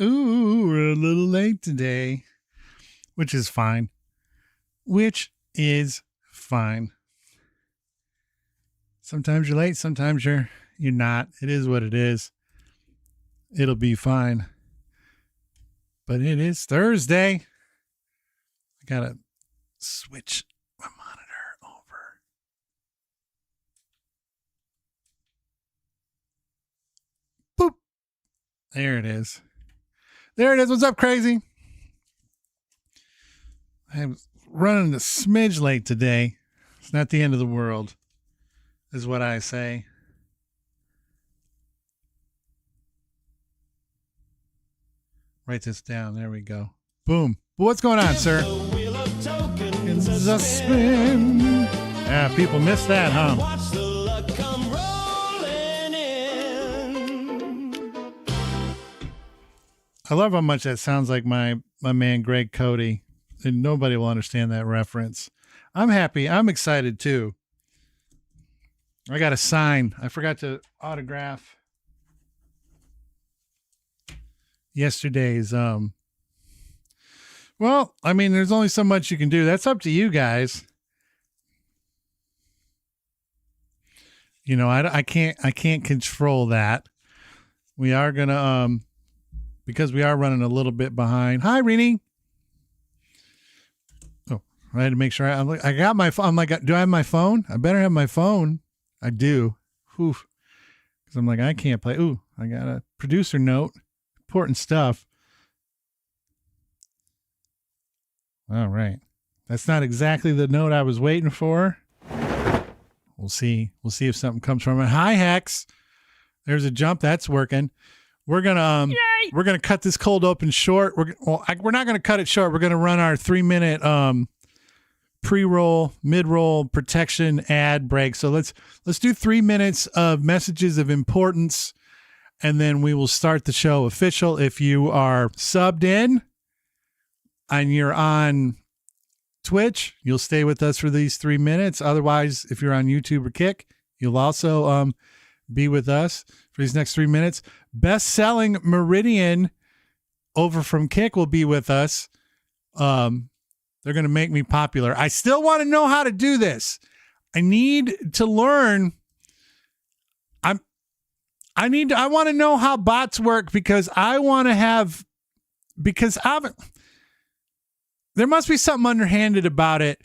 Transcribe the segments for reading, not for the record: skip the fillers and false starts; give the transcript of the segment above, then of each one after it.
Ooh, we're a little late today, which is fine. Which is fine. Sometimes you're late, sometimes you're not. It is what it is. It'll be fine. But it is Thursday. I gotta switch my monitor over. Boop. There it is. There it is. What's up, crazy? I'm running a smidge late today. It's not the end of the world, is what I say. Write this down. There we go. Boom. What's going on, sir? It's a spin. Yeah, people miss that, huh? I love how much that sounds like my man Greg Cody. And nobody will understand that reference. I'm happy. I'm excited too. I got a sign. I forgot to autograph yesterday's well, I mean, there's only so much you can do. That's up to you guys. You know, I can't control that. We are gonna because we are running a little bit behind. Hi, Rini. Oh, I had to make sure I got my phone. I'm like, do I have my phone? I better have my phone. I do. Oof. Because I'm like, I can't play. Ooh, I got a producer note. Important stuff. All right. That's not exactly the note I was waiting for. We'll see. We'll see if something comes from it. Hi, Hex. There's a jump. That's working. We're gonna cut this cold open short. We're not gonna cut it short. We're gonna run our 3-minute pre-roll, mid-roll protection ad break. So let's do 3 minutes of messages of importance, and then we will start the show official. If you are subbed in and you're on Twitch, you'll stay with us for these 3 minutes. Otherwise, if you're on YouTube or Kick, you'll also be with us for these next 3 minutes. Best-selling Meridian over from Kick will be with us. They're going to make me popular. I still want to know how to do this. I need to learn. I want to know how bots work because I want to have, there must be something underhanded about it.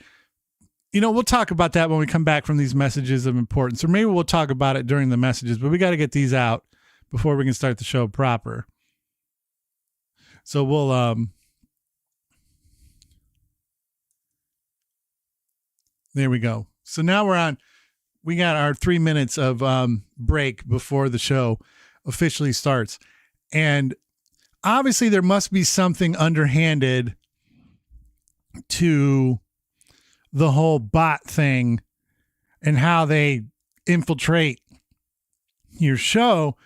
You know, we'll talk about that when we come back from these messages of importance, or maybe we'll talk about it during the messages, but we got to get these out before we can start the show proper. So we'll, there we go. So now we got our 3 minutes of break before the show officially starts. And obviously there must be something underhanded to the whole bot thing and how they infiltrate your show,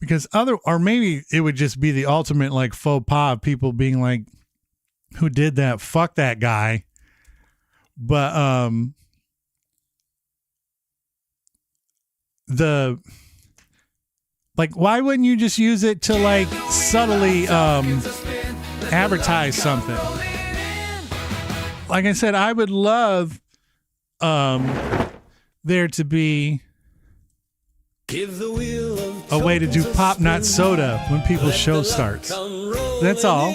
because or maybe it would just be the ultimate like faux pas of people being like, who did that? Fuck that guy. But why wouldn't you just use it to like subtly advertise something? Like I said, I would love there to be a way to do pop not soda when people's show starts. That's all.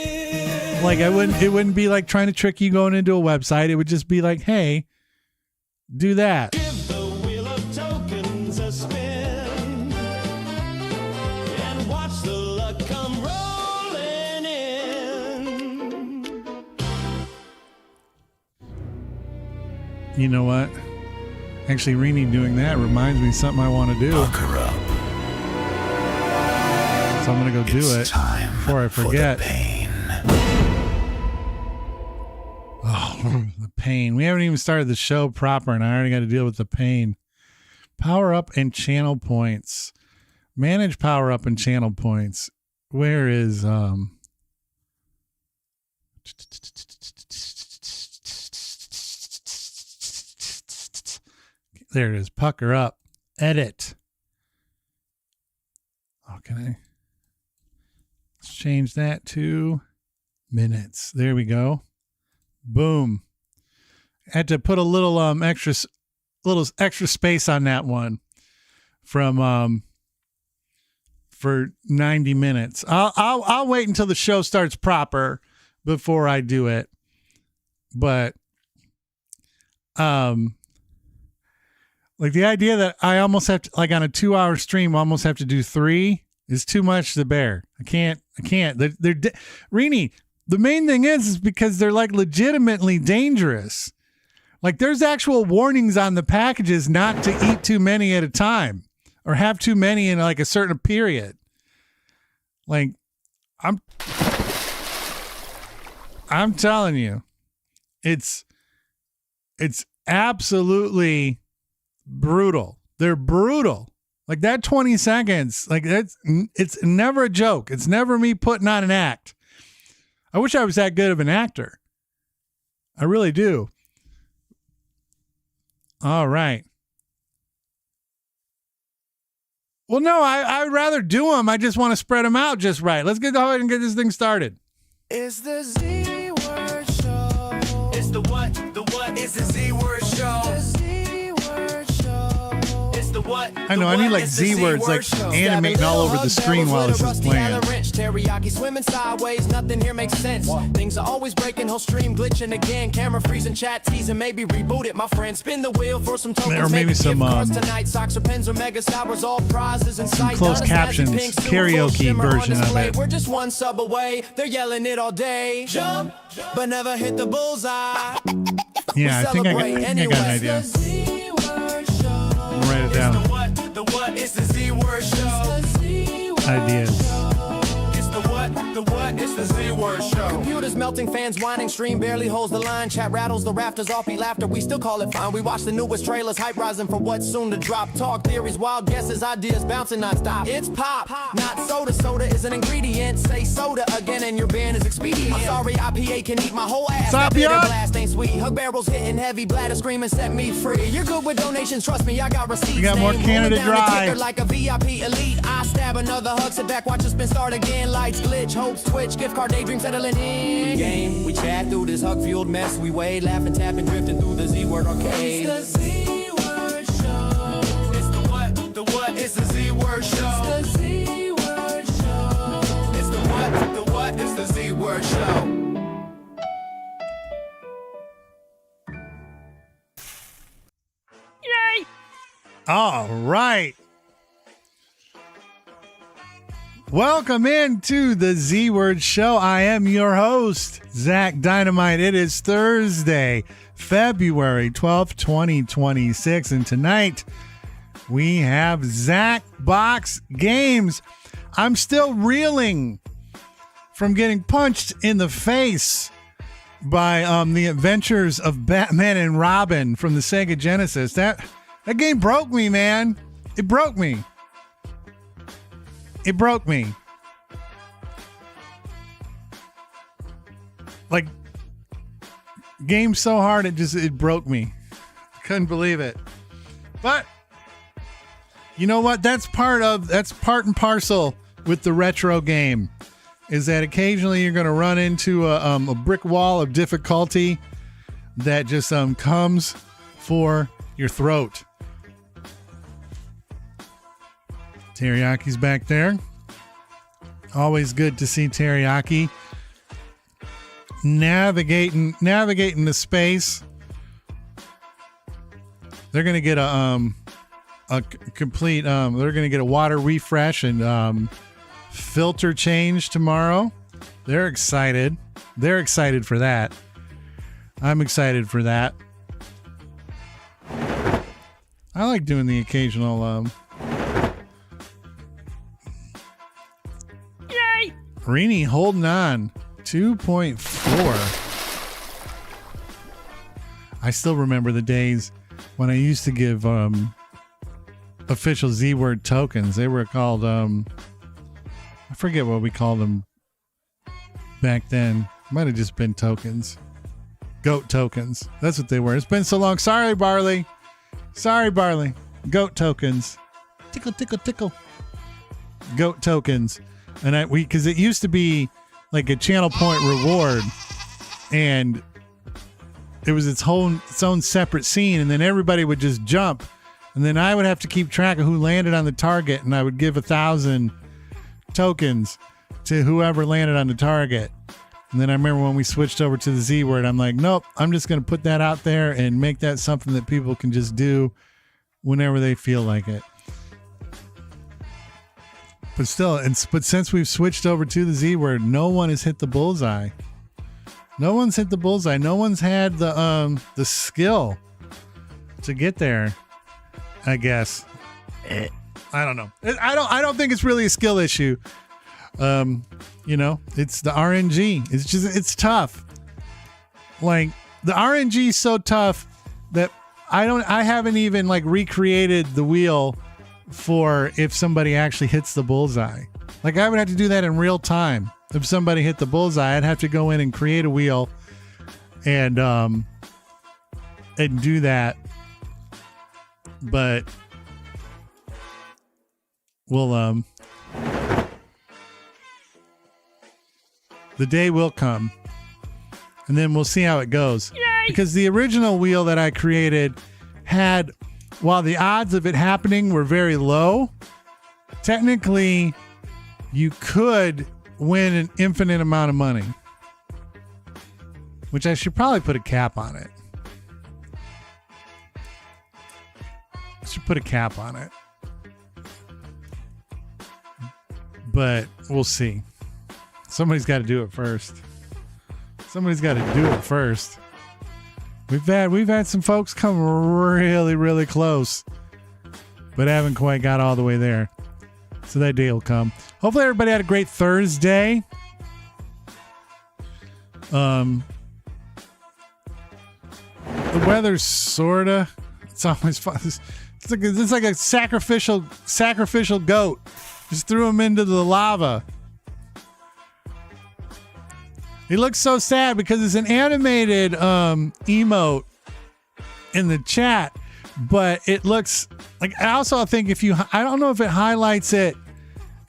Like it wouldn't be like trying to trick you going into a website. It would just be like, hey, do that. Give the wheel of tokens a spin and watch the luck come rolling in. You know what? Actually, Rini doing that reminds me of something I want to do. Pucker up. So I'm going to go do it before I forget. For the pain. Oh, the pain. We haven't even started the show proper, and I already got to deal with the pain. Power up and channel points. Manage power up and channel points. Where is there it is. Pucker up. Edit. Oh, can I? change that to minutes. There we go. Boom. Had to put a little extra space on that one from for 90 minutes. I'll wait until the show starts proper before I do it. But like the idea that I almost have to, like on a 2-hour stream, almost have to do 3 is too much to bear. I can't. Rini, the main thing is because they're like legitimately dangerous. Like there's actual warnings on the packages not to eat too many at a time or have too many in like a certain period. Like I'm telling you, it's absolutely brutal. They're brutal. Like that 20 seconds, like it's never a joke. It's never me putting on an act. I wish I was that good of an actor. I really do. All right. Well, no, I'd rather do them. I just want to spread them out just right. Let's go ahead and get this thing started. It's the Z Word Show. It's the what? It's the Z Word Show. The Z Word Show. It's the what? I know, I need like Z words like animating all over the screen while this is playing. Teriyaki swimming sideways, nothing here makes sense. Things are always breaking, whole stream glitching again. Camera freezing, chat teasing, maybe reboot it. My friend, spin the wheel for some tokens. Or maybe some tonight, socks or pens or mega stars, all prizes in sight. Closed captions, karaoke version of it. We're just one sub away. They're yelling it all day. Jump, but never hit the bullseye. Yeah, I think I got an idea. I'll write it down. The what is the Z Word Show. Ideas. The what is the Z Word Show. Computers melting, fans whining, stream barely holds the line. Chat rattles the rafters, offbeat laughter, we still call it fine. We watch the newest trailers, hype rising for what's soon to drop. Talk theories, wild guesses, ideas bouncing non-stop. It's pop, not soda. Soda is an ingredient. Say soda again and your band is expedient. I'm sorry, IPA can eat my whole ass. That bitter blast ain't sweet. Hug barrels hitting heavy, bladder screaming, set me free. You're good with donations, trust me, I got receipts. We got more Canada Dry. Like a VIP elite, I stab another hug, sit back, watch the spin start again. Lights glitch, hopes twitch, gift card daydream settling in. Game, we chat through this hug fueled mess. We wade, laughing, tapping, drifting through the Z Word arcade. It's the Z Word Show. It's the what? It's the Z Word Show. It's the Z Word Show. It's the what? It's the Z Word Show. Yay! All right. Welcome into the Z Word Show. I am your host, Zach Dynamite. It is Thursday, February 12th, 2026. And tonight we have Zacbox Games. I'm still reeling from getting punched in the face by the adventures of Batman and Robin from the Sega Genesis. That game broke me, man. It broke me. It broke me. Like, game so hard it broke me. I couldn't believe it. But you know what? That's part and parcel with the retro game. Is that occasionally you're going to run into a brick wall of difficulty that just comes for your throat. Teriyaki's back there. Always good to see Teriyaki navigating the space. They're gonna get a complete. They're gonna get a water refresh and filter change tomorrow. They're excited. They're excited for that. I'm excited for that. I like doing the occasional. Rini holding on. 2.4. I still remember the days when I used to give official Z-word tokens. They were called I forget what we called them back then. Might have just been tokens. Goat tokens. That's what they were. It's been so long. Sorry, Barley. Goat tokens. Tickle, tickle, tickle. Goat tokens. And because it used to be like a channel point reward, and it was its own separate scene, and then everybody would just jump, and then I would have to keep track of who landed on the target, and I would give 1,000 tokens to whoever landed on the target. And then I remember when we switched over to the Z word, I'm like, nope, I'm just going to put that out there and make that something that people can just do whenever they feel like it. But still, but since we've switched over to the Z word, no one has hit the bullseye. No one's hit the bullseye. No one's had the skill to get there, I guess. I don't know. I don't think it's really a skill issue. It's the RNG. It's tough. Like, the RNG is so tough that I haven't even like recreated the wheel for if somebody actually hits the bullseye. Like, I would have to do that in real time. If somebody hit the bullseye, I'd have to go in and create a wheel and do that. But we'll the day will come, and then we'll see how it goes. Yay! Because the original wheel that I created had, while the odds of it happening were very low, technically you could win an infinite amount of money, which I should probably put a cap on it. I should put a cap on it. But we'll see. Somebody's got to do it first. Somebody's got to do it first. We've had some folks come really, really close, but haven't quite got all the way there. So that day will come. Hopefully everybody had a great Thursday. The weather's sorta. It's always fun. It's like a sacrificial goat. Just threw him into the lava. He looks so sad because it's an animated emote in the chat, but it looks like, I also think I don't know if it highlights it.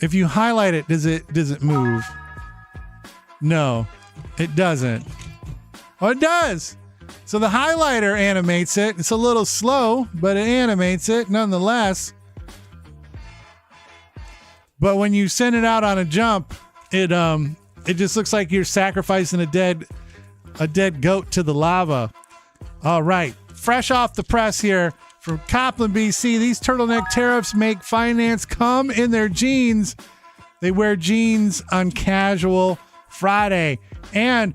If you highlight it, does it move? No, it doesn't. Oh, it does. So the highlighter animates it. It's a little slow, but it animates it nonetheless. But when you send it out on a jump, it just looks like you're sacrificing a dead goat to the lava. All right, fresh off the press here from Copland, BC. These turtleneck tariffs make finance come in their jeans. They wear jeans on Casual Friday. And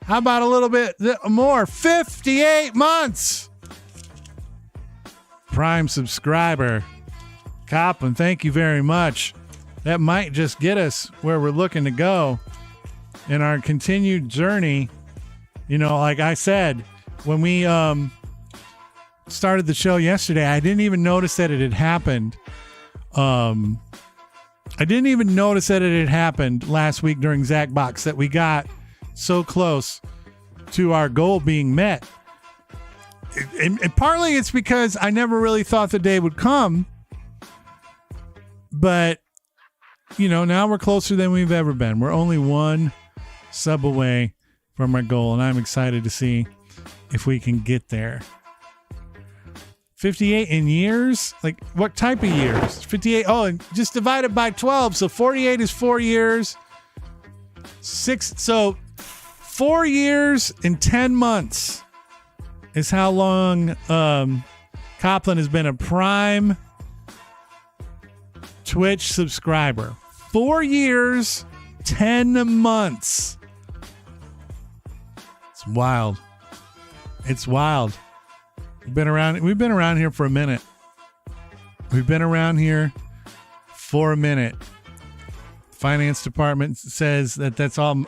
how about a little bit more? 58 months. Prime subscriber. Copland, thank you very much. That might just get us where we're looking to go in our continued journey. You know, like I said, when we started the show yesterday, I didn't even notice that it had happened. I didn't even notice that it had happened last week during Zacbox, that we got so close to our goal being met. And partly it's because I never really thought the day would come. But, you know, now we're closer than we've ever been. We're only one sub away from our goal, and I'm excited to see if we can get there. 58 in years? Like, what type of years? 58. Oh, and just divide it by 12. So 48 is 4 years. 4 years and 10 months is how long Copland has been a Prime Twitch subscriber. 4 years, 10 months. It's wild. It's wild. We've been around here for a minute. We've been around here for a minute. Finance department says that's all.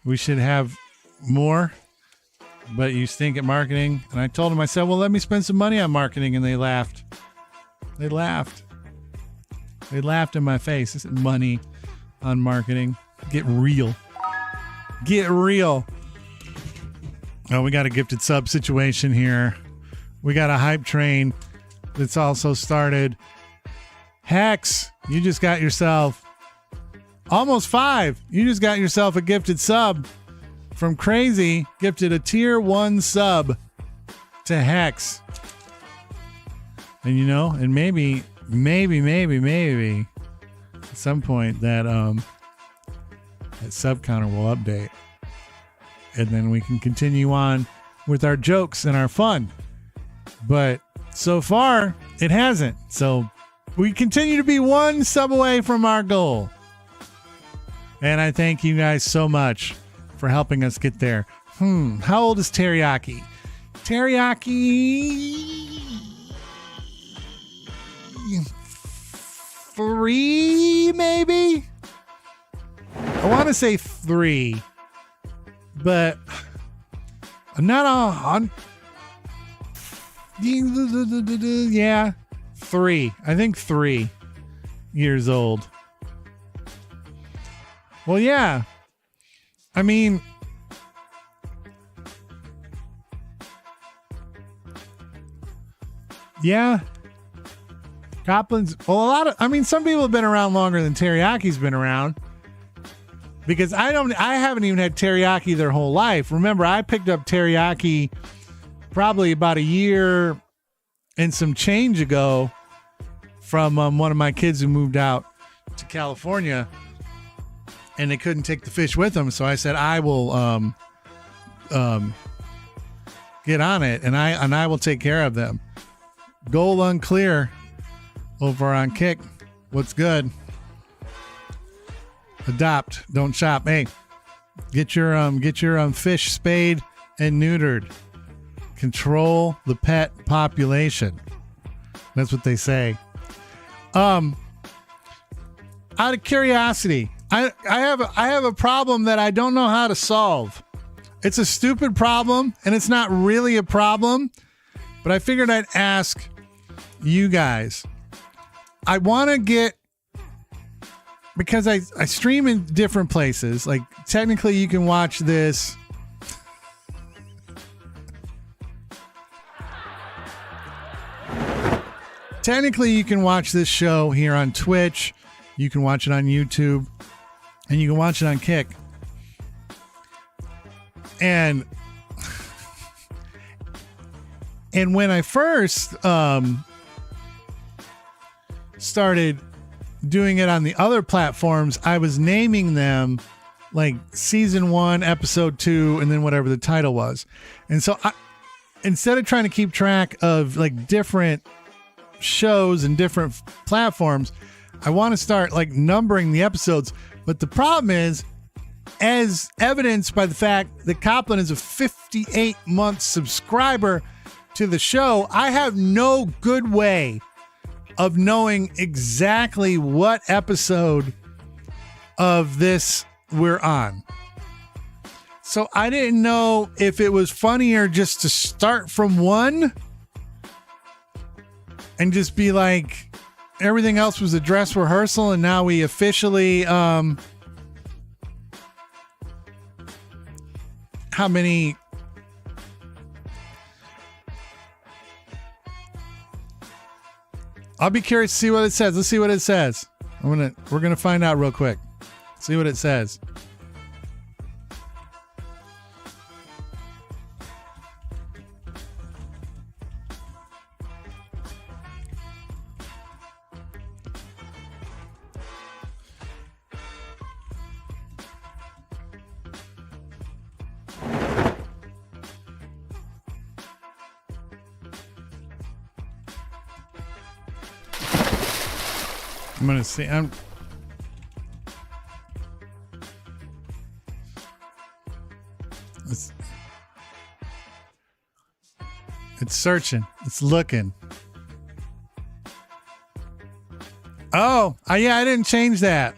We should have more, but you stink at marketing. And I told them, I said, well, let me spend some money on marketing. And they laughed. They laughed in my face. This is money on marketing. Get real. Get real. Oh, we got a gifted sub situation here. We got a hype train that's also started. Hex, you just got yourself Almost 5. You just got yourself a gifted sub from Crazy. Gifted a tier 1 sub to Hex. And you know, and maybe at some point that sub counter will update. And then we can continue on with our jokes and our fun. But so far, it hasn't. So we continue to be 1 sub away from our goal. And I thank you guys so much for helping us get there. How old is Teriyaki? Teriyaki 3, maybe? I want to say 3. But I'm not on. Yeah, 3. I think 3 years old. Well, yeah. I mean, yeah. Copland's, well, some people have been around longer than Teriyaki's been around. Because I haven't even had teriyaki their whole life. Remember, I picked up teriyaki probably about a year and some change ago from one of my kids who moved out to California, and they couldn't take the fish with them. So I said, I will get on it, and I will take care of them. Goal unclear over on Kick. What's good? Adopt, don't shop. Hey, get your fish spayed and neutered. Control the pet population. That's what they say. Out of curiosity, I have a problem that I don't know how to solve. It's a stupid problem, and it's not really a problem, but I figured I'd ask you guys. I want to get, because I stream in different places. Like, technically you can watch this. Technically you can watch this show here on Twitch. You can watch it on YouTube. And you can watch it on Kick. And when I first started doing it on the other platforms, I was naming them like season 1, episode 2, and then whatever the title was. And so instead of trying to keep track of like different shows and different platforms, I want to start like numbering the episodes. But the problem is, as evidenced by the fact that Copland is a 58-month subscriber to the show, I have no good way of knowing exactly what episode of this we're on. So I didn't know if it was funnier just to start from 1 and just be like, everything else was a dress rehearsal, and now we officially how many I'll be curious to see what it says. Let's see what it says. We're gonna find out real quick. See what it says. I'm gonna see. It's searching. It's looking. Oh, yeah, I didn't change that.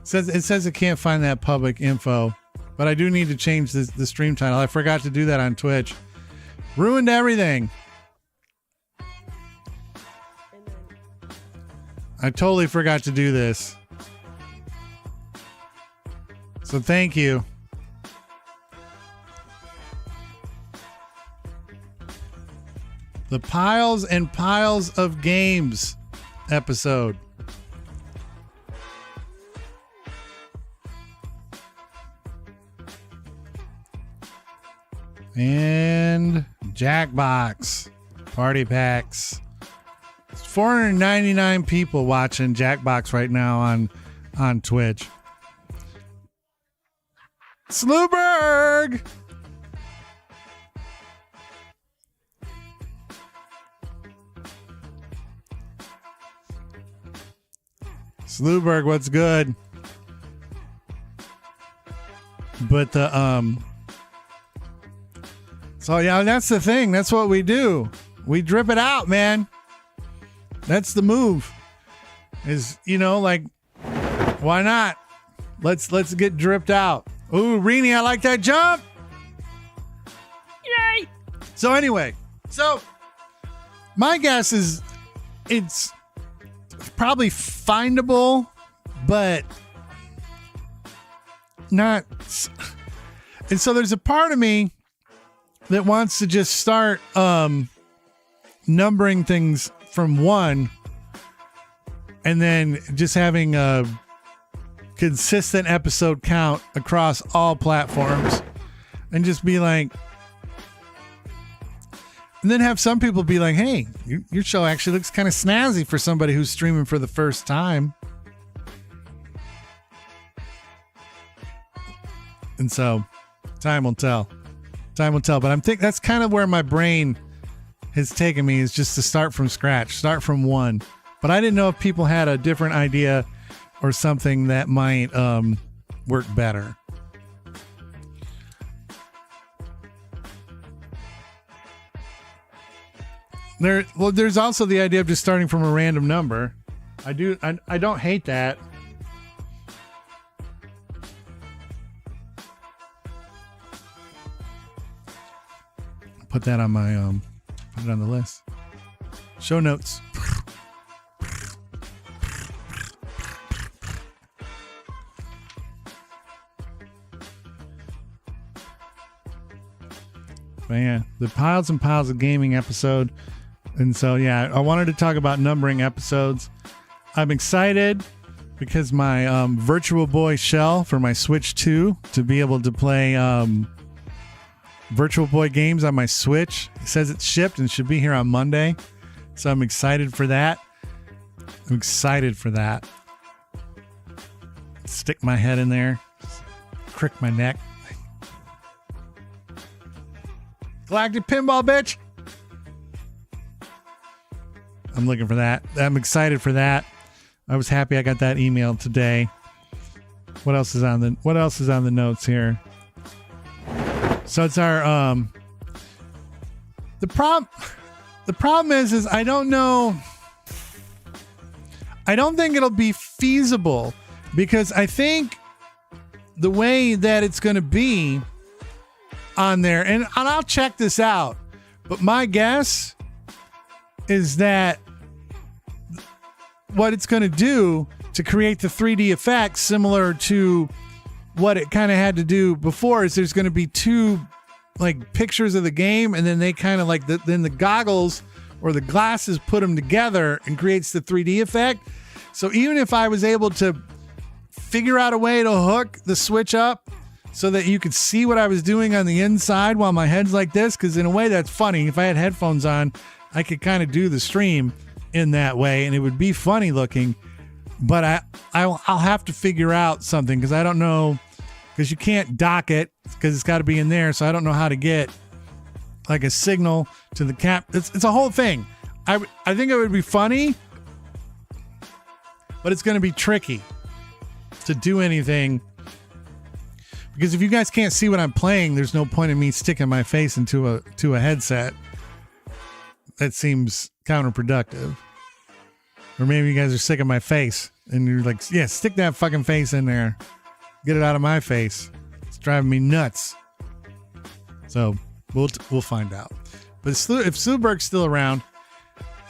It says it can't find that public info, but I do need to change the stream title. I forgot to do that on Twitch. Ruined everything. I totally forgot to do this. So thank you. the Piles and Piles of Games episode. And Jackbox party packs. 499 people watching Jackbox right now on Twitch. Slewberg! Slewberg, what's good? But so yeah, that's the thing. That's what we do. We drip it out, man. That's the move. Is, like, why not? Let's get dripped out. Ooh, Reenie, I like that jump. Yay! So anyway, my guess is it's probably findable, but not. And so there's a part of me that wants to just start numbering things from 1 and then just having a consistent episode count across all platforms and just be like, and then have some people be like, hey, your show actually looks kind of snazzy for somebody who's streaming for the first time. And so time will tell. But I'm thinking that's kind of where my brain has taken me, is just to start from scratch, start from 1. But I didn't know if people had a different idea or something that might work better. There's also the idea of just starting from a random number. I don't hate that. Put that on my put it on the list. Show notes. But yeah, the Piles and Piles of Gaming episode. And so, yeah, I wanted to talk about numbering episodes. I'm excited because my Virtual Boy shell for my Switch 2 to be able to play Virtual Boy games on my Switch. It says it's shipped and should be here on Monday. So I'm excited for that. Stick my head in there. Crick my neck. Galactic Pinball, bitch. I'm looking for that. I'm excited for that. I was happy I got that email today. What else is on the notes here? So it's our the problem is I don't know. I don't think it'll be feasible because I think the way that it's going to be on there, and I'll check this out, but my guess is that what it's going to do to create the 3D effects similar to what it kind of had to do before is there's going to be 2 like pictures of the game, and then they kind of like then the goggles or the glasses put them together and creates the 3D effect. So even if I was able to figure out a way to hook the Switch up so that you could see what I was doing on the inside while my head's like this, because in a way that's funny. If I had headphones on, I could kind of do the stream in that way and it would be funny looking. But I'll have to figure out something because I don't know, because you can't dock it because it's got to be in there. So I don't know how to get like a signal to the cap. It's a whole thing. I think it would be funny, but it's going to be tricky to do anything. Because if you guys can't see what I'm playing, there's no point in me sticking my face into a headset. That seems counterproductive. Or maybe you guys are sick of my face and you're like, yeah, stick that fucking face in there. Get it out of my face. It's driving me nuts. So we'll find out. But if Slewberg's still around,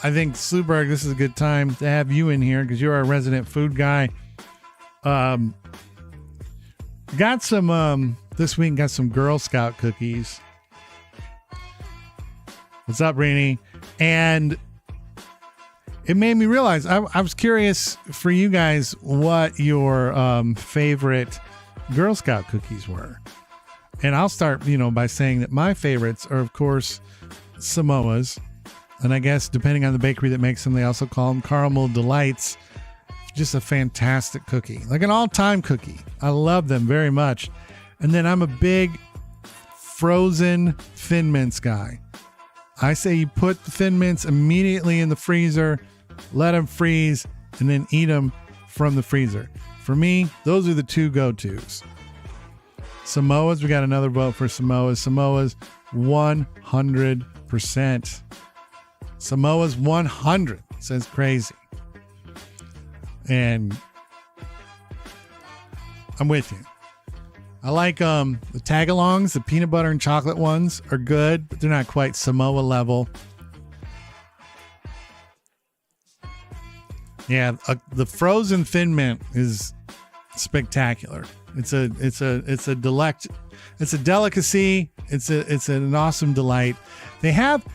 I think Slewberg, this is a good time to have you in here because you're our resident food guy. Got some this week. Got some Girl Scout cookies. What's up, Rainey? And it made me realize I was curious for you guys what your favorite Girl Scout cookies were. And I'll start, by saying that my favorites are, of course, Samoas. And I guess depending on the bakery that makes them, they also call them Caramel Delights. Just a fantastic cookie, like an all-time cookie. I love them very much. And then I'm a big frozen Thin Mints guy. I say you put the Thin Mints immediately in the freezer, let them freeze, and then eat them from the freezer. For me, those are the two go-tos. Samoas, we got another vote for Samoas. Samoas, 100%. Samoas, 100. Says crazy. And I'm with you. I like the tagalongs, the peanut butter and chocolate ones are good, but they're not quite Samoa level. Yeah, the frozen Thin Mint is spectacular. It's a delicacy. It's an awesome delight. They have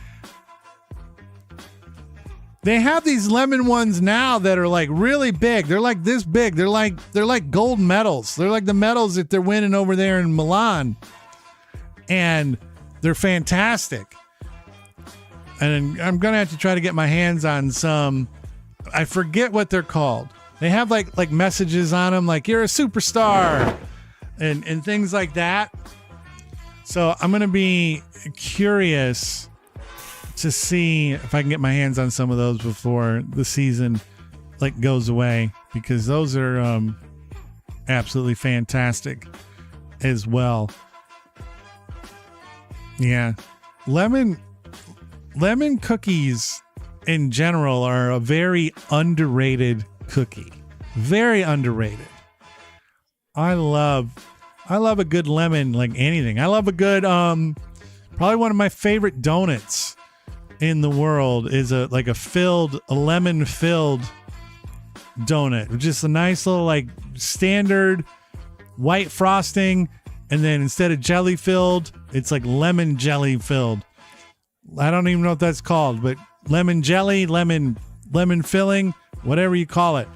these lemon ones now that are like really big. They're like this big. They're like gold medals. They're like the medals that they're winning over there in Milan. And they're fantastic. And I'm going to have to try to get my hands on some. I forget what they're called. They have like messages on them, like you're a superstar and things like that. So I'm going to be curious to see if I can get my hands on some of those before the season goes away, because those are absolutely fantastic as well. Yeah. Lemon cookies in general are a very underrated cookie. Very underrated. I love a good lemon, like anything. I love a good probably one of my favorite donuts in the world is a lemon filled donut. Just a nice little standard white frosting, and then instead of jelly filled, it's like lemon jelly filled. I don't even know what that's called, but lemon jelly, lemon filling, whatever you call it.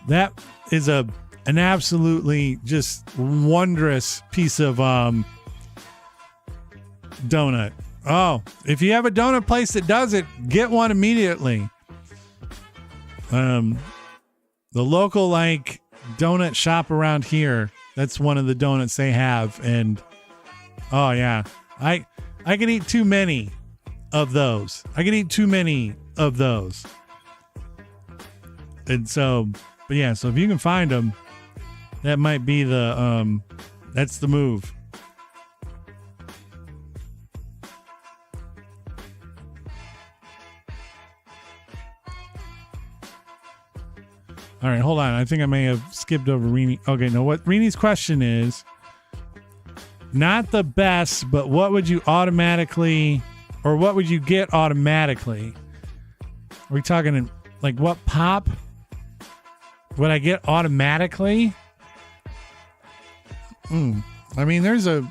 That is an absolutely just wondrous piece of donut. Oh, if you have a donut place that does it, get one immediately. The local donut shop around here, that's one of the donuts they have, and oh yeah, I can eat too many of those. And so, but yeah, so if you can find them, that might be that's the move. All right, hold on. I think I may have skipped over Rini. Okay, no, what Rini's question is, not the best, but what would you automatically, or what would you get automatically? Are we talking what pop would I get automatically? I mean, there's a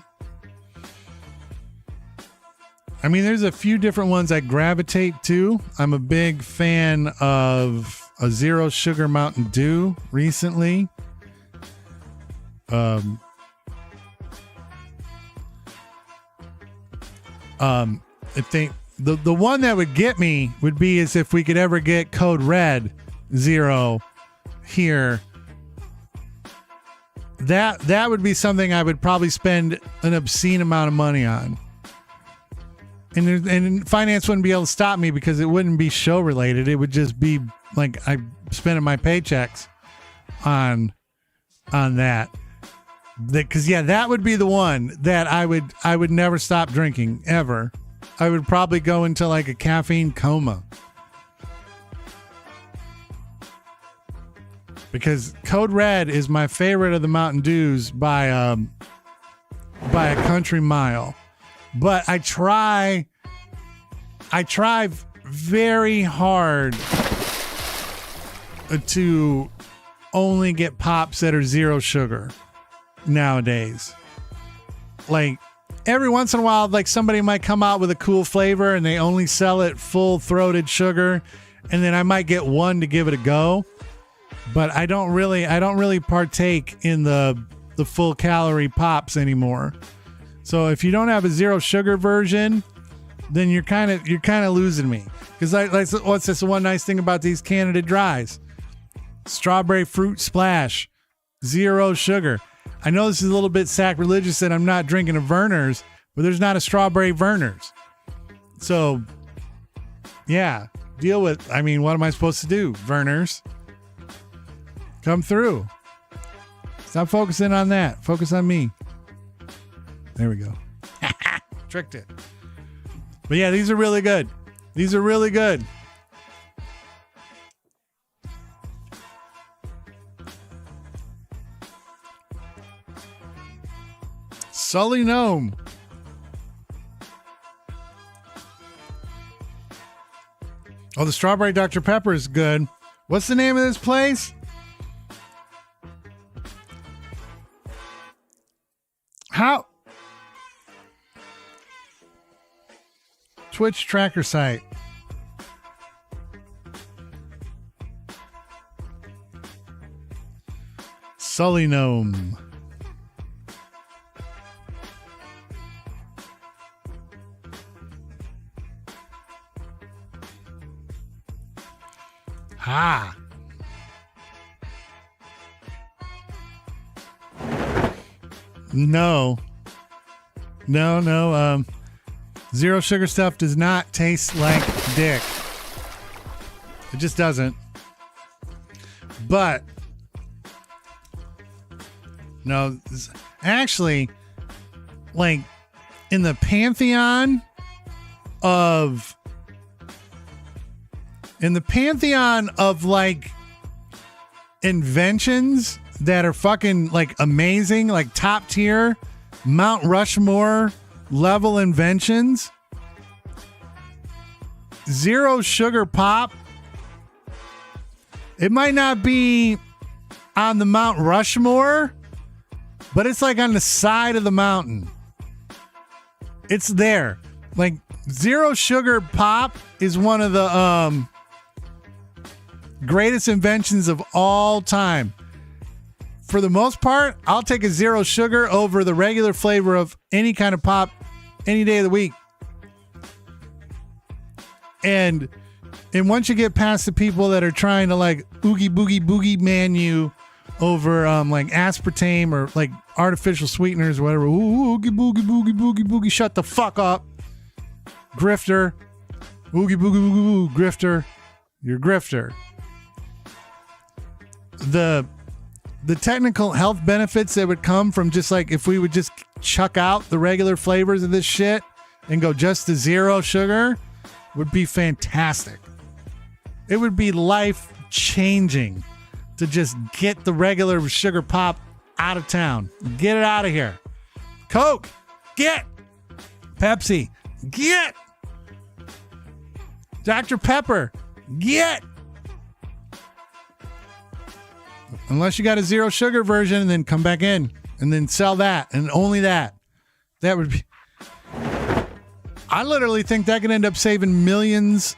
few different ones I gravitate to. I'm a big fan of a zero sugar Mountain Dew recently. I think the one that would get me would be is if we could ever get Code Red Zero here. That would be something I would probably spend an obscene amount of money on. And finance wouldn't be able to stop me because it wouldn't be show related. It would just be like I'm spending my paychecks on that. Because that would be the one that I would never stop drinking ever. I would probably go into a caffeine coma. Because Code Red is my favorite of the Mountain Dews by a country mile. But I try very hard to only get pops that are zero sugar nowadays. every once in a while, like somebody might come out with a cool flavor and they only sell it full-throated sugar, and then I might get one to give it a go. But I don't really partake in the full calorie pops anymore. So if you don't have a zero sugar version, then you're kind of losing me. Because what's this one nice thing about these Canada Dries? Strawberry fruit splash, zero sugar. I know this is a little bit sacrilegious that I'm not drinking a Verner's, but there's not a strawberry Verner's. So, yeah, deal with. I mean, what am I supposed to do? Verner's, come through. Stop focusing on that. Focus on me. There we go. Tricked it. But yeah, these are really good. These are really good. Sully Gnome. Oh, the strawberry Dr. Pepper is good. What's the name of this place? How? Twitch tracker site. Sully Gnome. Ha. No. Zero sugar stuff does not taste like dick. It just doesn't. But no, actually, like in the pantheon of like inventions that are fucking like amazing, like top tier, Mount Rushmore level inventions, zero sugar pop, it might not be on the Mount Rushmore, but it's like on the side of the mountain. It's there. Like zero sugar pop is one of the greatest inventions of all time. For the most part, I'll take a zero sugar over the regular flavor of any kind of pop any day of the week. And once you get past the people that are trying to like oogie boogie man you over like aspartame or like artificial sweeteners or whatever, oogie boogie, shut the fuck up, grifter, oogie boogie grifter, you're grifter. The technical health benefits that would come from just like if we would just chuck out the regular flavors of this shit and go just to zero sugar would be fantastic. It would be life changing to just get the regular sugar pop out of town. Get it out of here. Coke, get. Pepsi, get. Dr. Pepper, get. Unless you got a zero sugar version, and then come back in and then sell that and only that. That would be. I literally think that could end up saving millions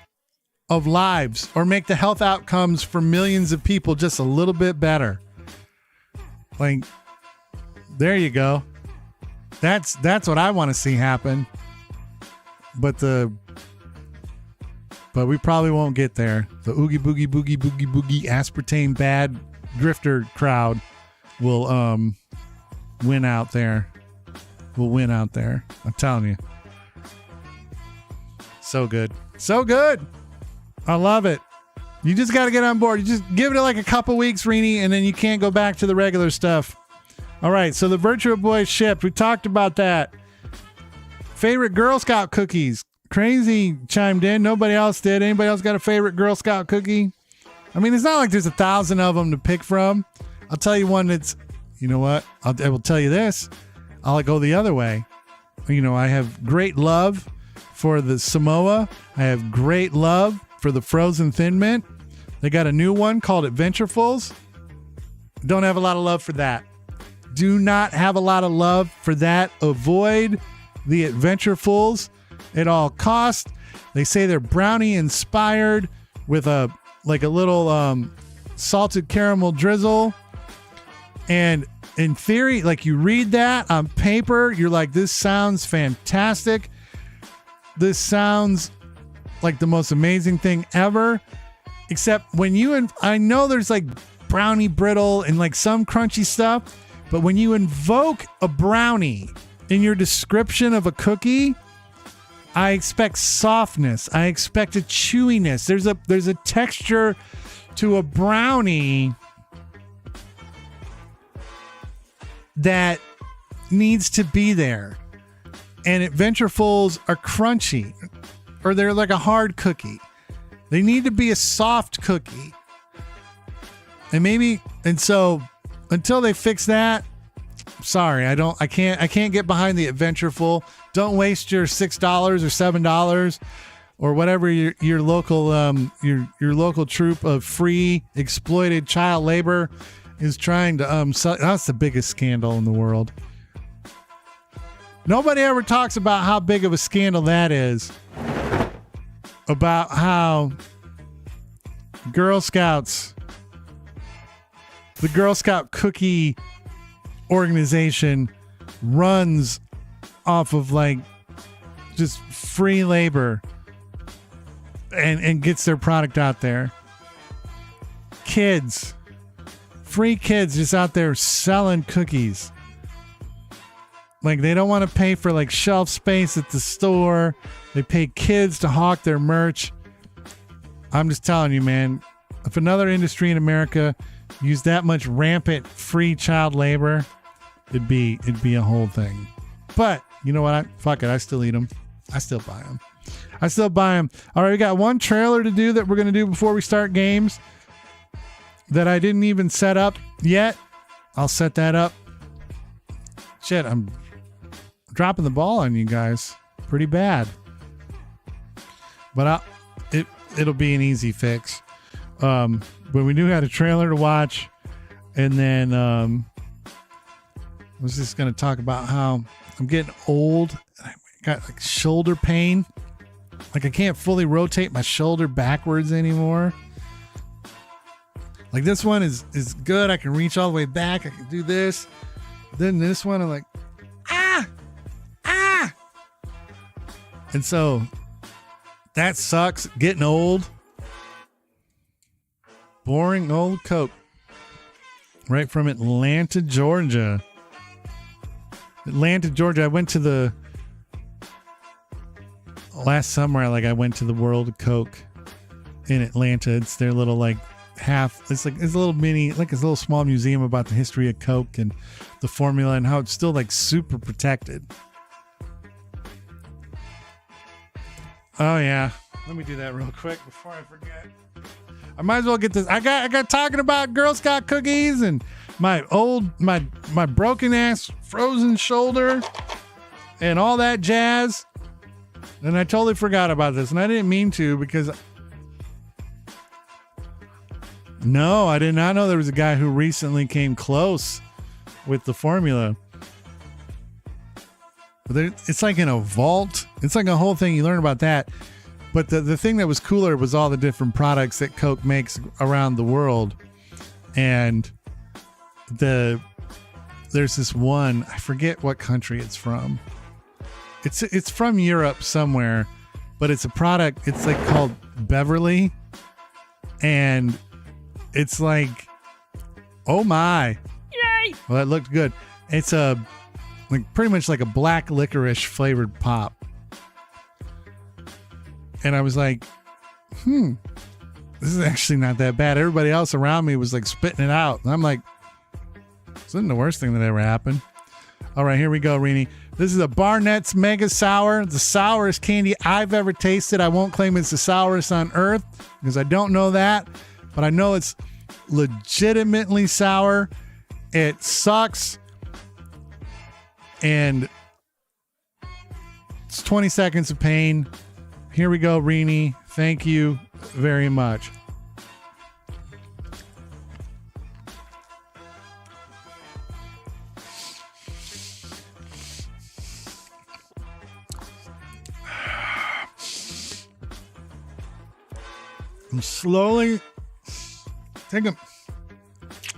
of lives or make the health outcomes for millions of people just a little bit better. Like, there you go. That's what I want to see happen. But we probably won't get there. The oogie boogie aspartame bad drifter crowd will win out there. We'll win out there. I'm telling you. So good. So good. I love it. You just got to get on board. You just give it like a couple weeks, Rini, and then you can't go back to the regular stuff. All right. So the Virtual Boy shipped. We talked about that. Favorite Girl Scout cookies. Crazy chimed in. Nobody else did. Anybody else got a favorite Girl Scout cookie? I mean, it's not like there's 1,000 of them to pick from. I'll tell you one that's, you know what? I will tell you this. I'll go the other way. You know, I have great love for the Samoa. I have great love for the frozen Thin Mint. They got a new one called Adventurefuls. Don't have a lot of love for that. Do not have a lot of love for that. Avoid the Adventurefuls at all costs. They say they're brownie inspired with a little salted caramel drizzle. And in theory, like you read that on paper, you're like, this sounds fantastic. This sounds like the most amazing thing ever. Except when I know there's like brownie brittle and like some crunchy stuff, but when you invoke a brownie in your description of a cookie, I expect softness. I expect a chewiness. There's a texture to a brownie that needs to be there. And Adventurefuls are crunchy, or they're like a hard cookie. They need to be a soft cookie. And so until they fix that, sorry, I can't get behind the Adventureful. Don't waste your $6 or $7 or whatever your local troop of free exploited child labor is trying to sell. That's the biggest scandal in the world. Nobody ever talks about how big of a scandal that is. About how Girl Scouts, the Girl Scout cookie organization, runs off of like just free labor and gets their product out there. Free kids just out there selling cookies. Like they don't want to pay for like shelf space at the store. They pay kids to hawk their merch. I'm just telling you, man, if another industry in America used that much rampant free child labor, it'd be a whole thing. But you know what? Fuck it. I still eat them. I still buy them. All right. We got one trailer to do that we're going to do before we start games that I didn't even set up yet. I'll set that up. Shit, I'm dropping the ball on you guys pretty bad. But it'll be an easy fix. But we do have a trailer to watch. And then I was just going to talk about how I'm getting old. I got like shoulder pain. Like I can't fully rotate my shoulder backwards anymore. Like this one is good. I can reach all the way back. I can do this. Then this one, I'm like, ah. And so that sucks. Getting old. Boring old Coke. Right from Atlanta, Georgia. I went to last summer. I went to the World of Coke in Atlanta. It's their little it's a little mini, like it's a little small museum about the history of Coke and the formula and how it's still like super protected. Oh yeah. Let me do that real quick before I forget. I might as well get this. I got talking about Girl Scout cookies and my broken ass frozen shoulder and all that jazz. And I totally forgot about this, and I didn't mean to because no, I did not know there was a guy who recently came close with the formula. But it's like in a vault. It's like a whole thing. You learn about that. But the thing that was cooler was all the different products that Coke makes around the world. And there's this one, I forget what country it's from. It's from Europe somewhere, but it's a product. It's like called Beverly. And it's like, oh my. Yay. Well, that looked good. It's pretty much like a black licorice flavored pop. And I was like, this is actually not that bad. Everybody else around me was like spitting it out. And I'm like, this isn't the worst thing that ever happened. All right, here we go, Rini. This is a Barnett's Mega Sour. The sourest candy I've ever tasted. I won't claim it's the sourest on earth because I don't know that. But I know it's legitimately sour. It sucks. And it's 20 seconds of pain. Here we go, Rini. Thank you very much. I'm slowly taking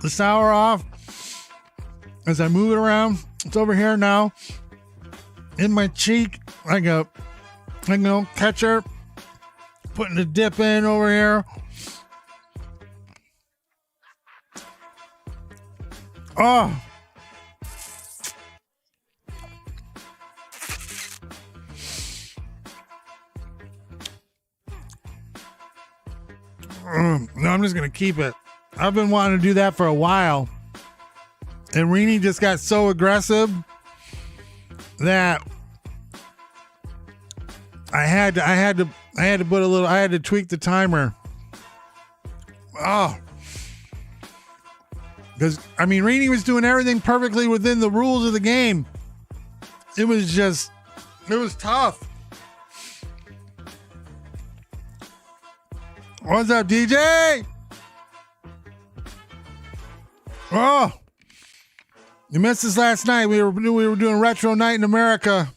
the sour off as I move it around. It's over here now in my cheek. I go ketchup, putting the dip in over here. Oh. No, I'm just going to keep it. I've been wanting to do that for a while. And Rini just got so aggressive that I had to tweak the timer. Oh. Because, I mean, Rini was doing everything perfectly within the rules of the game. It was tough. What's up, DJ? Oh, you missed us last night. We were doing Retro Night in America.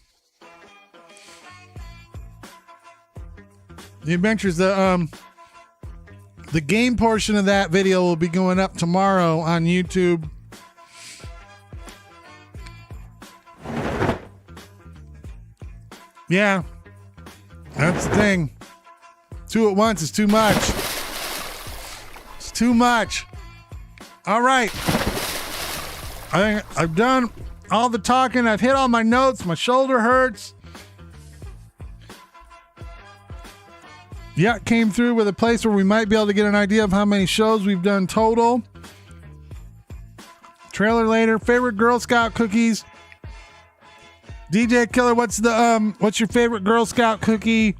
The adventures, the game portion of that video will be going up tomorrow on YouTube. Yeah, that's the thing. 2 at once is too much. It's too much. All right. I think I've done all the talking. I've hit all my notes. My shoulder hurts. Yeah, came through with a place where we might be able to get an idea of how many shows we've done total. Trailer later. Favorite Girl Scout cookies. DJ Killer, what's your favorite Girl Scout cookie?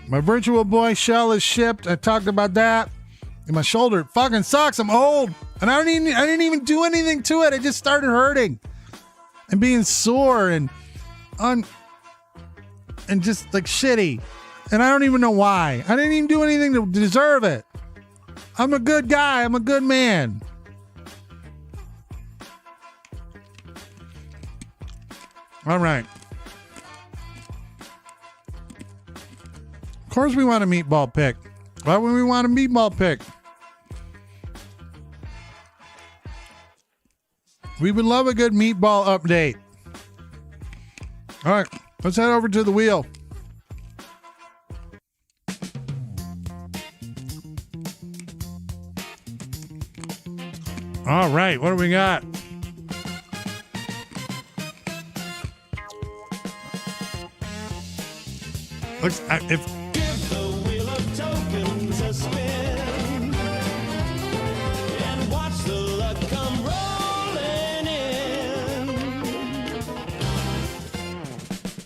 My Virtual Boy shell is shipped. I talked about that. And my shoulder fucking sucks. I'm old. And I didn't even do anything to it. It just started hurting. And being sore and just like shitty. And I don't even know why. I didn't even do anything to deserve it. I'm a good guy. I'm a good man. All right. Of course we want a meatball pick. Why would we want a meatball pick? We would love a good meatball update. All right, let's head over to the wheel. All right, what do we got? Looks if Give the wheel of tokens a spin and watch the luck come rolling in.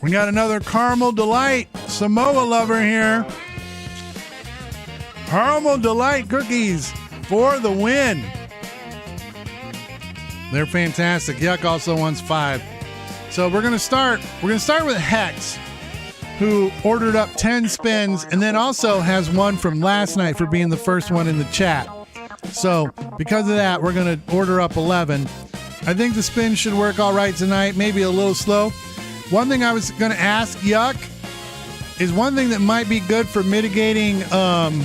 we got another Caramel Delight Samoa lover here. Caramel Delight cookies for the win. They're fantastic. Yuck also wants 5. So we're gonna start with Hex, who ordered up 10 spins and then also has one from last night for being the first one in the chat. So because of that, we're going to order up 11. I think the spin should work all right tonight, maybe a little slow. One thing I was going to ask Yuck is one thing that might be good for mitigating the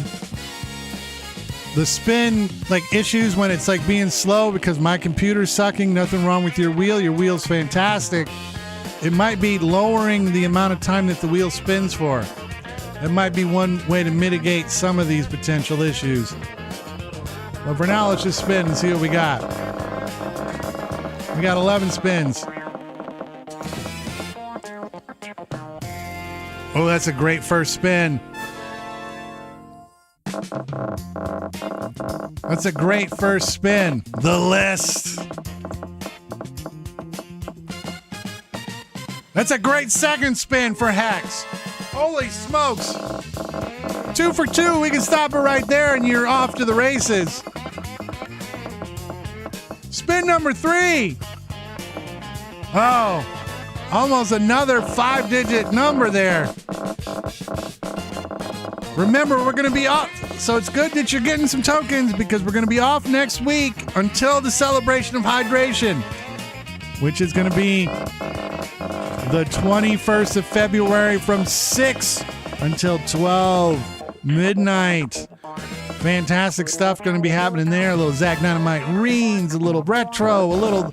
spin like issues when it's like being slow, because my computer's sucking. Nothing wrong with your wheel. Your wheel's fantastic. It might be lowering the amount of time that the wheel spins for. It might be one way to mitigate some of these potential issues. But for now, let's just spin and see what we got. We got 11 spins. Oh, that's a great first spin. That's a great first spin. The list. That's a great second spin for Hex. Holy smokes. 2 for 2. We can stop it right there and you're off to the races. Spin number 3. Oh, almost another 5-digit number there. Remember, we're going to be off. So it's good that you're getting some tokens, because we're going to be off next week until the celebration of hydration, which is going to be the 21st of February from 6 until 12 midnight. Fantastic stuff going to be happening there. A little Zack Dynamite Reens, a little retro, a little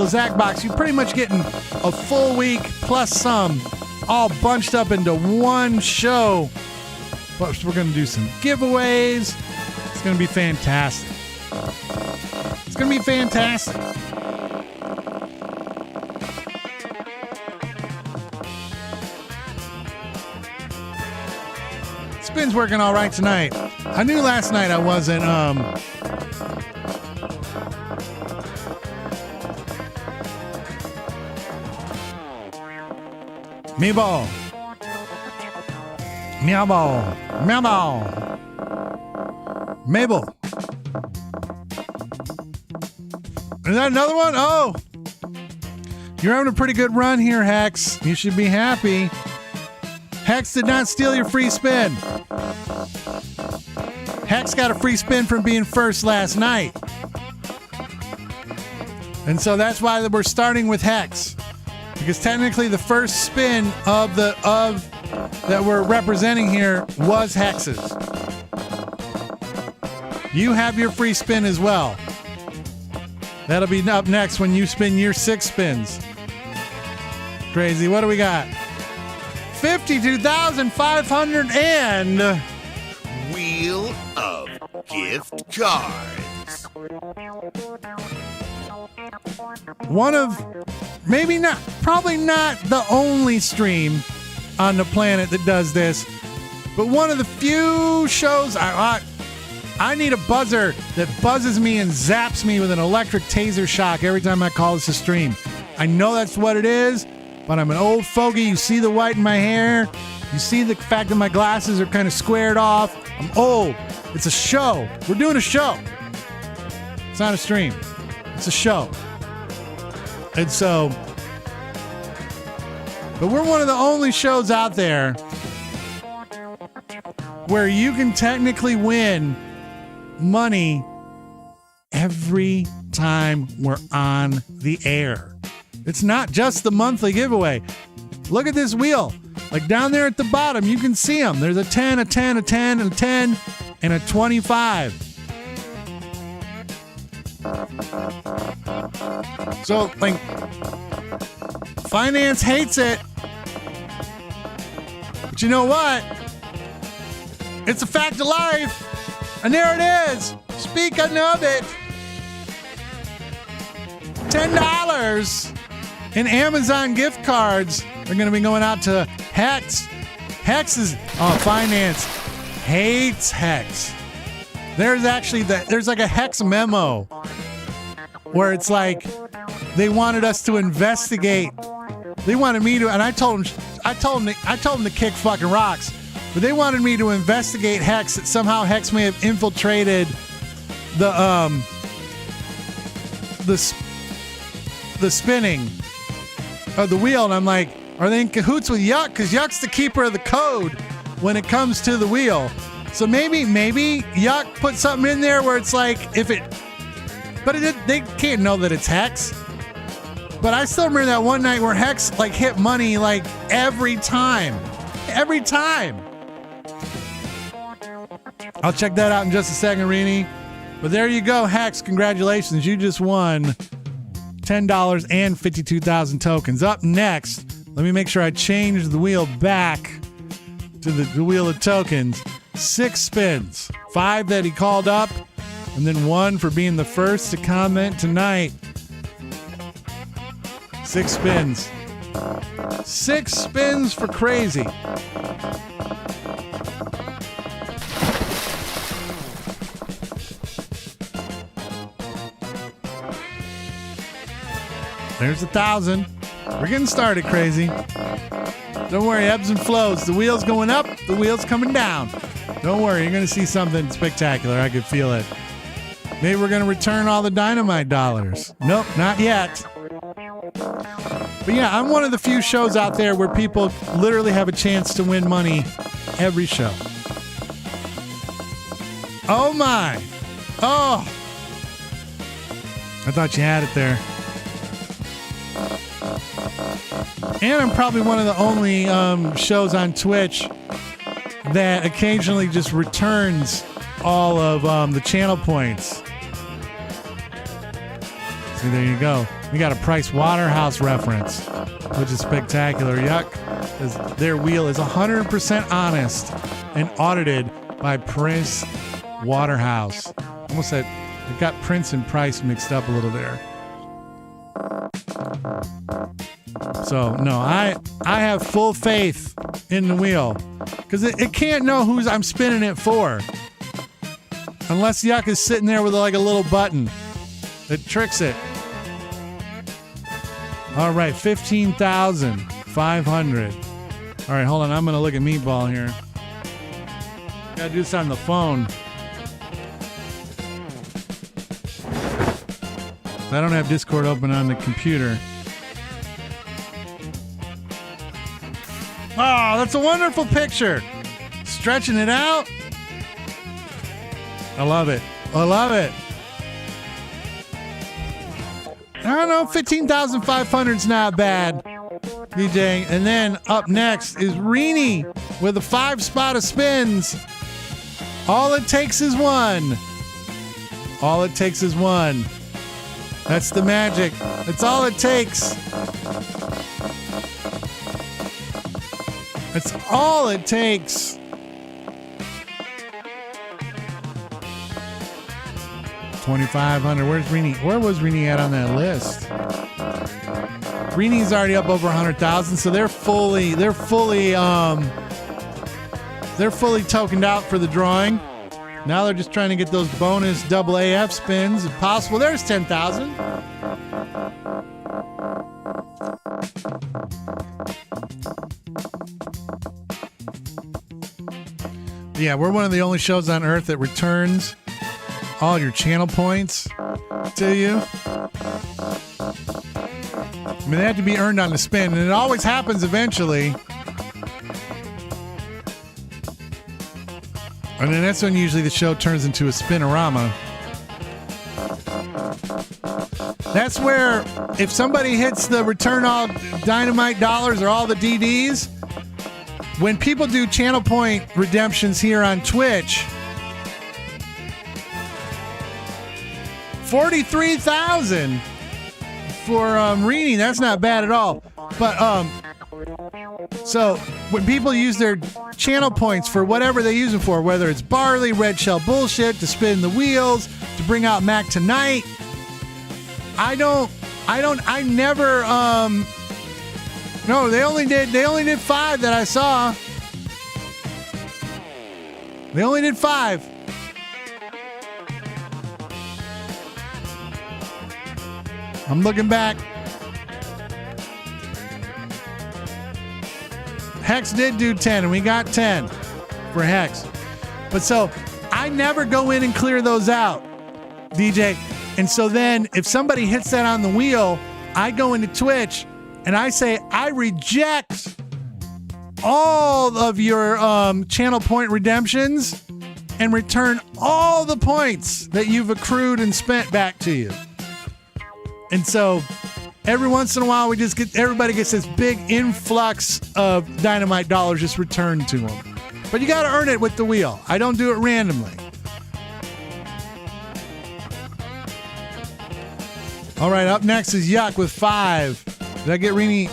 Zacbox. You're pretty much getting a full week plus some, all bunched up into one show. But we're going to do some giveaways. It's going to be fantastic. It's going to be fantastic. Spin's working all right tonight. I knew last night I wasn't me ball. Meow ball. Meow ball. Mabel. Is that another one? Oh. You're having a pretty good run here, Hex. You should be happy. Hex did not steal your free spin. Hex got a free spin from being first last night. And so that's why we're starting with Hex. Because technically the first spin of that we're representing here was Hex's. You have your free spin as well. That'll be up next when you spin your 6 spins. Crazy. What do we got? 52,500 and Wheel of Gift Cards. one of probably not the only stream on the planet that does this, but one of the few shows I need a buzzer that buzzes me and zaps me with an electric taser shock every time I call this a stream. I know that's what it is, but I'm an old fogey. You see the white in my hair. You see the fact that my glasses are kind of squared off. I'm old. It's a show. We're doing a show. It's not a stream. It's a show. And so, but we're one of the only shows out there where you can technically win money every time we're on the air. It's not just the monthly giveaway. Look at this wheel. Like down there at the bottom, you can see them. There's a 10, a 10, a 10, a 10, and a 25. So, like, finance hates it. But you know what? It's a fact of life. And there it is. Speaking of it, $10 in Amazon gift cards are going to be going out to Hex. Hex is, finance hates Hex. There's like a Hex memo where it's like they wanted us to investigate. They wanted me to, and I told them to kick fucking rocks. But they wanted me to investigate Hex, that somehow Hex may have infiltrated the spinning of the wheel. And I'm like, are they in cahoots with Yuck? Because Yuck's the keeper of the code when it comes to the wheel. So maybe Yuck put something in there where it's like, they can't know that it's Hex. But I still remember that one night where Hex like hit money like every time. Every time. I'll check that out in just a second, Rini. But there you go, Hex. Congratulations. You just won $10 and 52,000 tokens. Up next, let me make sure I change the wheel back to the wheel of tokens. 6 spins. 5 that he called up, and then 1 for being the first to comment tonight. 6 spins. 6 spins for crazy. There's 1,000. We're getting started, crazy. Don't worry, ebbs and flows. The wheel's going up, the wheel's coming down. Don't worry, you're going to see something spectacular. I could feel it. Maybe we're going to return all the dynamite dollars. Nope, not yet. But yeah, I'm one of the few shows out there where people literally have a chance to win money every show. Oh my. Oh. I thought you had it there. And I'm probably one of the only shows on Twitch that occasionally just returns all of the channel points. See, there you go. We got a Price Waterhouse reference, which is spectacular. Yuck. Their wheel is 100% honest and audited by Price Waterhouse. Almost said, it got Prince and Price mixed up a little there. So, no, I have full faith in the wheel because it can't know who's I'm spinning it for. Unless Yuck is sitting there with like a little button that tricks it. All right, 15,500. All right, hold on. I'm going to look at Meatball here. Got to do this on the phone. I don't have Discord open on the computer. Oh, that's a wonderful picture. Stretching it out. I love it. I love it. I don't know, 15,500 is not bad, DJ. And then up next is Rini with a 5 spot of spins. All it takes is one. All it takes is one. That's the magic. That's all it takes. That's all it takes. 2,500. Where's Rini? Where was Rini at on that list? Rini's already up over 100,000, so they're fully tokened out for the drawing. Now they're just trying to get those bonus double AF spins if possible. There's 10,000. Yeah, we're one of the only shows on Earth that returns all your channel points to you. I mean, they have to be earned on the spin, and it always happens eventually. And then that's when usually the show turns into a spinorama. That's where if somebody hits the return all dynamite dollars or all the DDs, when people do channel point redemptions here on Twitch, 43,000 for Rini. That's not bad at all. But so when people use their channel points for whatever they use them for, whether it's barley, red shell bullshit, to spin the wheels, to bring out Mac tonight, I never no, they only did 5 that I saw. They only did 5. I'm looking back. Hex did do 10, and we got 10 for Hex. But so I never go in and clear those out, DJ. And so then if somebody hits that on the wheel, I go into Twitch and I say, I reject all of your channel point redemptions and return all the points that you've accrued and spent back to you. And so every once in a while, everybody gets this big influx of dynamite dollars just returned to them. But you got to earn it with the wheel. I don't do it randomly. All right, up next is Yuck with 5. Did I get Rini?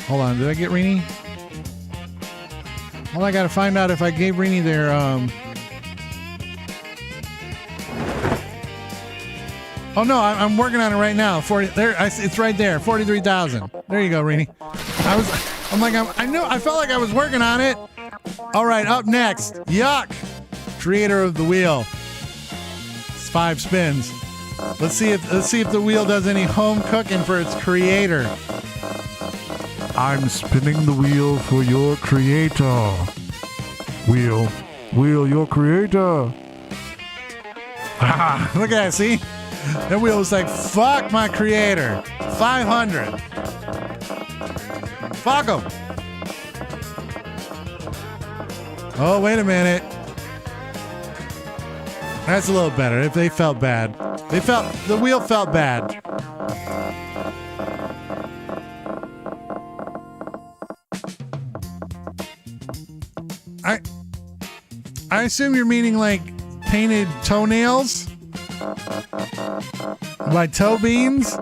Hold on, did I get Rini? Well, I got to find out if I gave Rini their Oh no, I'm working on it right now. It's right there, 43,000. There you go, Rini. I felt like I was working on it. All right, up next, Yuck, creator of the wheel. It's 5 spins. Let's see if the wheel does any home cooking for its creator. I'm spinning the wheel for your creator. Wheel, your creator. Look at that, see? That wheel was like, fuck my creator. 500. Fuck him. Oh, wait a minute. That's a little better. If they felt bad. The wheel felt bad. I assume you're meaning like painted toenails by toe beans.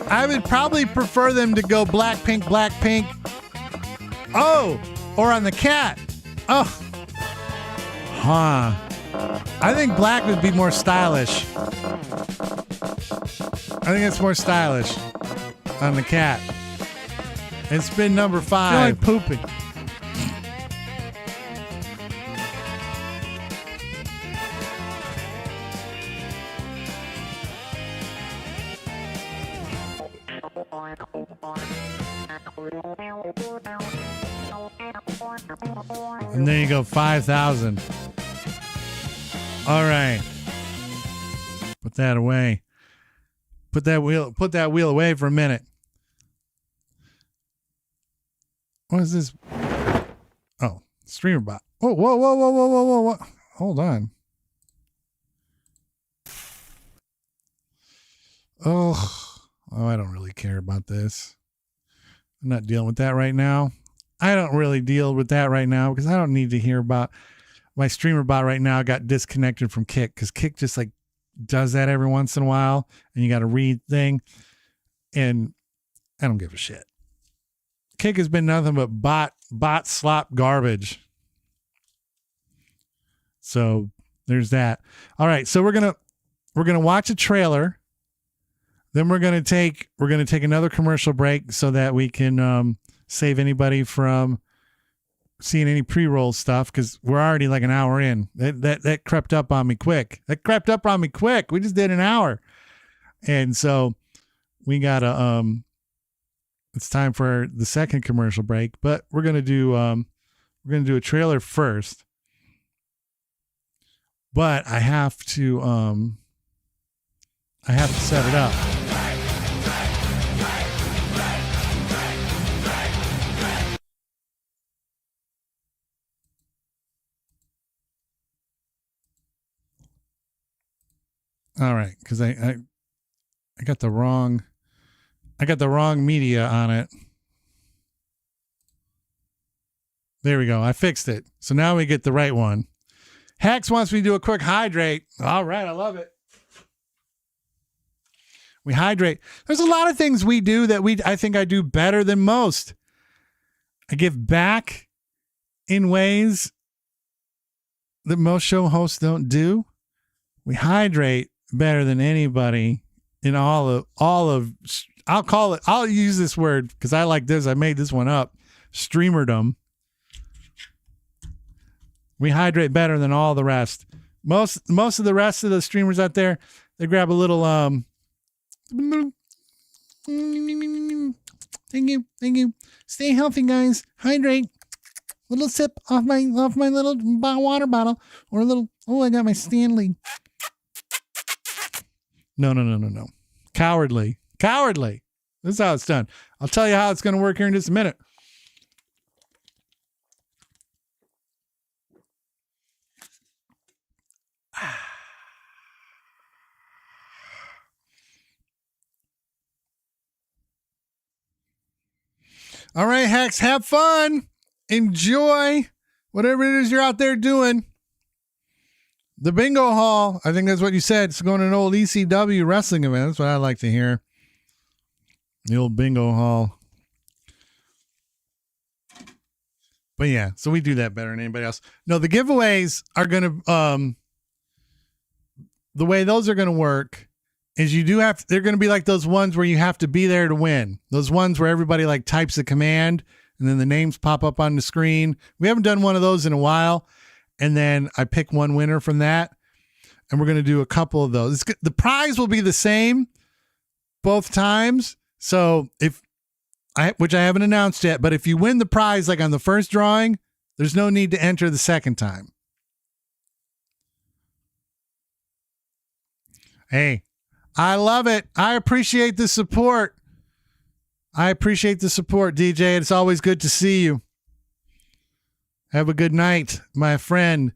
I would probably prefer them to go black, pink, black, pink. Oh, or on the cat. Oh, huh. I think black would be more stylish. I think it's more stylish on the cat. It's been number 5. I feel like pooping. And there you go, 5,000. All right. Put that away. Put that wheel away for a minute. What is this? Oh, streamer bot. Oh, whoa. Hold on. Oh, I don't really care about this. I'm not dealing with that right now. I don't really deal with that right now because I don't need to hear about my streamer bot right now. Got disconnected from Kick because Kick just like does that every once in a while and you got to read thing. And I don't give a shit. Kick has been nothing but bot slop garbage. So there's that. All right. So we're going to watch a trailer. Then we're going to take another commercial break so that we can save anybody from seeing any pre-roll stuff because we're already like an hour in. That crept up on me quick. We just did an hour. And so we got to it's time for the second commercial break, but we're going to do a trailer first. But I have to set it up. All right, because I got the wrong media on it. There we go. I fixed it. So now we get the right one. Hex wants me to do a quick hydrate. All right, I love it. We hydrate. There's a lot of things we do that I think I do better than most. I give back in ways that most show hosts don't do. We hydrate better than anybody in all of I'll use this word because I like this. I made this one up. Streamerdom. We hydrate better than all the rest. Most of the rest of the streamers out there, they grab a little thank you. Stay healthy, guys. Hydrate. Little sip off my little water bottle or a little. Oh, I got my Stanley. No. Cowardly. This is how it's done. I'll tell you how it's going to work here in just a minute. All right, Hex, have fun. Enjoy whatever it is you're out there doing. The bingo hall, I think that's what you said. It's going to an old ECW wrestling event. That's what I like to hear. The old bingo hall. But yeah, so we do that better than anybody else. No, the giveaways are going to, the way those are going to work is they're going to be like those ones where you have to be there to win. Those ones where everybody like types a command and then the names pop up on the screen. We haven't done one of those in a while. And then I pick one winner from that. And we're going to do a couple of those. The prize will be the same both times. So which I haven't announced yet, but if you win the prize, like on the first drawing, there's no need to enter the second time. Hey, I love it. I appreciate the support. DJ. It's always good to see you. Have a good night, my friend.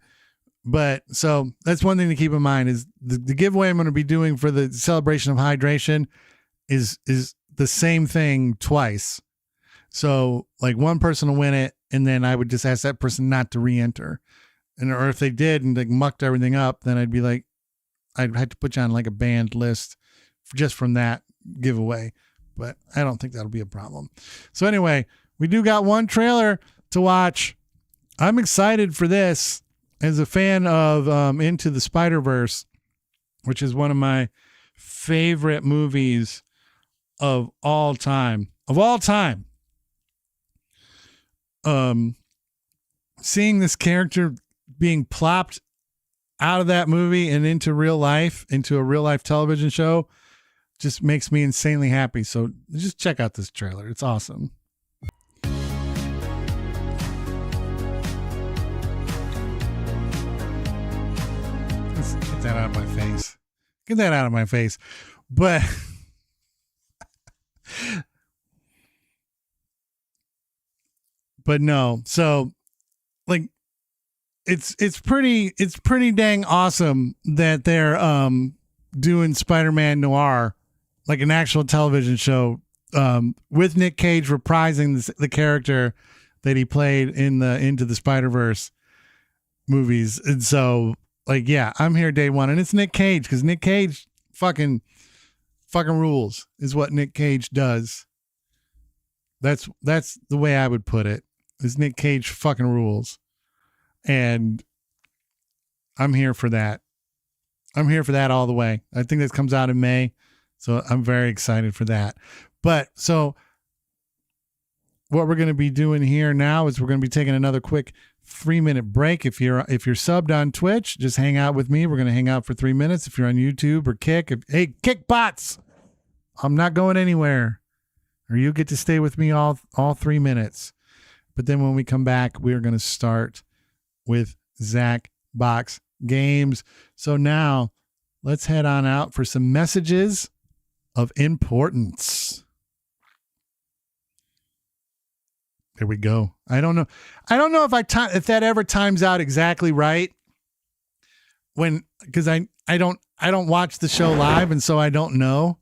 But so that's one thing to keep in mind is the giveaway I'm going to be doing for the celebration of hydration is the same thing twice. So like one person will win it and then I would just ask that person not to re-enter. And or if they did and like mucked everything up, then I'd be like, I'd have to put you on like a banned list just from that giveaway. But I don't think that'll be a problem. So anyway, we do got one trailer to watch. I'm excited for this as a fan of Into the Spider-Verse, which is one of my favorite movies of all time. Of all time. Seeing this character being plopped out of that movie and into real life, into a real life television show, just makes me insanely happy. So just check out this trailer. It's awesome. Let's get that out of my face. Get that out of my face. But no. So like it's pretty dang awesome that they're doing Spider-Man Noir, like an actual television show, with Nick Cage reprising the character that he played in the Into the Spider-Verse movies. And so like, yeah, I'm here day one, and it's Nick Cage, because Nick Cage fucking rules is what Nick Cage does. That's the way I would put it, is Nick Cage fucking rules. And I'm here for that. I'm here for that all the way. I think this comes out in May, so I'm very excited for that. But so what we're going to be doing here now is we're going to be taking another quick 3-minute break. If you're subbed on Twitch, just hang out with me. We're going to hang out for 3 minutes. If you're on YouTube or Kick, hey, Kick bots, I'm not going anywhere, or you get to stay with me all 3 minutes. But then when we come back, we're going to start with Zacbox Games. So now let's head on out for some messages of importance. There we go. I don't know if that ever times out exactly right, because I don't watch the show live, and so I don't know.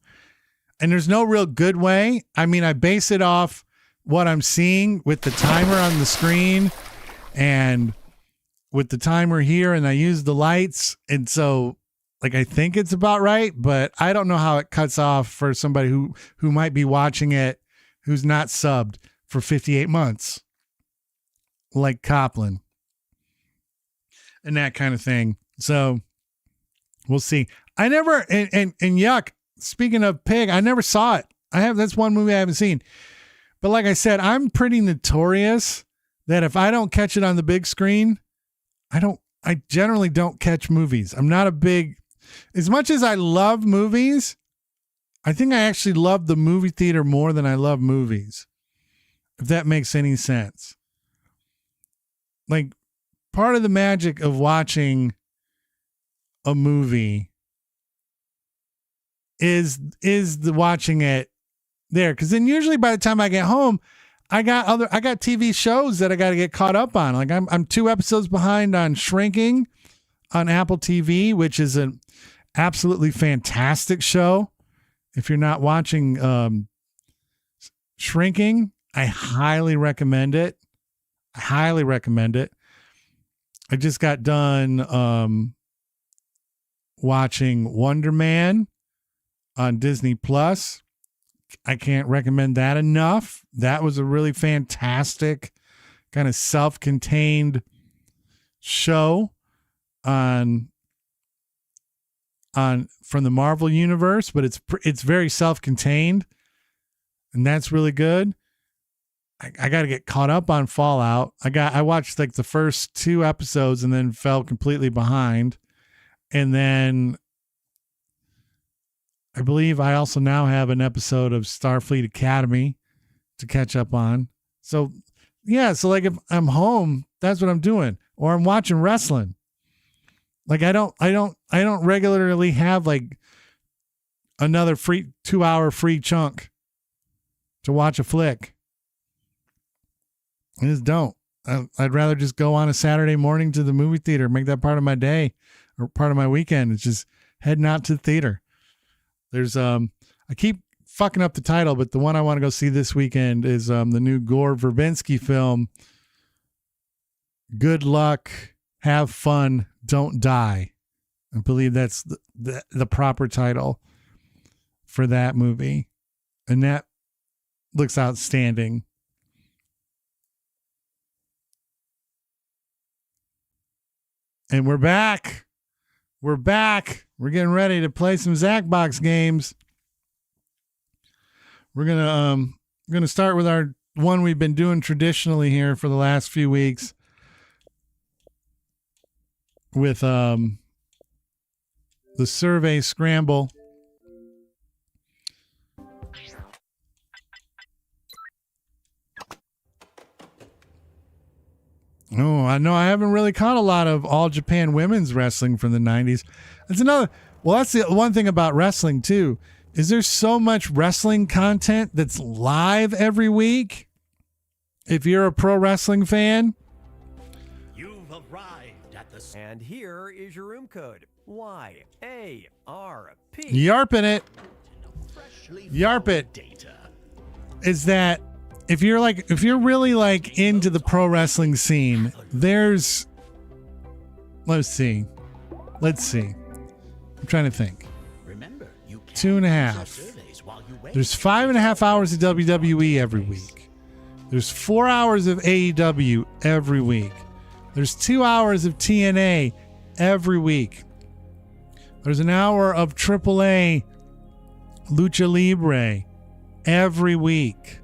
And there's no real good way. I mean, I base it off what I'm seeing with the timer on the screen and with the timer here, and I use the lights. And so like, I think it's about right, but I don't know how it cuts off for somebody who might be watching it, who's not subbed for 58 months, like Copland and that kind of thing. So we'll see. I never, and yuck, speaking of Pig, I never saw it. That's one movie I haven't seen. But like I said, I'm pretty notorious that if I don't catch it on the big screen, I generally don't catch movies. I'm not a big, as much as I love movies, I think I actually love the movie theater more than I love movies, if that makes any sense. Like, part of the magic of watching a movie is the watching it there. Because then usually by the time I get home, I got TV shows that I got to get caught up on. Like I'm 2 episodes behind on Shrinking on Apple TV, which is an absolutely fantastic show. If you're not watching Shrinking, I highly recommend it. I just got done watching Wonder Man on Disney Plus. I can't recommend that enough. That was a really fantastic kind of self-contained show on from the Marvel universe, but it's very self-contained, and that's really good. I got to get caught up on Fallout. I watched like the first 2 episodes and then fell completely behind, and then I believe I also now have an episode of Starfleet Academy to catch up on. So yeah, so like if I'm home, that's what I'm doing, or I'm watching wrestling. Like I don't regularly have like another 2-hour free chunk to watch a flick. I just don't. I'd rather just go on a Saturday morning to the movie theater, make that part of my day or part of my weekend. It's just heading out to the theater. There's I keep fucking up the title, but the one I want to go see this weekend is the new Gore Verbinski film Good luck, have fun, don't die. I believe that's the proper title for that movie. And that looks outstanding. And we're back. We're back. We're getting ready to play some Zacbox games. We're gonna start with our one we've been doing traditionally here for the last few weeks with the Survey Scramble. Oh, I know I haven't really caught a lot of All Japan women's wrestling from the 90s. That's the one thing about wrestling too, is there's so much wrestling content that's live every week. If you're a pro wrestling fan, You've arrived at the And here is your room code. YARP. yarping it. freshly Yarp it. data. Is that if you're really like into the pro wrestling scene, let's see. I'm trying to think. Remember, you can 2.5. answer surveys while you wait. There's 5.5 hours of WWE every week. There's 4 hours of AEW every week. There's 2 hours of TNA every week. There's an hour of AAA Lucha Libre every week.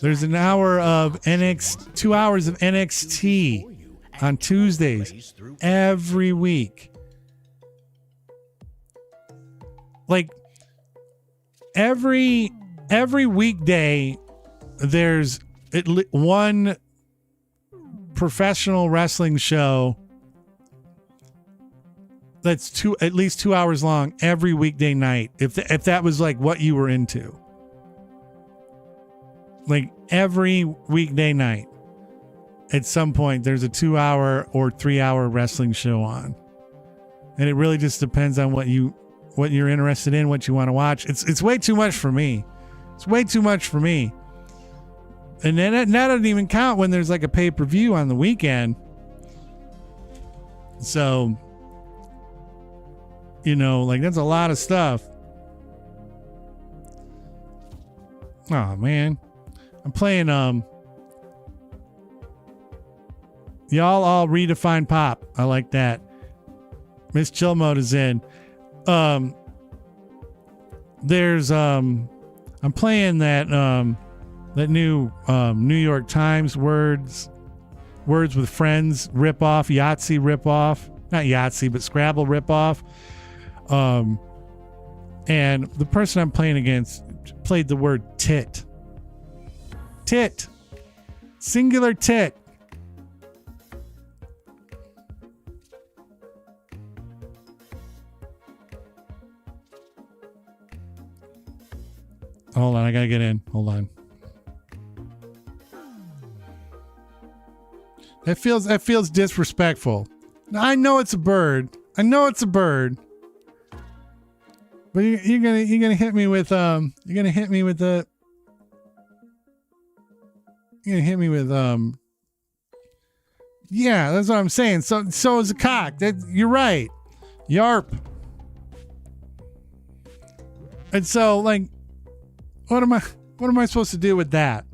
There's an hour of 2 hours of NXT on Tuesdays every week. Like every weekday, there's one professional wrestling show that's at least 2 hours long every weekday night. If that was like what you were into, like every weekday night, at some point there's a 2 hour or 3 hour wrestling show on, and it really just depends on what you're interested in, what you want to watch. It's way too much for me. It's way too much for me. And then that doesn't even count when there's like a pay-per-view on the weekend. So, like that's a lot of stuff. Oh man. I'm playing y'all all redefine pop. I like that. Miss Chill Mode is in. There's I'm playing that new New York Times Words with Friends ripoff, Yahtzee ripoff, not Yahtzee but Scrabble ripoff. And the person I'm playing against played the word tit, singular tit. Hold on, I gotta get in. Hold on. That feels disrespectful. Now, I know it's a bird. But you're gonna hit me with yeah, that's what I'm saying. So is a cock. You're right. Yarp. And so like what am I supposed to do with that?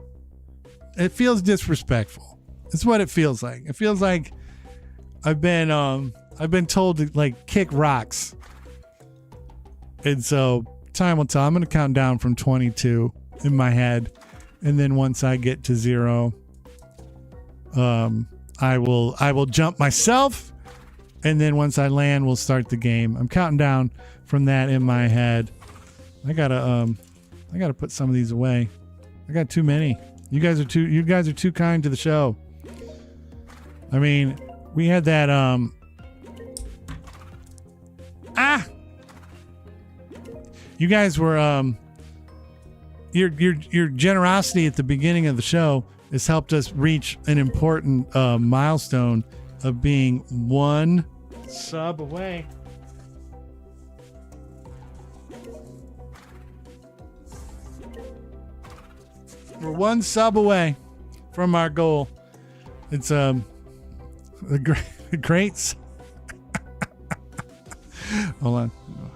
It feels disrespectful. It's what it feels like. It feels like I've been told to like kick rocks. And so time will tell. I'm going to count down from 22 in my head. And then once I get to 0, I will jump myself. And then once I land, we'll start the game. I'm counting down from that in my head. I gotta put some of these away. I got too many. You guys are too kind to the show. I mean, we had that you guys were your generosity at the beginning of the show has helped us reach an important milestone of being 1 sub away. We're 1 sub away from our goal. It's The greats. Hold on.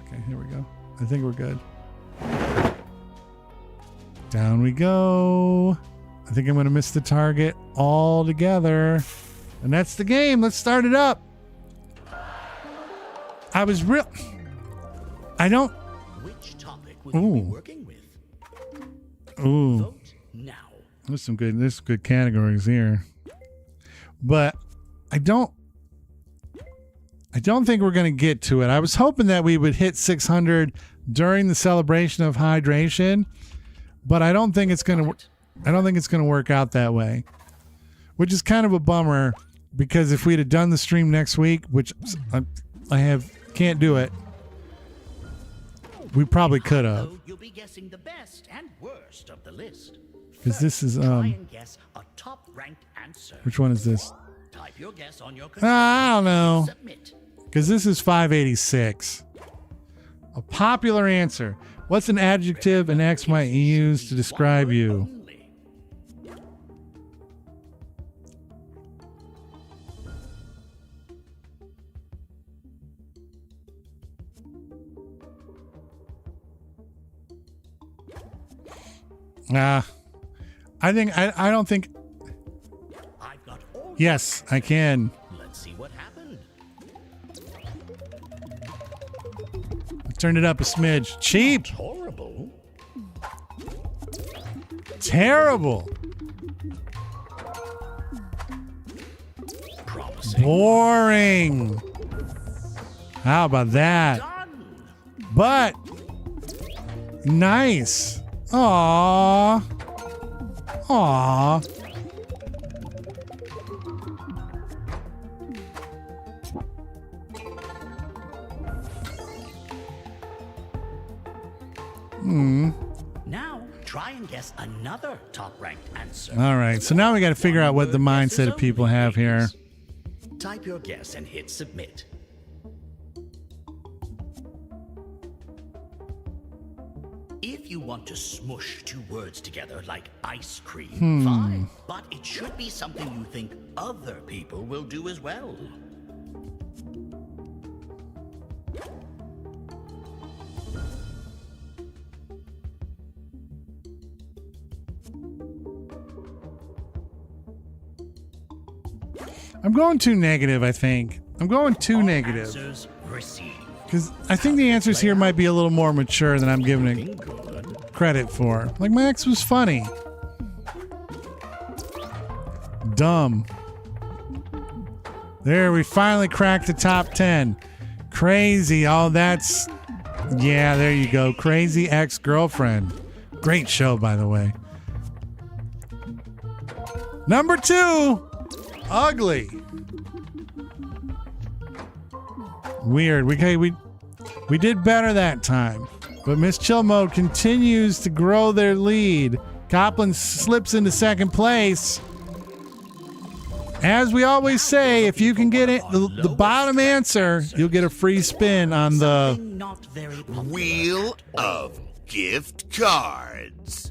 Okay, here we go. I think we're good. Down we go. I think I'm going to miss the target altogether. And that's the game. Let's start it up. I don't. Which topic will you be working with? Ooh. Vote now. There's good categories here. But I don't think we're going to get to it. I was hoping that we would hit 600 during the celebration of hydration, but I don't think it's going to work out that way, which is kind of a bummer because if we'd have done the stream next week, which can't do it, we probably could have. You'll be guessing the best and worst of the list. Because this is Try and guess a top-ranked answer. which one is this? Type your guess on your I don't know. Submit. Because this is 586. A popular answer. What's an adjective an X might use to describe you? Only. I don't think. I've got all. Yes, I can. Let's see what happened. Turned it up a smidge. Cheap. Horrible. Terrible. Promising. Boring. How about that? Done. But nice. Aww. Aww. Now, try and guess another top-ranked answer. All right. So now we got to figure out what the mindset of people have here. Type your guess and hit submit. If you want to smush two words together like ice cream, fine. But it should be something you think other people will do as well. I'm going too negative, I think. I'm going too All negative. answers received. Because I think the answers here might be a little more mature than I'm giving Looking it good. credit for. Like, my ex was funny. Dumb. There, we finally cracked the top 10. Crazy. Oh, that's... Yeah, there you go. Crazy Ex-Girlfriend. Great show, by the way. Number 2. Ugly. Weird. We did better that time. But Miss Chill Mode continues to grow their lead. Copland slips into second place. As we always say, if you can get it, the bottom answer, you'll get a free spin on the Something not very popular. Wheel of Gift Cards.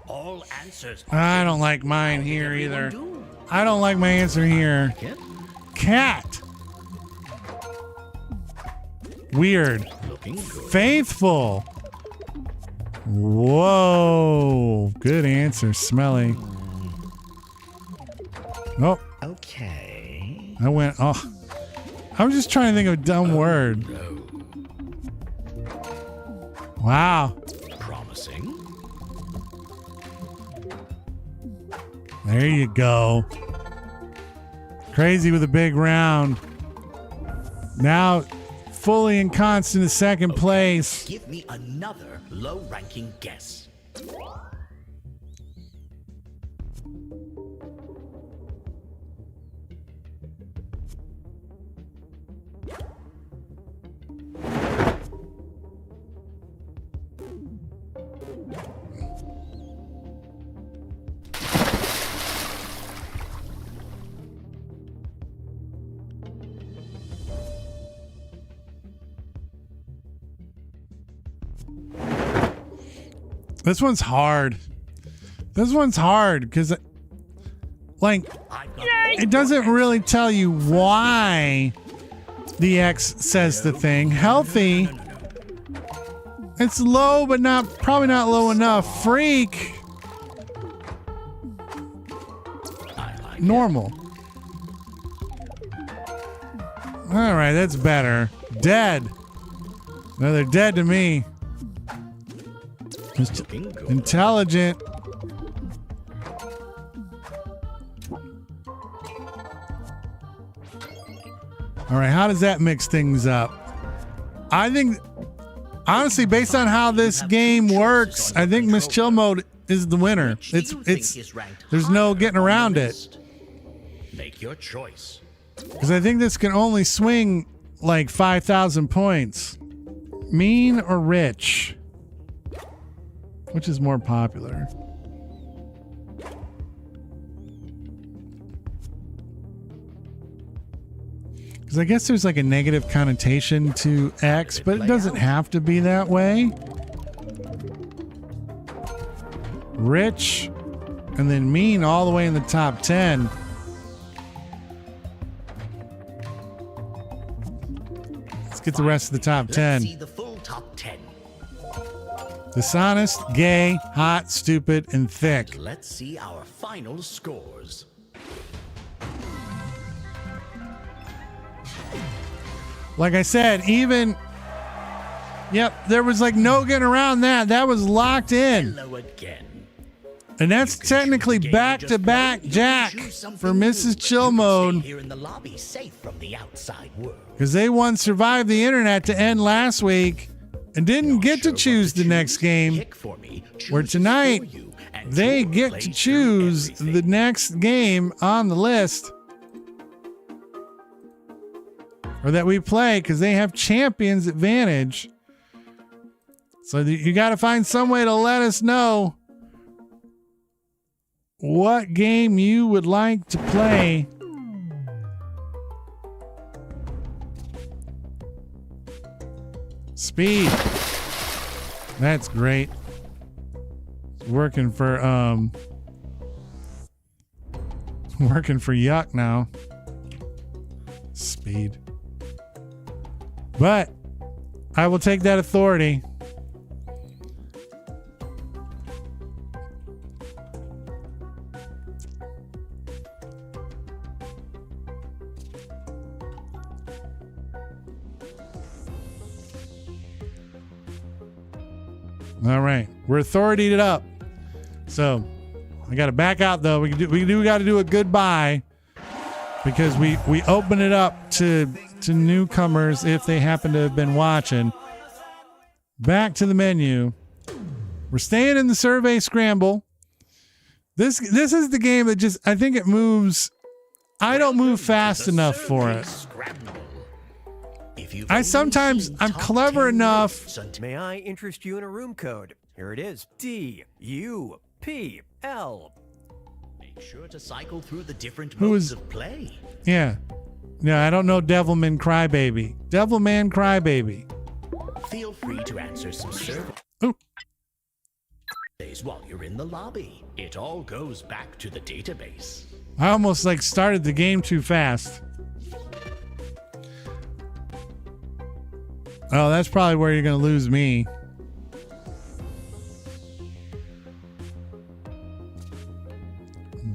All answers. I don't like mine here Everyone either. do. I don't like my answer here. Get Cat. Weird. looking good. Faithful. Whoa. Good answer. Smelly. Oh, Okay. I went. Oh, I'm just trying to think of a dumb word. Wow. Promising. There you go. Crazy with a big round. Now fully and constant in second place. Give me another low-ranking guess. This one's hard. This one's hard because, like, it doesn't really tell you why the X says the thing. Healthy. It's low, but probably not low enough. Freak. Normal. All right, that's better. Dead. No, they're dead to me. Intelligent. All right, how does that mix things up? I think, honestly, based on how this game works, I think Miss Chill Mode is the winner. There's no getting around it. Make your choice. Because I think this can only swing like 5,000 points. Mean or rich? Which is more popular? Because I guess there's like a negative connotation to X, but it doesn't have to be that way. Rich, and then mean all the way in the top 10. Let's get the rest of the top 10. Let's see the full top 10. Dishonest, gay, hot, stupid, and thick. Let's see our final scores. Like I said, even... Yep, there was like no getting around that. That was locked in. Hello again. And that's technically back-to-back Jack for Mrs. Chill Mode. Here in the lobby, safe from the outside world. Because they won Survive the Internet to end last week and didn't get to choose the next game. Where tonight, they get to choose the next game on the list. Or that we play, because they have Champions Advantage. So you got to find some way to let us know what game you would like to play. Speed. That's great. Working for Yuck now. Speed. But I will take that authority. All right, we're authoritied it up. So I got to back out though. We do got to do a goodbye because we open it up to newcomers if they happen to have been watching. Back to the menu. We're staying in the survey scramble. This is the game that just, I think it moves. I don't move fast enough for it. I'm clever enough. May I interest you in a room code? Here it is. DUPL. Make sure to cycle through the different modes of play. Yeah. No, I don't know Devilman Crybaby. Devilman Crybaby. Feel free to answer some surveys while you're in the lobby. It all goes back to the database. I almost like started the game too fast. Oh, that's probably where you're going to lose me.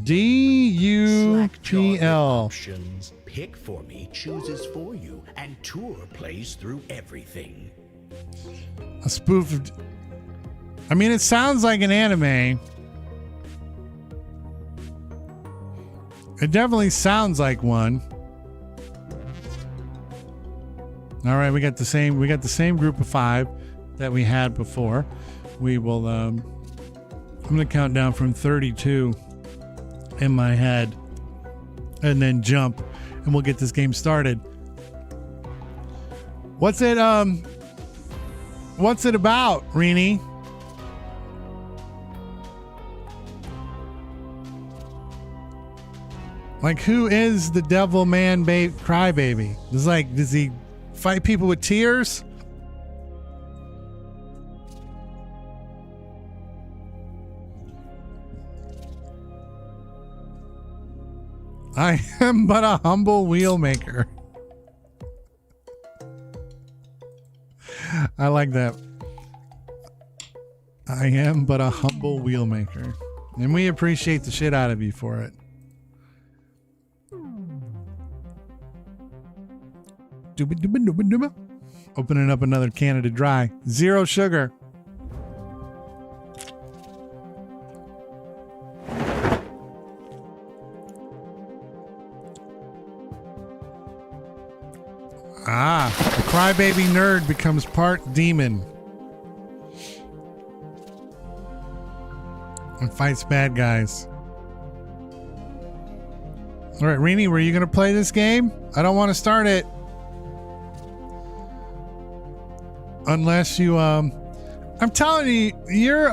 DUPL. Options. Pick for me chooses for you, and Tour plays through everything. A spoof of... I mean, it sounds like an anime. It definitely sounds like one. All right, we got the same group of 5 that we had before. We will I'm going to count down from 32 in my head and then jump, and we'll get this game started. What's it about, Rini? Like, who is the devil man crybaby? Does he fight people with tears? I am but a humble wheel maker. I like that. I am but a humble wheel maker. And we appreciate the shit out of you for it. Opening up another Canada Dry. 0 sugar. The crybaby nerd becomes part demon and fights bad guys. All right, Rini, were you going to play this game? I don't want to start it unless you I'm telling you, you're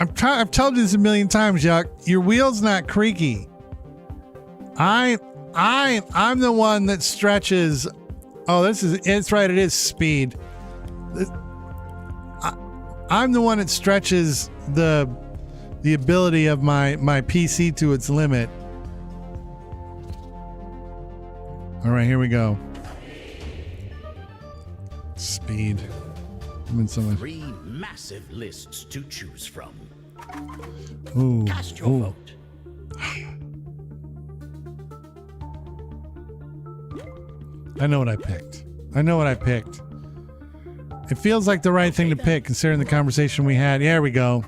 I've told you this a million times, Yuck. Your wheel's not creaky. I'm the one that stretches. Oh, it's right. It is speed. I'm the one that stretches the ability of my PC to its limit. All right, here we go. Speed. I'm in so much. 3 massive lists to choose from. Ooh. Cast your Ooh. vote. I know what I picked. It feels like the right thing to pick considering the conversation we had. Yeah, there we go.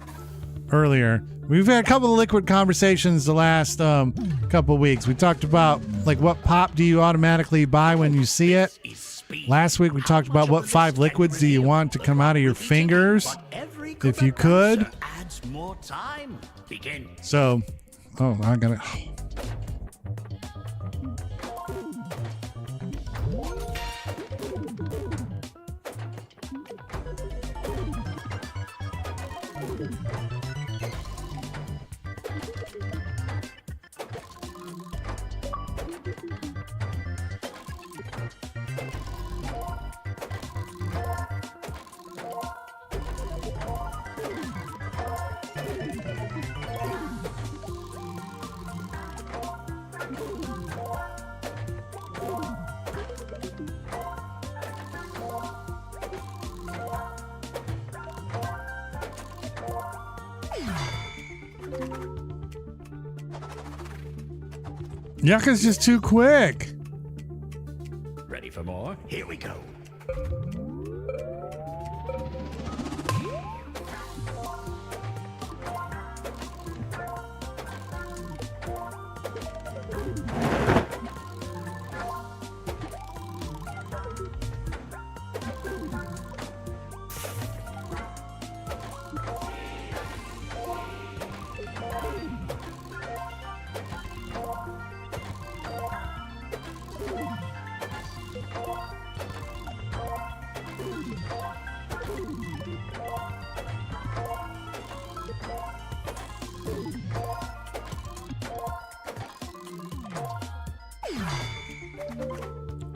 Earlier. We've had a couple of liquid conversations the last couple of weeks. We talked about like what pop do you automatically buy when you see it. Last week we talked about what 5 liquids do you want to come out of your fingers if you could. So, I got it. Yucca's just too quick. Ready for more? Here we go.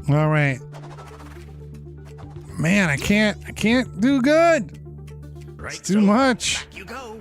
All right. Man, I can't do good. Right, It's too much. Back you go.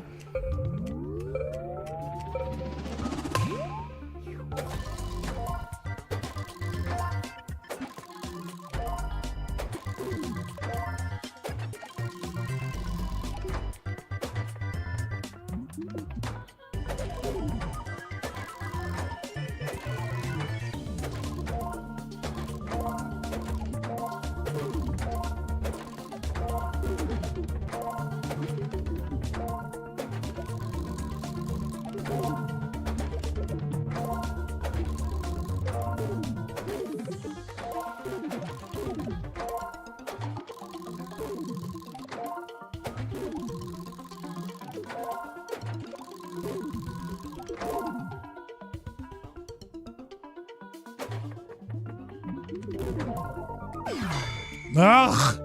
Ugh.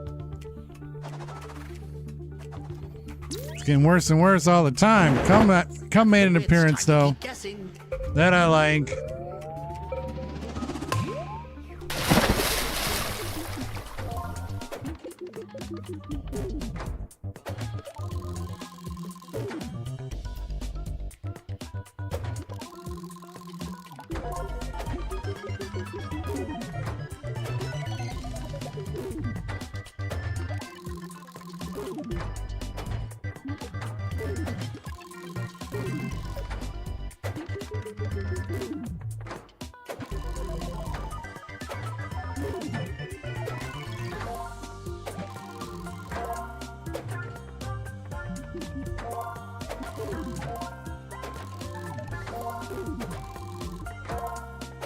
It's getting worse and worse all the time. Come made an appearance though. Guessing. That I like.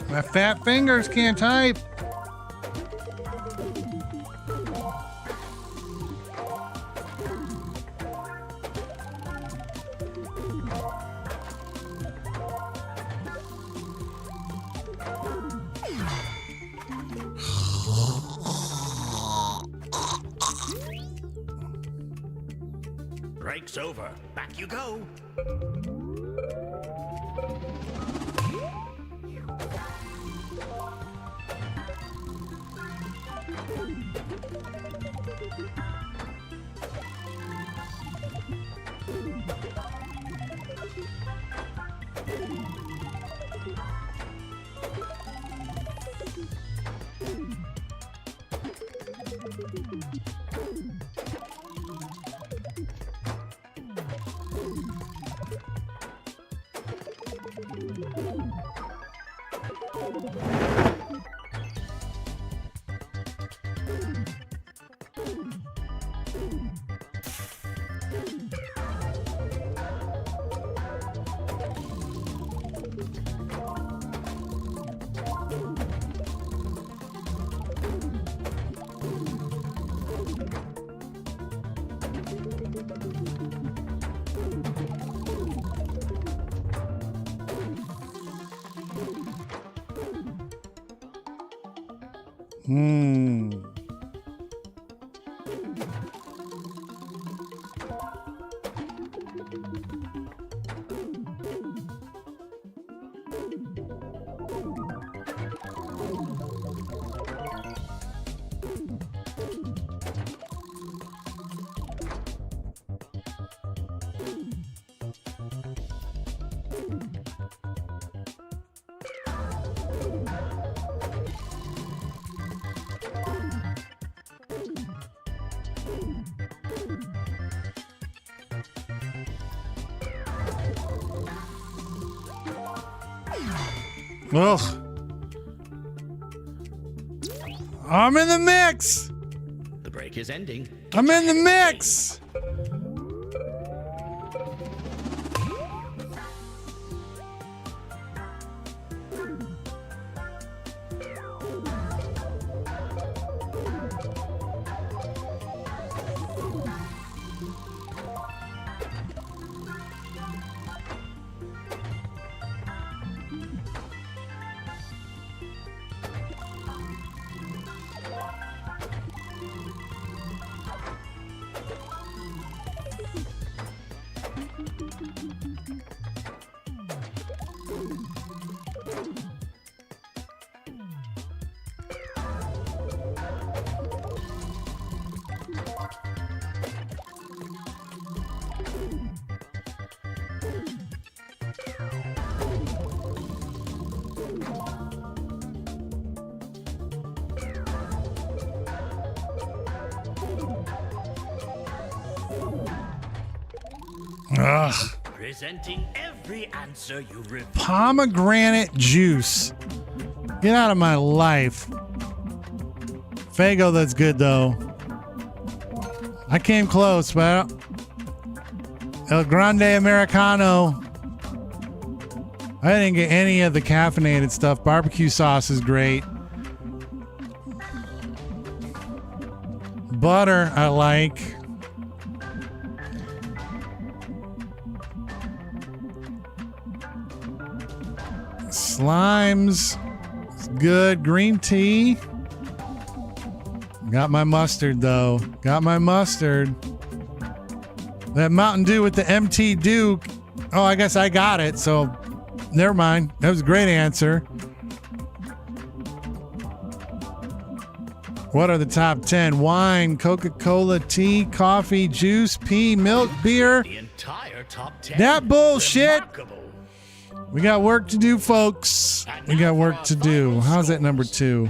My fat fingers can't type. Break's over. Back you go. Ugh. I'm in the mix. The break is ending. I'm in the mix. Ugh. Presenting every answer you reveal. Pomegranate juice. Get out of my life. Fago, that's good though. I came close, but I don't... El Grande Americano. I didn't get any of the caffeinated stuff. Barbecue sauce is great. Butter, I like. Slimes, good. Green tea, Got my mustard, though. Got my mustard. That Mountain Dew with the MT Dew. Oh, I guess I got it, so never mind. That was a great answer. What are the top 10? Wine, Coca-Cola, tea, coffee, juice, pea, milk, beer. The entire top 10. That bullshit. Remarkable. We got work to do, folks. We got work to do. How's that number 2?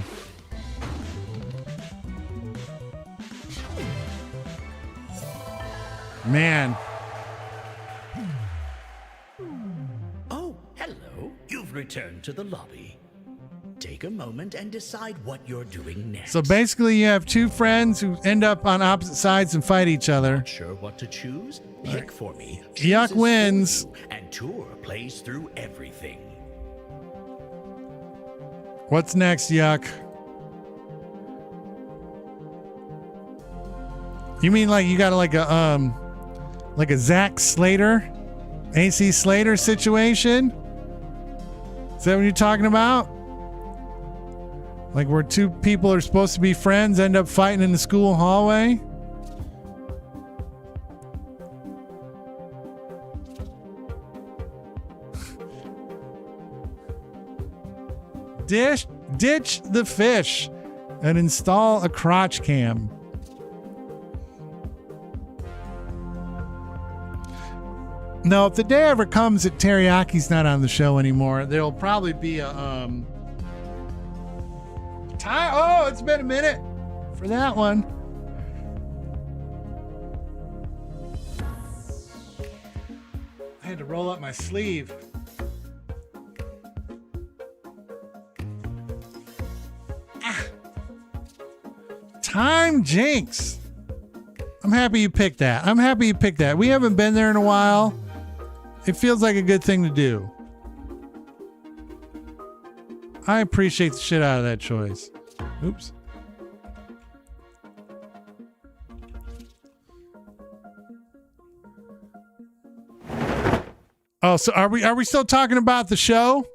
Man. Oh, hello. You've returned to the lobby. Take a moment and decide what you're doing next. So basically you have two friends who end up on opposite sides and fight each other. Not sure what to choose? Pick for me. Yuck Chooses wins. for you, and Tour plays through everything. What's next, Yuck? You mean like you got like a Zack Slater, AC Slater situation? Is that what you're talking about? Like where two people are supposed to be friends end up fighting in the school hallway? Ditch the fish and install a crotch cam. No, if the day ever comes that Teriyaki's not on the show anymore, there'll probably be a time. Oh, it's been a minute for that one. I had to roll up my sleeve. Time Jinx. I'm happy you picked that. We haven't been there in a while. It feels like a good thing to do. I appreciate the shit out of that choice. Oops. Oh, so are we still talking about the show?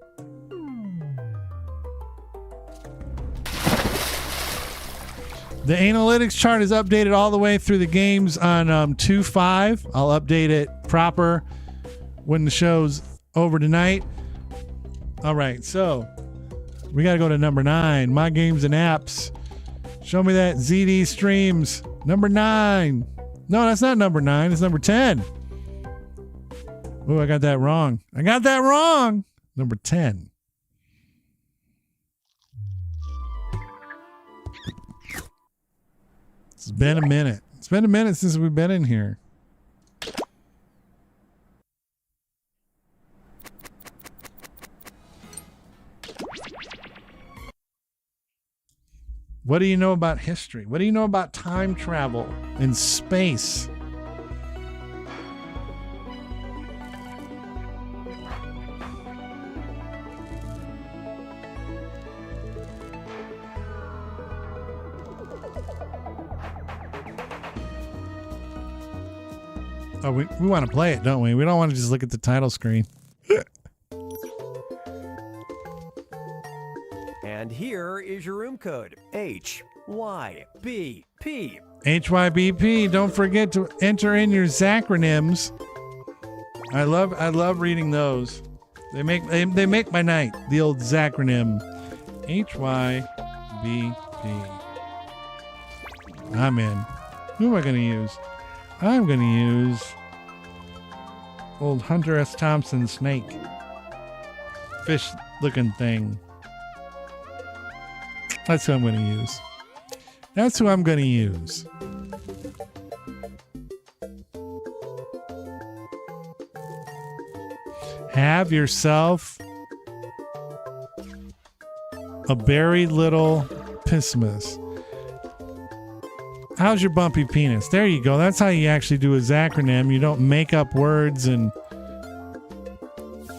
The analytics chart is updated all the way through the games on 2.5. I'll update it proper when the show's over tonight. All right, so we got to go to number 9. My Games and Apps. Show me that ZD Streams. Number 9. No, that's not number 9. It's number 10. Oh, I got that wrong. Number 10. It's been a minute. It's been a minute since we've been in here. What do you know about history? What do you know about time travel and space? Oh, we want to play it, don't we? We don't want to just look at the title screen. And here is your room code, HYBP. HYBP. Don't forget to enter in your Zacronyms. I love reading those. They make my night. The old Zacronym. HYBP. I'm in. Who am I going to use? I'm going to use old Hunter S. Thompson snake. Fish looking thing. That's who I'm going to use. Have yourself a buried little Pessimus. How's your bumpy penis? There you go. That's how you actually do a Zacronym. You don't make up words and...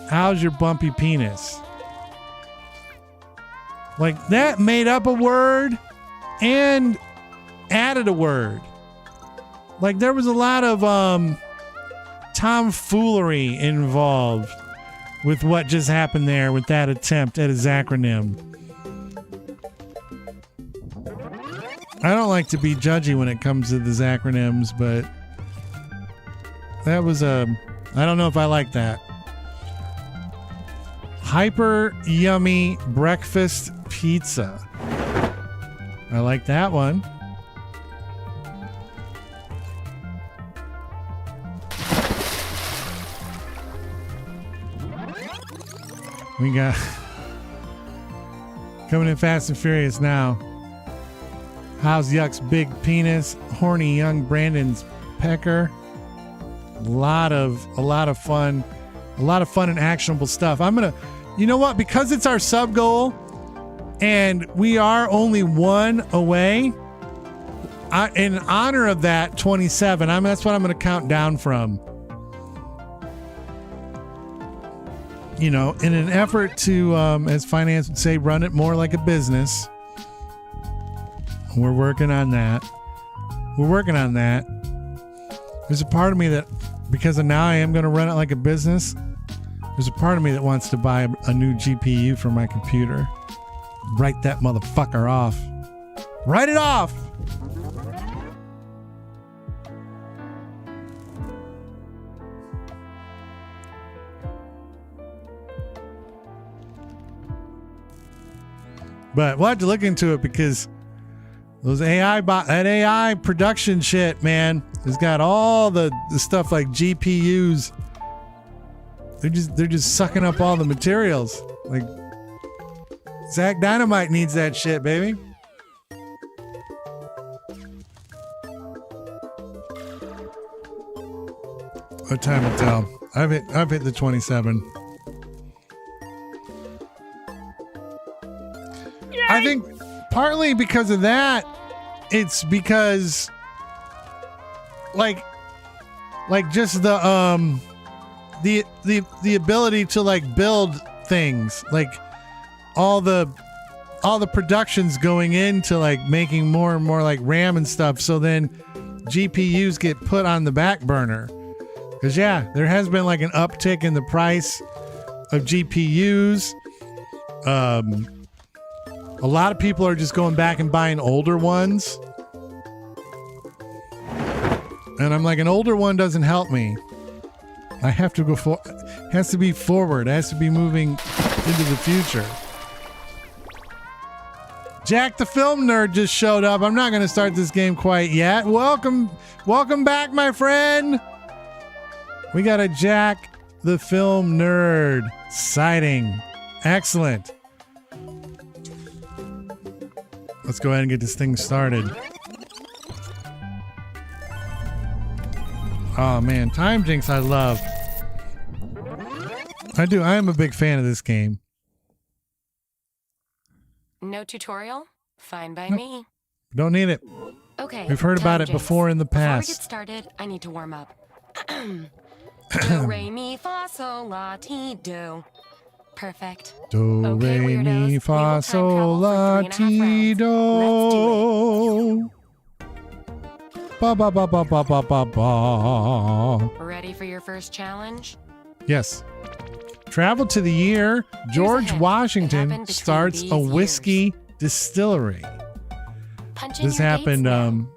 How's your bumpy penis? Like, that made up a word and added a word. Like, there was a lot of tomfoolery involved with what just happened there with that attempt at a Zacronym. I don't like to be judgy when it comes to the acronyms, but that was I don't know if I like that. Hyper yummy breakfast pizza. I like that one. We got coming in fast and furious now. How's Yuck's big penis? Horny young Brandon's pecker. A lot of fun and actionable stuff. I'm gonna, you know what? Because it's our sub goal, and we are only one away. In honor of that, 27. That's what I'm gonna count down from. You know, in an effort to, as finance would say, run it more like a business. We're working on that. There's a part of me that, because now I am going to run it like a business, there's a part of me that wants to buy a new GPU for my computer. Write that motherfucker off. Write it off! But we'll have to look into it because those that AI production shit, man, has got all the stuff like GPUs. They're just sucking up all the materials. Like Zach Dynamite needs that shit, baby. What time will tell? I've hit the 27. I think partly because of that, it's because like just the ability to like build things, like all the productions going into like making more and more like RAM and stuff, so then GPUs get put on the back burner. Because yeah, there has been like an uptick in the price of GPUs. A lot of people are just going back and buying older ones. And I'm like, an older one doesn't help me. I have to go it has to be forward. It has to be moving into the future. Jack the Film Nerd just showed up. I'm not going to start this game quite yet. Welcome back, my friend. We got a Jack the Film Nerd sighting. Excellent. Let's go ahead and get this thing started. Oh man, Time Jinx I love. I do. I am a big fan of this game. No tutorial? Fine by me. Don't need it. Okay. We've heard about it before in the Before we past. get started, I need to warm up. Do, re, mi, fa, sol, la, ti, do. Perfect. Do, Okay, re, mi, weirdos. We will fa, time sol, travel la, for 3.5 ti, rounds. do. Ba, ba, ba, ba, ba, ba, ba, ba. Ready for your first challenge? Yes. Travel to the year George hint. It Washington happened between starts these a whiskey distillery. Punch in This your happened, dates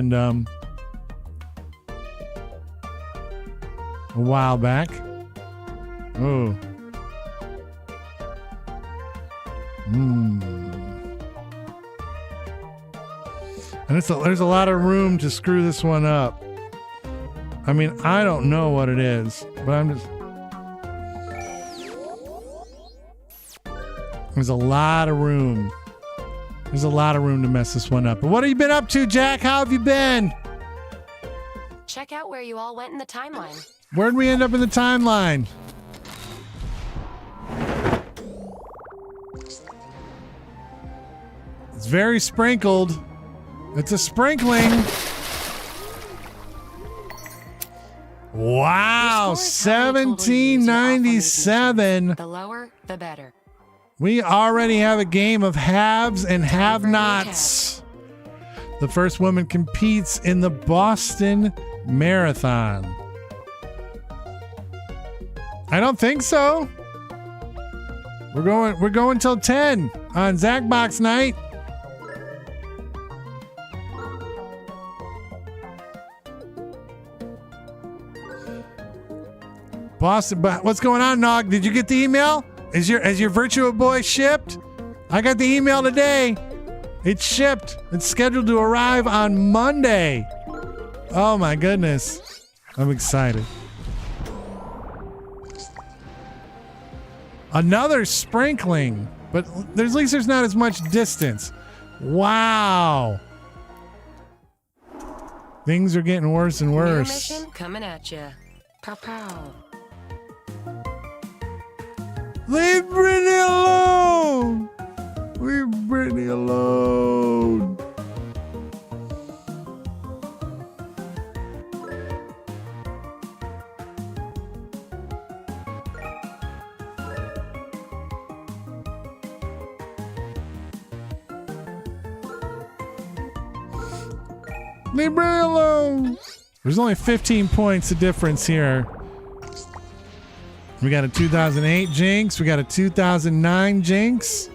now. a while back. Oh. And there's a lot of room to screw this one up. I mean, I don't know what it is, but I'm just... There's a lot of room. There's a lot of room to mess this one up. But what have you been up to, Jack? How have you been? Check out where you all went in the timeline. Where'd we end up in the timeline? It's very sprinkled. It's a sprinkling. Wow, Your score is how many total years you're off on these 1797. missions. The lower, the better. We already have a game of haves and have-nots. The first woman competes in the Boston Marathon. I don't think so. We're going till 10. on Zacbox night. Boston, but what's going on, Nog? Did you get the email? Is your Virtua Boy shipped? I got the email today. It's shipped. It's scheduled to arrive on Monday. Oh my goodness. I'm excited. Another sprinkling, but at least there's not as much distance. Wow. Things are getting worse and worse. New mission coming at you. Pow pow. Leave Brittany alone. Leave Brittany alone. Leave Brittany alone. There's only 15 points of difference here. We got a 2008 Jinx. We got a 2009 Jinx.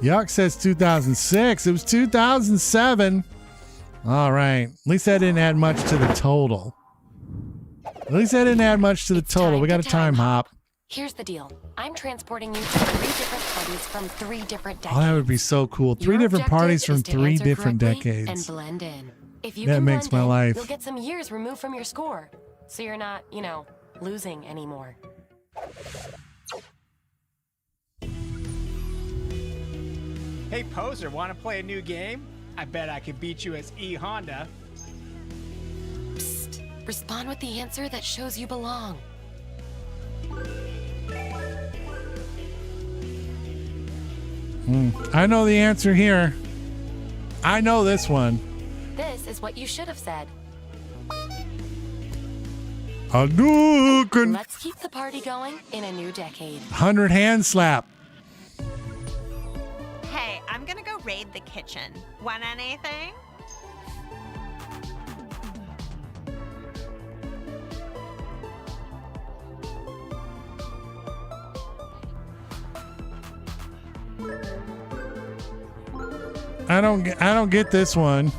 Yuck says 2006. It was 2007. All right. At least that didn't add much to the total. At least that didn't add much to the total. We got a time hop. Here's the deal. I'm transporting you to 3 different parties from 3 different decades. Oh, that would be so cool. 3 Your different parties objective from is to 3 answer different correctly decades. And blend in. If you That can makes blend my in, life. you'll get some years removed from your score. So you're not, losing anymore. Hey, Poser, want to play a new game? I bet I could beat you as E Honda. Psst. Respond with the answer that shows you belong. I know the answer here. I know this one. This is what you should have said. Hadouken! Let's keep the party going in a new decade. 100 hand slap. Hey, I'm gonna go raid the kitchen. Want anything? I don't get this one.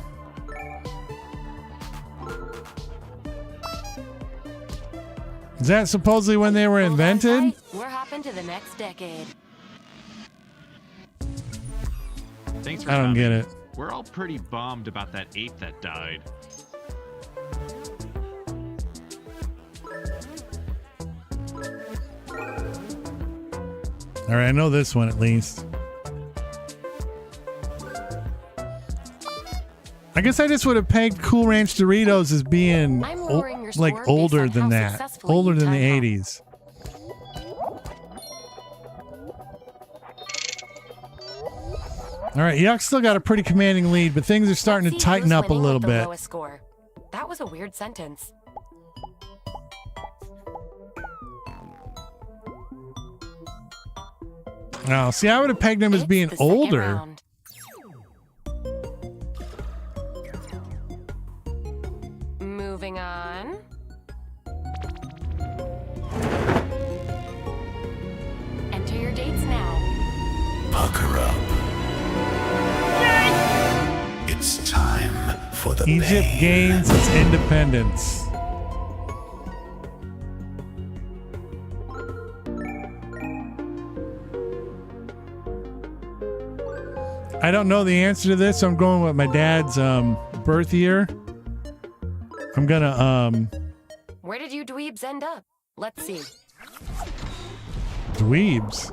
Is that supposedly when they were Hold on invented? tight. We're hopping to the next decade. Thanks for I don't coming. get it. We're all pretty bummed about that ape that died. All right, I know this one at least. I guess I just would have pegged Cool Ranch Doritos as being I'm lowering your like score based older on than how that. successfully Older you than the time hop. 80s. All right, Yuck still got a pretty commanding lead, but things are starting to Let's see tighten who's up a winning little with the bit. lowest score. That was a weird sentence. Oh, see, I would have pegged him as It's being the second older. round. Moving on. Enter your dates now. Pucker up. It's time for the Egypt pain. gains its independence. I don't know the answer to this, so I'm going with my dad's birth year. I'm gonna Where did you dweebs end up? Let's see. dweebs.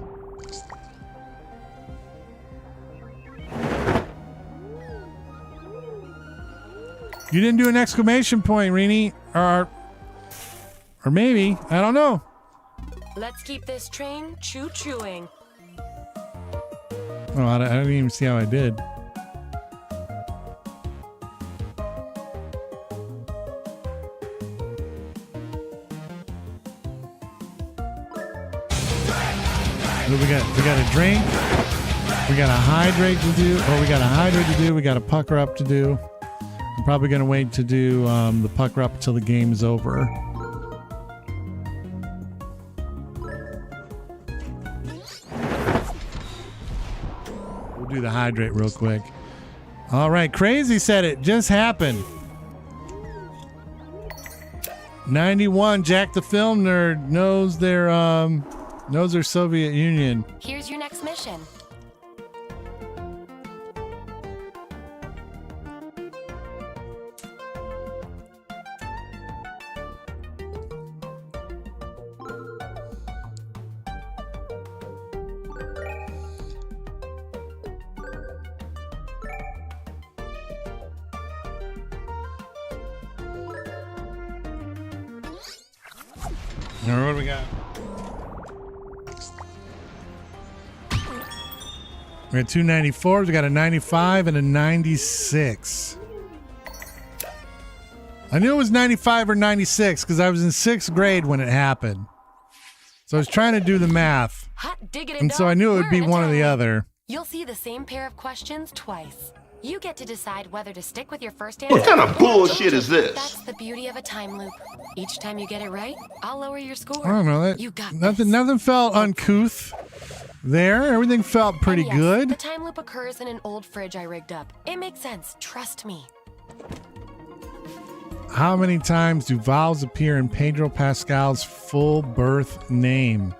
You didn't do an exclamation point, Rini, or maybe I don't know. Let's keep this train choo-chooing. Oh, I didn't even see how I did. What we got? We got a drink. We got a hydrate to do. Oh, we got a hydrate to do. We got a pucker up to do. I'm probably gonna wait to do the pucker up until the game's over. do the hydrate real quick. All right, Crazy said it just happened. 91, Jack the Film Nerd knows their Soviet Union. Here's your next mission. All right, what do we got? We got two 94s. We got a 95 and a 96. I knew it was 95 or 96 because I was in 6th grade when it happened. So I was trying to do the math. Hot diggity And so I knew it would be one or the other. You'll see the same pair of questions twice. You get to decide whether to stick with your first answer. What kind of bullshit is this? That's the beauty of a time loop. Each time you get it right, I'll lower your score. I don't know. You got nothing felt uncouth there. Everything felt pretty yes, good. The time loop occurs in an old fridge I rigged up. It makes sense. Trust me. How many times do vowels appear in Pedro Pascal's full birth name?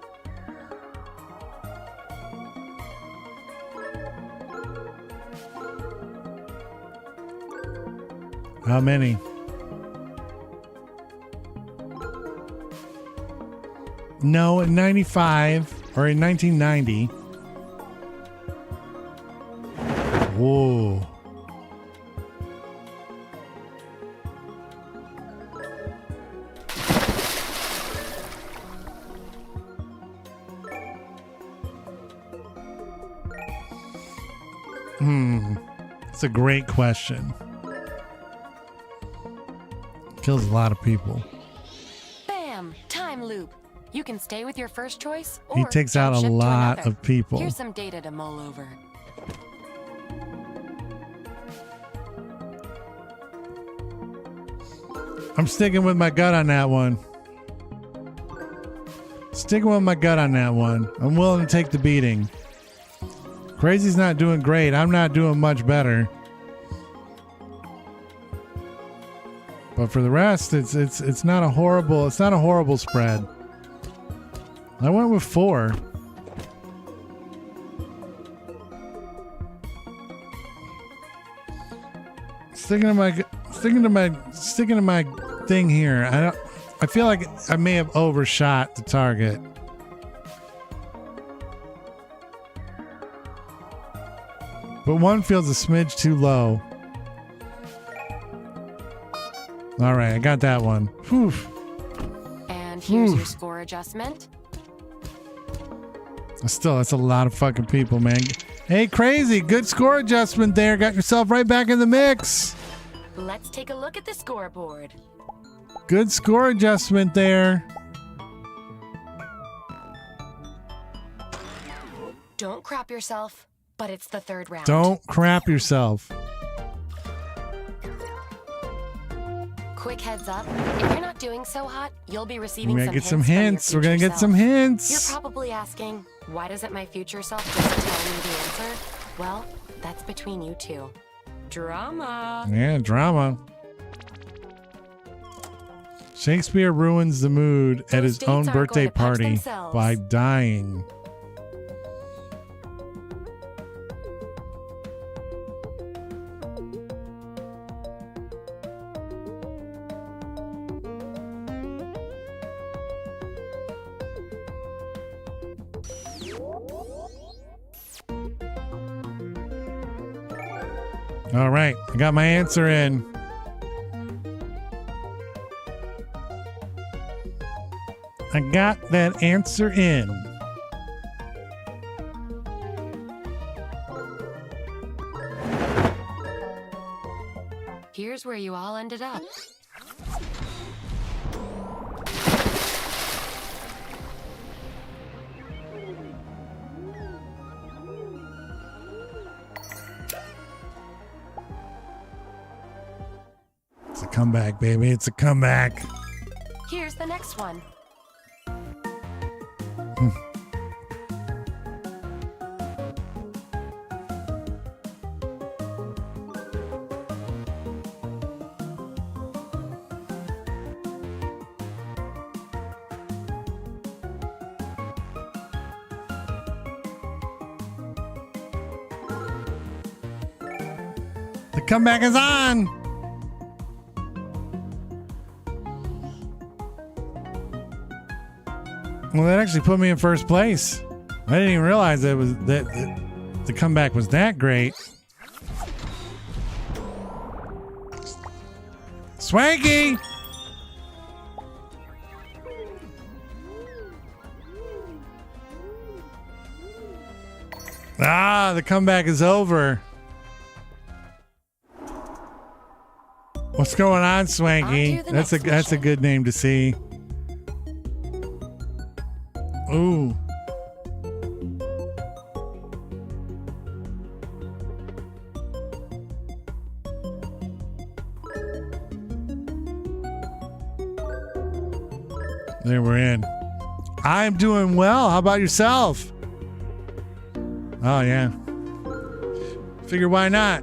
How many? No, in 95 or in 1990. Whoa. It's a great question. Kills a lot of people. Bam! Time loop. You can stay with your first choice, or He takes out a jump ship to lot another. of people. Here's some data to mull over. I'm sticking with my gut on that one. Sticking with my gut on that one. I'm willing to take the beating. Crazy's not doing great. I'm not doing much better. But for the rest, it's not a horrible spread. I went with 4. Sticking to my thing here. I feel like I may have overshot the target. But 1 feels a smidge too low. All right, I got that one. Whew. And here's your score adjustment. Still, that's a lot of fucking people, man. Hey, Crazy, good score adjustment there. Got yourself right back in the mix. Let's take a look at the scoreboard. Good score adjustment there. Don't crap yourself, but it's the 3rd round. Don't crap yourself. Quick heads up, if you're not doing so hot, you'll be receiving We're some gonna get hints some from your hints. We're future gonna get self. some hints. You're probably asking, why doesn't my future self just tell me the answer? Well, that's between you two. Drama. Yeah, drama. Shakespeare ruins the mood at his dates own aren't birthday going to punch party themselves. by dying. All right, I got my answer in. I got that answer in. Here's where you all ended up. It's a comeback, baby. It's a comeback. Here's the next one. The comeback is on. Well, that actually put me in first place. I didn't even realize that the comeback was that great. Swanky! Ah, the comeback is over. What's going on, Swanky? That's a good name to see. Ooh. There, we're in. I'm doing well. How about yourself? Oh, yeah. Figure why not?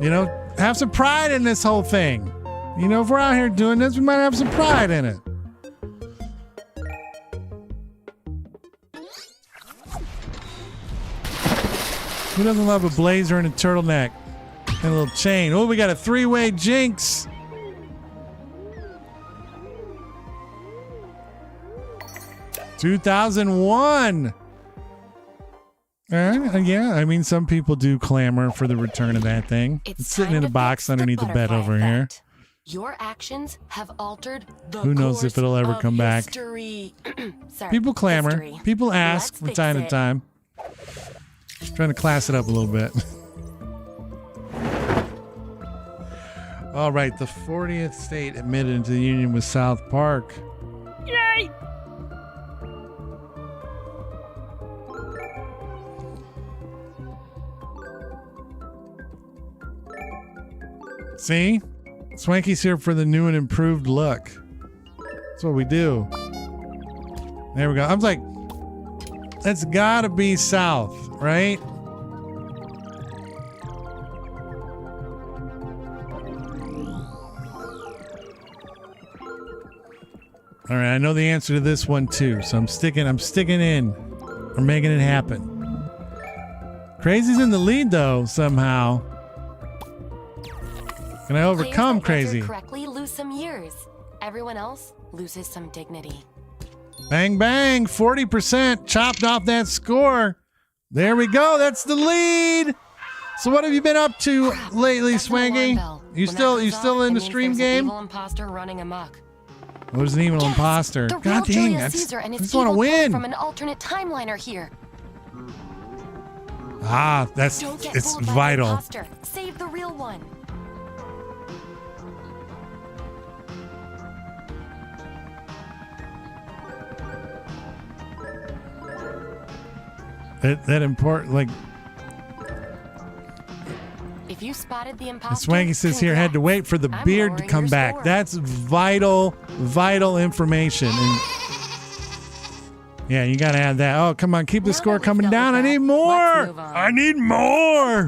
You know, have some pride in this whole thing. You know, if we're out here doing this, we might have some pride in it. Who doesn't love a blazer and a turtleneck? And a little chain. Oh, we got a three-way jinx. $2,001. All right, yeah, I mean, some people do clamor for the return of that thing. It's sitting in a box underneath the bed over here. Your actions have altered the Who knows if it'll ever come back? Sorry, People clamor. history. People ask Let's from fix time to it. time. Trying to class it up a little bit. All right, the 40th state admitted into the union with South Park. Yay! See? Swanky's here for the new and improved look. That's what we do. There we go. I was like, that's gotta be south, right? All right, I know the answer to this one too, so I'm sticking in. We're making it happen. Crazy's in the lead though, somehow. Can I overcome Players that Crazy? answer correctly lose some years. Everyone else loses some dignity. Bang, bang, 40% chopped off that score. There we go. That's the lead. So what have you been up to lately, That's an alarm Swanky? bell. You When still that you goes still off, in it the means stream there's an game? evil imposter running amok. There's an evil imposter. The real God dang, Julius I Caesar and his just want to evil clone win. from an alternate timeline are here. Ah, Don't get it's fooled by the vital. imposter. Save the real one. That important, like If you spotted the imposter, Swanky says here, had to wait for the I'm beard to lowering come your back. score. That's vital information. And yeah, you got to add that. Oh, come on, keep the Now score that we've coming dealt down. I with need that, more. let's move on. I need more.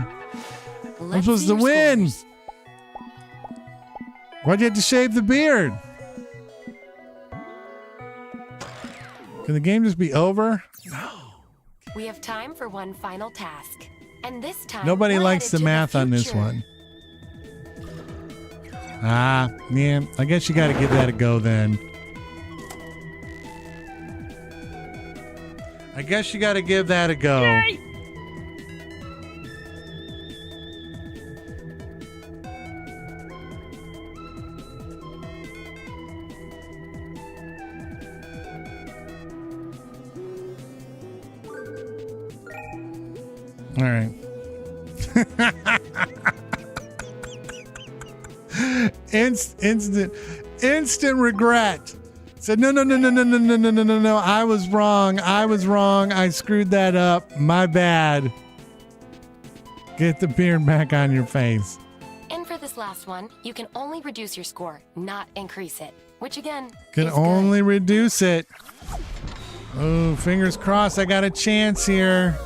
I'm Let's supposed see to your win. scores. Why'd you have to shave the beard? Can the game just be over? We have time for one final task. And this time, Nobody we're likes the headed to math on this future. one. Ah, man, I guess you got to give that a go then. I guess you got to give that a go. Yay! All right. Instant regret. Said no. I was wrong. I screwed that up. My bad. Get the beard back on your face. And for this last one, you can only reduce your score, not increase it. Which again, Can is only reduce it. Oh, fingers crossed. I got a chance here.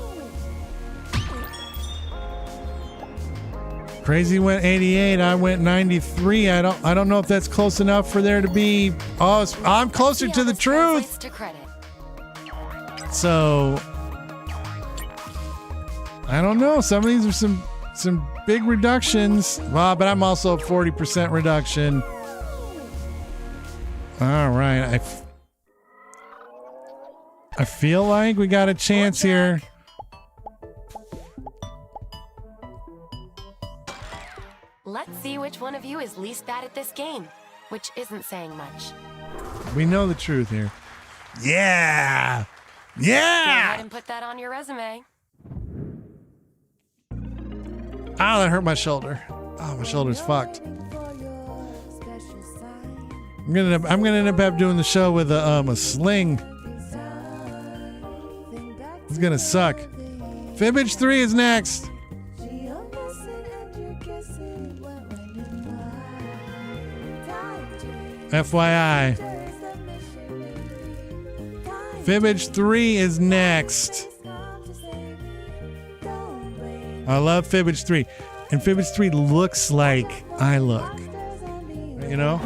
Crazy went 88. I went 93. I don't know if that's close enough for there to be. Oh, I'm closer good. to the See how this translates truth. to credit. So I don't know. Some of these are some big reductions. Well, but I'm also 40% reduction. All right. I feel like we got a chance here. Let's see which one of you is least bad at this game, which isn't saying much. We know the truth here. Yeah. Go Yeah. ahead and put that on your resume. Oh, that hurt my shoulder. Oh, my shoulder's fucked. I'm gonna end up having doing the show with a sling. It's gonna suck. Fibbage 3 is next. FYI. Fibbage 3 is next. I love Fibbage 3. And Fibbage 3 looks like I look. You know?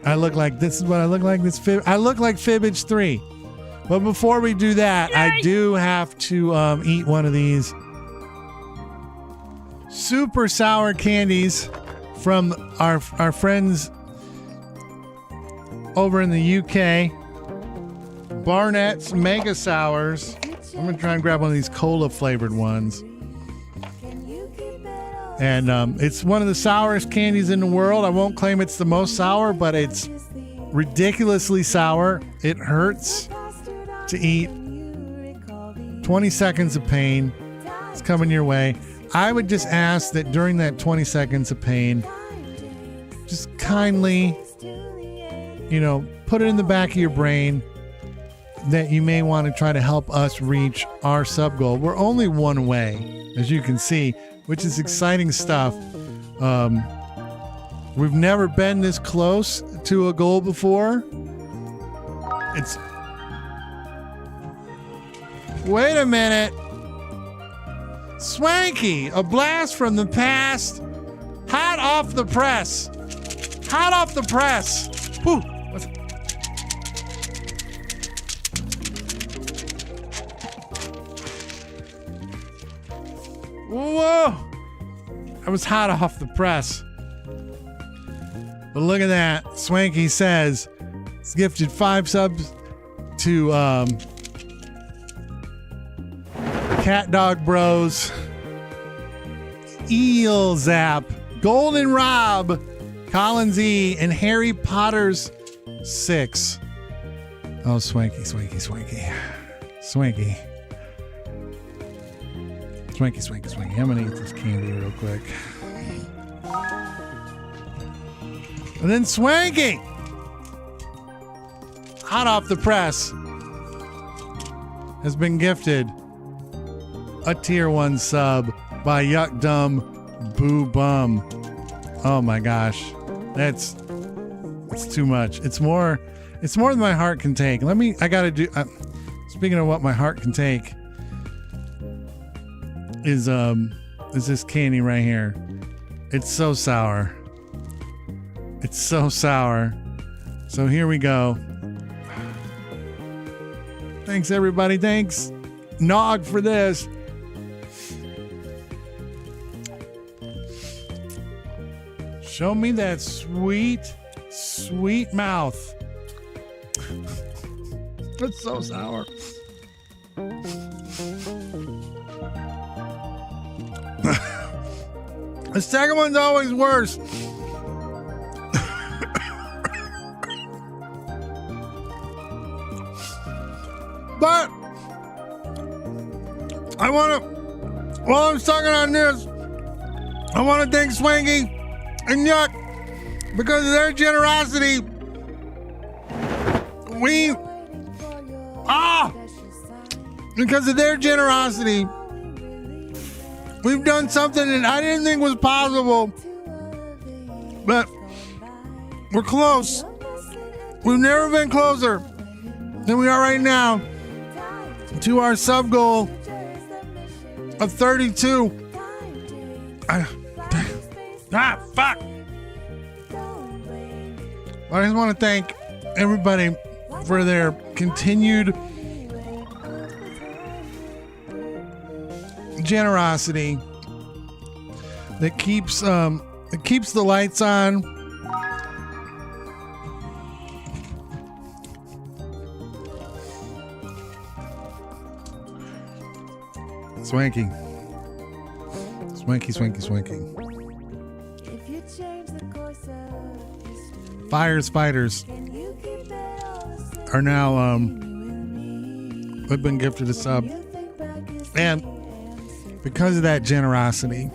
I look like, this is what I look like. I look like Fibbage 3. But before we do that, I do have to eat one of these super sour candies from our friends over in the UK. Barnett's Mega Sours. I'm going to try and grab one of these cola flavored ones. And it's one of the sourest candies in the world. I won't claim it's the most sour, but it's ridiculously sour. It hurts to eat. 20 seconds of pain. It's coming your way. I would just ask that during that 20 seconds of pain, just kindly, put it in the back of your brain that you may want to try to help us reach our sub goal. We're only one away, as you can see, which is exciting stuff. We've never been this close to a goal before. Wait a minute. Swanky, a blast from the past. Hot off the press. Hot off the press. Whew. Whoa. I was hot off the press. But look at that. Swanky says it's gifted 5 subs to Cat Dog Bros, Eel Zap, Golden Rob, Collins E, and Harry Potter's 6. Oh, Swanky. Swanky. I'm gonna eat this candy real quick. And then Swanky, hot off the press, has been gifted a tier 1 sub by Yuck Dumb Boo Bum. Oh my gosh. It's too much. It's more than my heart can take. Speaking of what my heart can take is this candy right here. It's so sour. It's so sour. So here we go. Thanks everybody. Thanks Nog for this. Show me that sweet, sweet mouth. It's so sour. The second one's always worse. But while I'm sucking on this, I want to thank Swanky and Yuck, because of their generosity, we've done something that I didn't think was possible, but we're close. We've never been closer than we are right now to our sub goal of 32. Fuck. I just want to thank everybody for their continued generosity that keeps the lights on. Swanky. Swanky, swanky, swanky. Fighters are now have been gifted a sub. And because of that generosity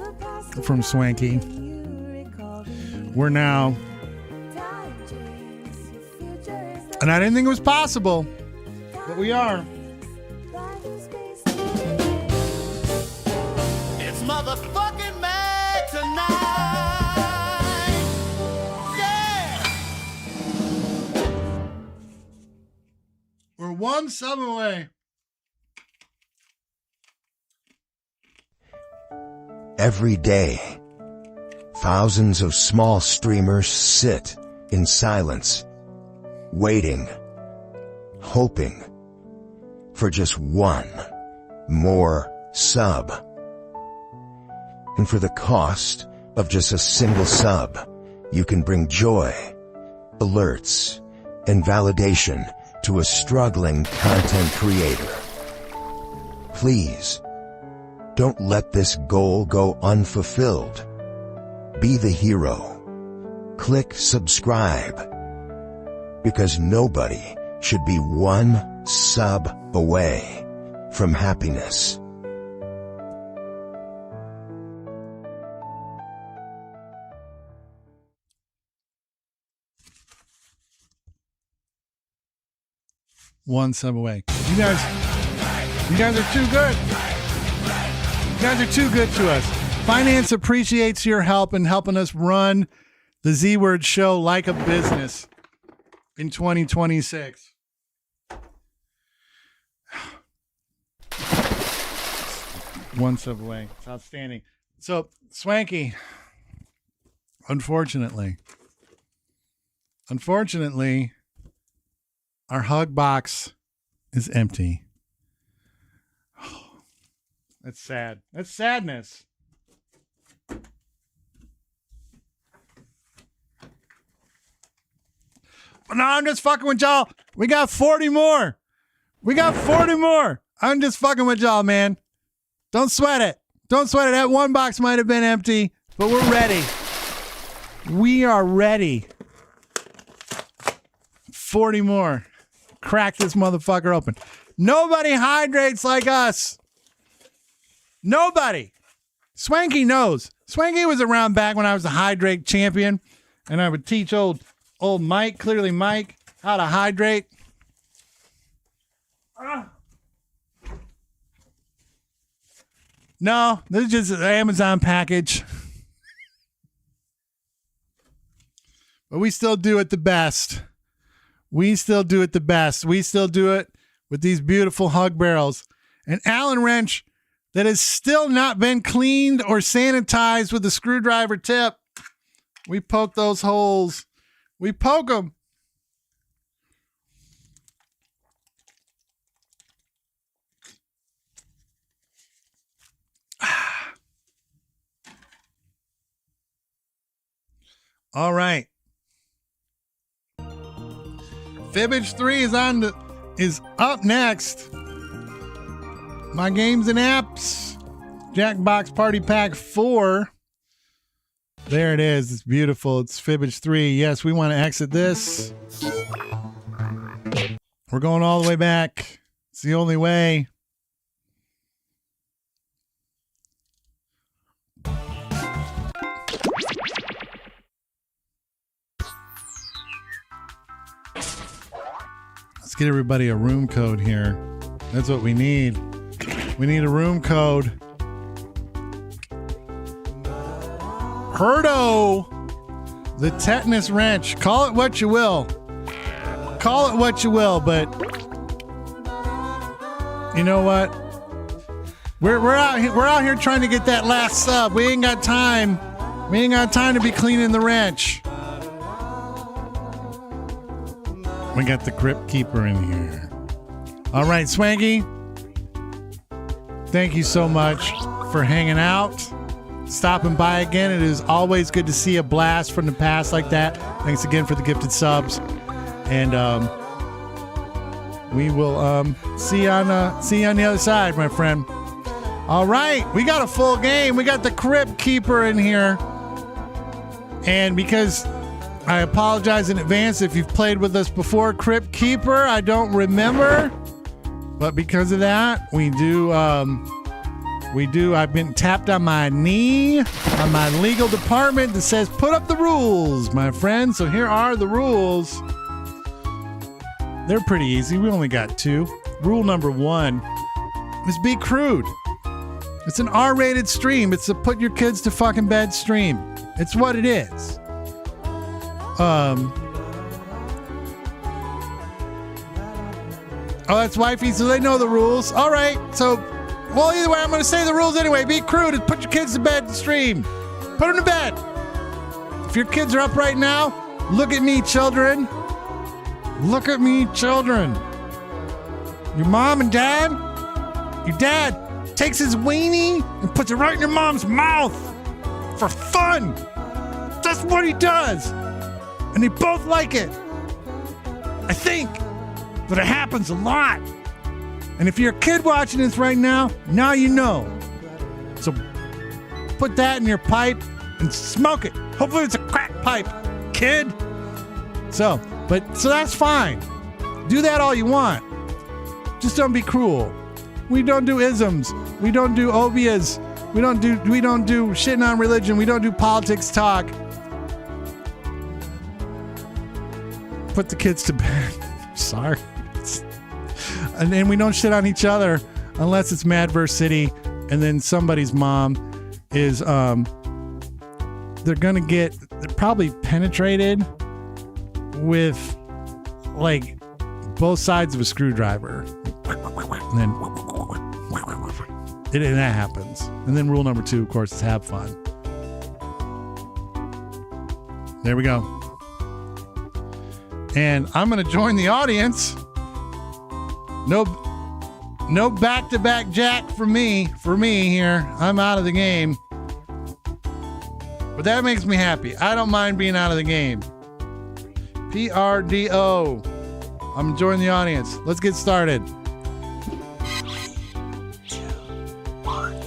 from Swanky, we're now, and I didn't think it was possible, but we are. It's motherfucking mad tonight. Yeah. We're one sub away. Every day, thousands of small streamers sit in silence, waiting, hoping for just one more sub. And for the cost of just a single sub, you can bring joy, alerts, and validation to a struggling content creator. Please, don't let this goal go unfulfilled. Be the hero. Click subscribe. Because nobody should be one sub away from happiness. One sub away. You guys are too good. You guys are too good to us. Finance appreciates your help in helping us run the Z Word show like a business in 2026. One sub away. It's outstanding. So, Swanky, unfortunately, our hug box is empty. That's sad. That's sadness. But no, I'm just fucking with y'all. We got 40 more. I'm just fucking with y'all, man. Don't sweat it. That one box might have been empty, but we're ready. We are ready. 40 more. Crack this motherfucker open. Nobody hydrates like us. Nobody. Swanky knows. Swanky was around back when I was a hydrate champion, and I would teach old Mike, clearly Mike, how to hydrate. No, this is just an Amazon package. But we still do it the best. We still do it with these beautiful hug barrels. An Allen wrench that has still not been cleaned or sanitized with a screwdriver tip. We poke those holes. We poke them. All right. Fibbage 3 is up next. My Games and Apps. Jackbox Party Pack 4. There it is. It's beautiful. It's Fibbage 3. Yes, we want to exit this. We're going all the way back. It's the only way. Let's get everybody a room code here. That's what we need. We need a room code. Herdo, the tetanus wrench. Call it what you will. But you know what? We're out here trying to get that last sub. We ain't got time. To be cleaning the wrench. We got the Crypt Keeper in here. All right, Swanky. Thank you so much for hanging out. stopping by again. It is always good to see a blast from the past like that. Thanks again for the gifted subs. And we will see you on the other side, my friend. All right, we got a full game. We got the Crypt Keeper in here. And because I apologize in advance if you've played with us before, Crypt Keeper, I don't remember. But because of that, we do, I've been tapped on my knee on my legal department that says, put up the rules, my friend. So here are the rules. They're pretty easy. We only got 2. Rule number 1 is be crude. It's an R-rated stream. It's a put your kids to fucking bed stream. It's what it is. Oh, that's wifey, so they know the rules. All right, so, well, either way, I'm going to say the rules anyway. Be crude and put your kids to bed and stream. Put them to bed. If your kids are up right now, look at me, children. Look at me, children. Your mom and dad, your dad takes his weenie and puts it right in your mom's mouth for fun. That's what he does. And they both like it. I think. But it happens a lot. And if you're a kid watching this right now you know. So put that in your pipe and smoke it. Hopefully it's a crack pipe, kid. So that's fine. Do that all you want. Just don't be cruel. We don't do isms. We don't do obias. We don't do shitting on religion. We don't do politics talk. Put the kids to bed. Sorry. And then we don't shit on each other unless it's Madverse City and then somebody's mom is they're probably penetrated with like both sides of a screwdriver. And then that happens. And then rule number 2, of course, is have fun. There we go. And I'm going to join the audience. No back-to-back Jack for me here. I'm out of the game. But that makes me happy. I don't mind being out of the game. PRDO. I'm enjoying the audience. Let's get started.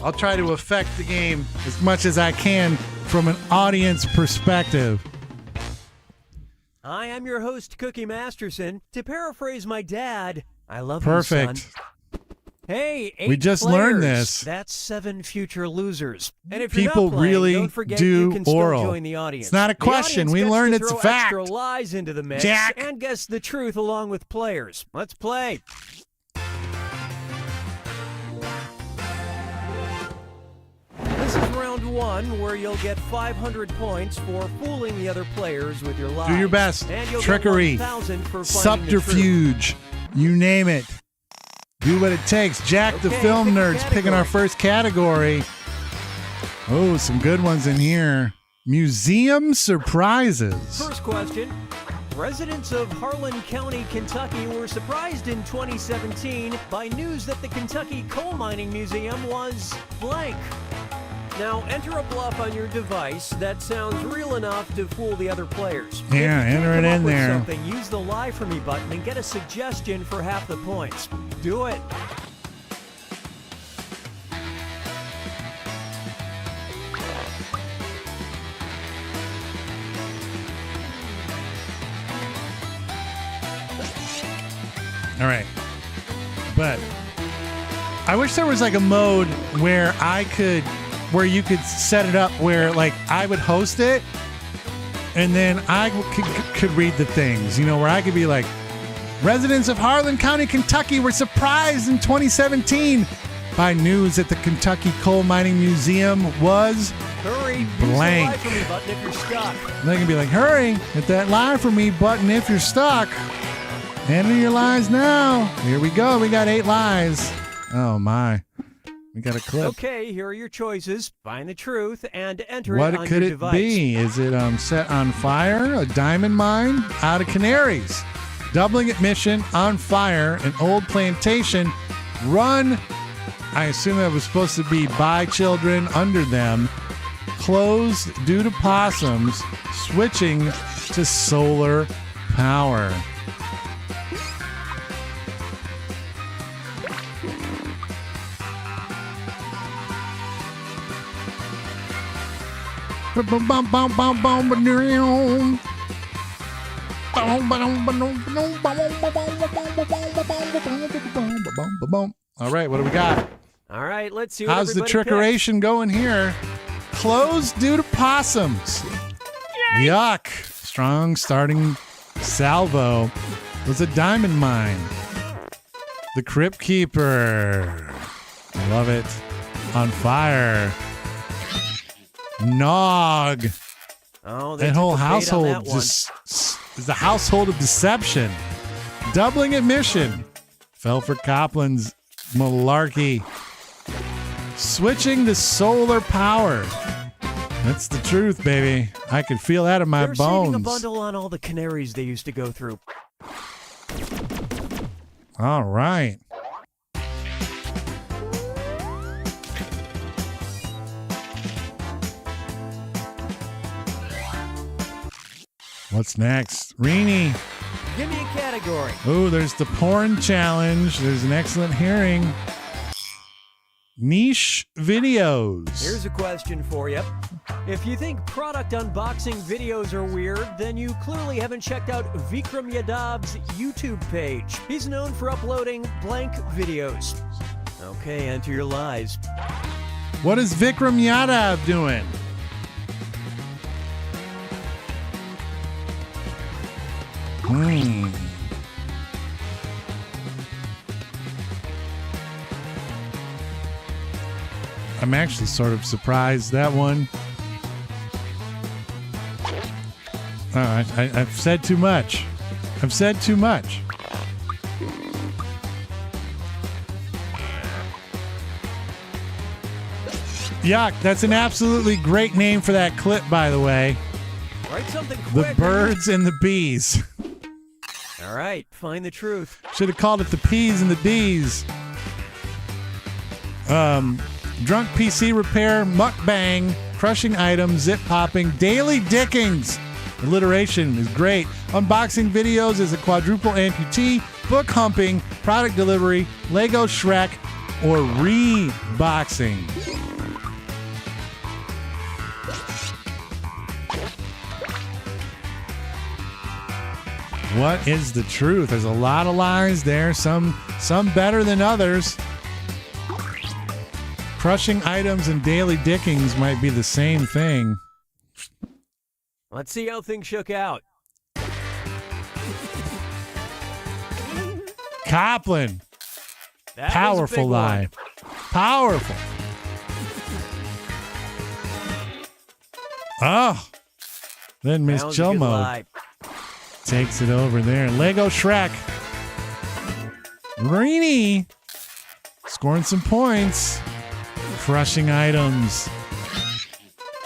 I'll try to affect the game as much as I can from an audience perspective. Hi, I'm your host, Cookie Masterson. To paraphrase my dad, I love Perfect. you, son. Hey, 8 we just players. learned this. That's 7 future losers. And if People you're not playing, really don't forget do you can oral. still join the audience. It's not a question. We learned it's a fact. Extra lies into the mix Jack. and guess the truth along with players. Let's play. This is round 1, where you'll get 500 points for fooling the other players with your lies. Do your best. And you'll Trickery. get 1,000 for finding the truth. Subterfuge. You name it. Do what it takes. Jack the Okay, Film pick a Nerd's picking our first category. Oh, some good ones in here. Museum surprises. First question. Residents of Harlan County, Kentucky were surprised in 2017 by news that the Kentucky Coal Mining Museum was blank. Now, enter a bluff on your device that sounds real enough to fool the other players. Yeah, enter it in there. Something, use the Lie For Me button and get a suggestion for half the points. Do it. All right. But I wish there was like a mode where you could set it up where like I would host it and then I could read the things, where I could be like, residents of Harlan County, Kentucky were surprised in 2017 by news that the Kentucky Coal Mining Museum was Hurry, blank. use the Lie For Me button if you're stuck. They can be like, hurry, hit that Lie For Me button if you're stuck. Enter your lies now. Here we go. We got 8 lies. Oh my. We got a clip. Okay, here are your choices. Find the truth and enter it What on could your it device. be? Is it set on fire? A diamond mine? Out of Canaries. Doubling admission on fire. An old plantation. Run. I assume that was supposed to be by children under them. closed due to possums switching to solar power. All right, what do we got? All right, let's see what How's the everybody trickeration going here? Closed due to possums. Yuck. Strong starting salvo was a diamond mine. The Crypt Keeper. Love it. On fire. Nog. Oh, they That took whole the bait on household that one. just is the household of deception. Doubling admission. Fell for Copland's malarkey. Switching to solar power. That's the truth, baby. I can feel that in my They're bones. saving a bundle on all the canaries they used to go through. All right. What's next? Reenie. Give me a category. Oh, there's the porn challenge. There's an excellent hearing. Niche videos. Here's a question for you. If you think product unboxing videos are weird, then you clearly haven't checked out Vikram Yadav's YouTube page. He's known for uploading blank videos. Okay, enter your lies. What is Vikram Yadav doing? I'm actually sort of surprised that one. I've said too much. I've said too much. Yuck, that's an absolutely great name for that clip, by the way. Write something The quick. birds and the bees. All right, find the truth. Should have called it the P's and the D's. Drunk PC repair, mukbang, crushing items, zip popping, daily dickings. Alliteration is great. Unboxing videos as a quadruple amputee, book humping, product delivery, Lego Shrek, or reboxing. What is the truth? There's a lot of lies there, some better than others. Crushing items and daily dickings might be the same thing. Let's see how things shook out. Copland. That was a Powerful big lie. one. Powerful. Oh. Then Miss That was a good Chomo lie. takes it over there. Lego Shrek. Reenie scoring some points. Crushing items.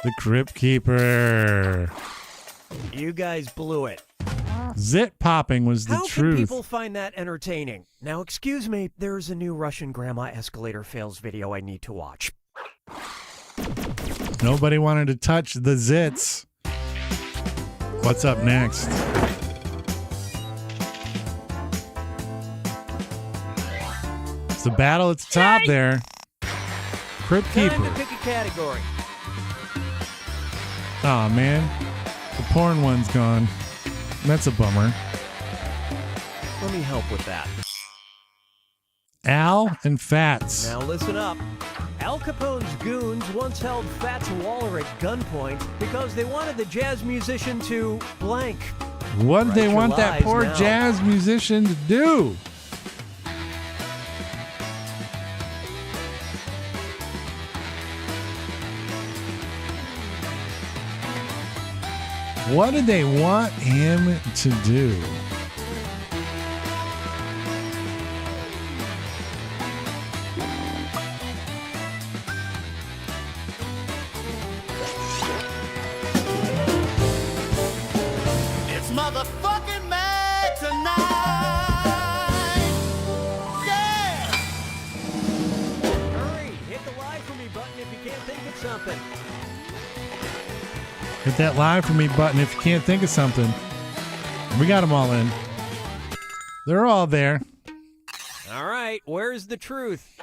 The Crypt Keeper. You guys blew it. Zit popping was the How truth. can people find that entertaining? Now, excuse me, there's a new Russian grandma escalator fails video I need to watch. Nobody wanted to touch the zits. What's up next? It's the battle at the top there. Crypt Time Keeper. to pick a category. Oh man, the porn one's gone. That's a bummer. Let me help with that. Al and Fats. Now listen up. Al Capone's goons once held Fats Waller at gunpoint because they wanted the jazz musician to blank. What did they Write your want that lies poor now. jazz musician to do? What did they want him to do? It's motherfucking mad tonight. Yeah. Hurry, hit the lie for me button if you can't think of something. Hit that live for me button if you can't think of something. We got them all in. They're all there. All right, where's the truth?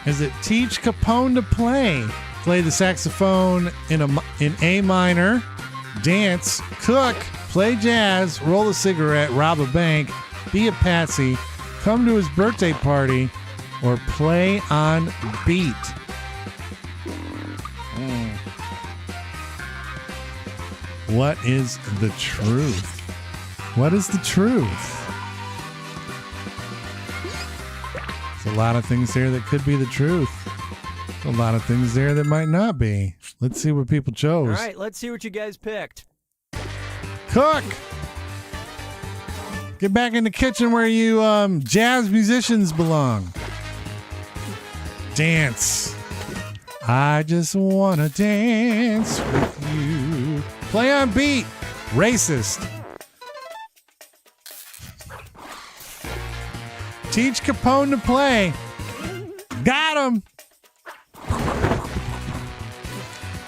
Is it teach Capone to play? Play the saxophone in A minor, dance, cook, play jazz, roll a cigarette, rob a bank, be a patsy, come to his birthday party, or play on beat. What is the truth? What is the truth? There's a lot of things there that could be the truth. A lot of things there that might not be. Let's see what people chose. All right, let's see what you guys picked. Cook! Get back in the kitchen where you jazz musicians belong. Dance. I just want to dance with you. Play on beat. Racist. Teach Capone to play. Got him.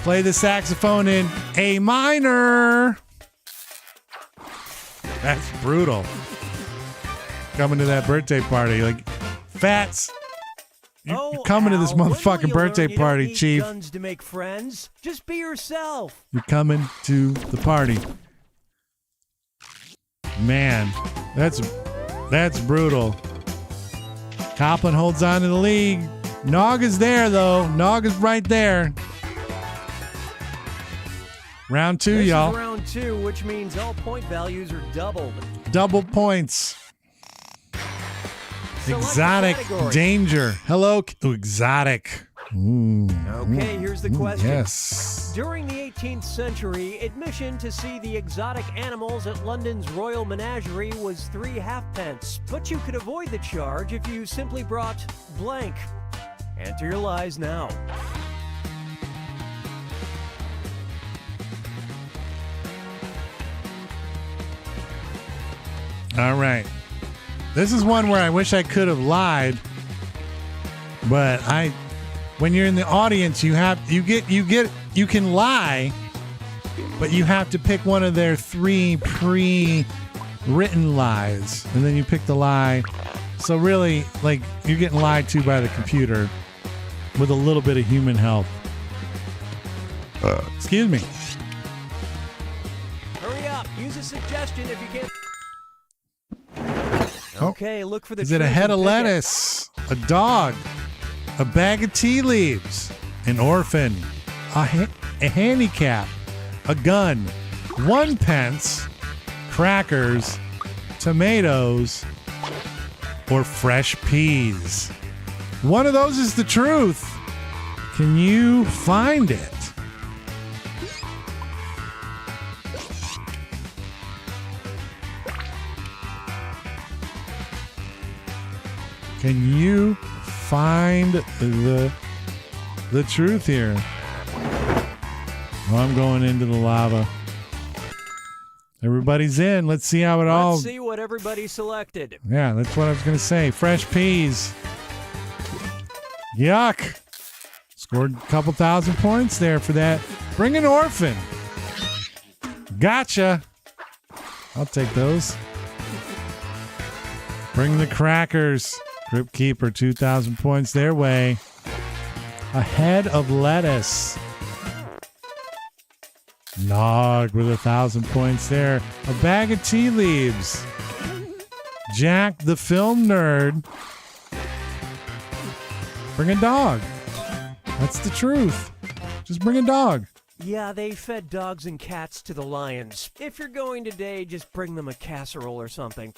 Play the saxophone in A minor. That's brutal. Coming to that birthday party, like, Fats. You're coming to this motherfucking birthday party, Chief. Guns to make friends. Just be yourself. You're coming to the party. Man, that's brutal. Copland holds on to the lead. Nog is there, though. Nog is right there. Round two, this y'all. Is round two, which means all point values are doubled. Double points. Select Exotic category. danger. Hello, exotic. Okay, here's the question. Yes. During the 18th century, admission to see the exotic animals at London's Royal Menagerie was 3 halfpence. But you could avoid the charge if you simply brought blank. Enter your lies now. All right. This is one where I wish I could have lied, but when you're in the audience, you can lie, but you have to pick one of their 3 pre-written lies, and then you pick the lie. So really, like, you're getting lied to by the computer with a little bit of human help. Excuse me. Hurry up. Use a suggestion if you can't. Oh. Okay, look for the. Is it a truth head and of pick it. lettuce, a dog, a bag of tea leaves, an orphan, a handicap, a gun, 1 pence, crackers, tomatoes, or fresh peas? One of those is the truth. Can you find it? Can you find the truth here? Well, I'm going into the lava. Everybody's in. Let's see how it all... Let's see what everybody selected. Yeah, that's what I was going to say. Fresh peas. Yuck. Scored a couple thousand points there for that. Bring an orphan. Gotcha. I'll take those. Bring the crackers. Crypt Keeper, 2,000 points their way. A head of lettuce. Nog with 1,000 points there. A bag of tea leaves. Jack the film nerd. Bring a dog. That's the truth. Just bring a dog. Yeah, they fed dogs and cats to the lions. If you're going today, just bring them a casserole or something.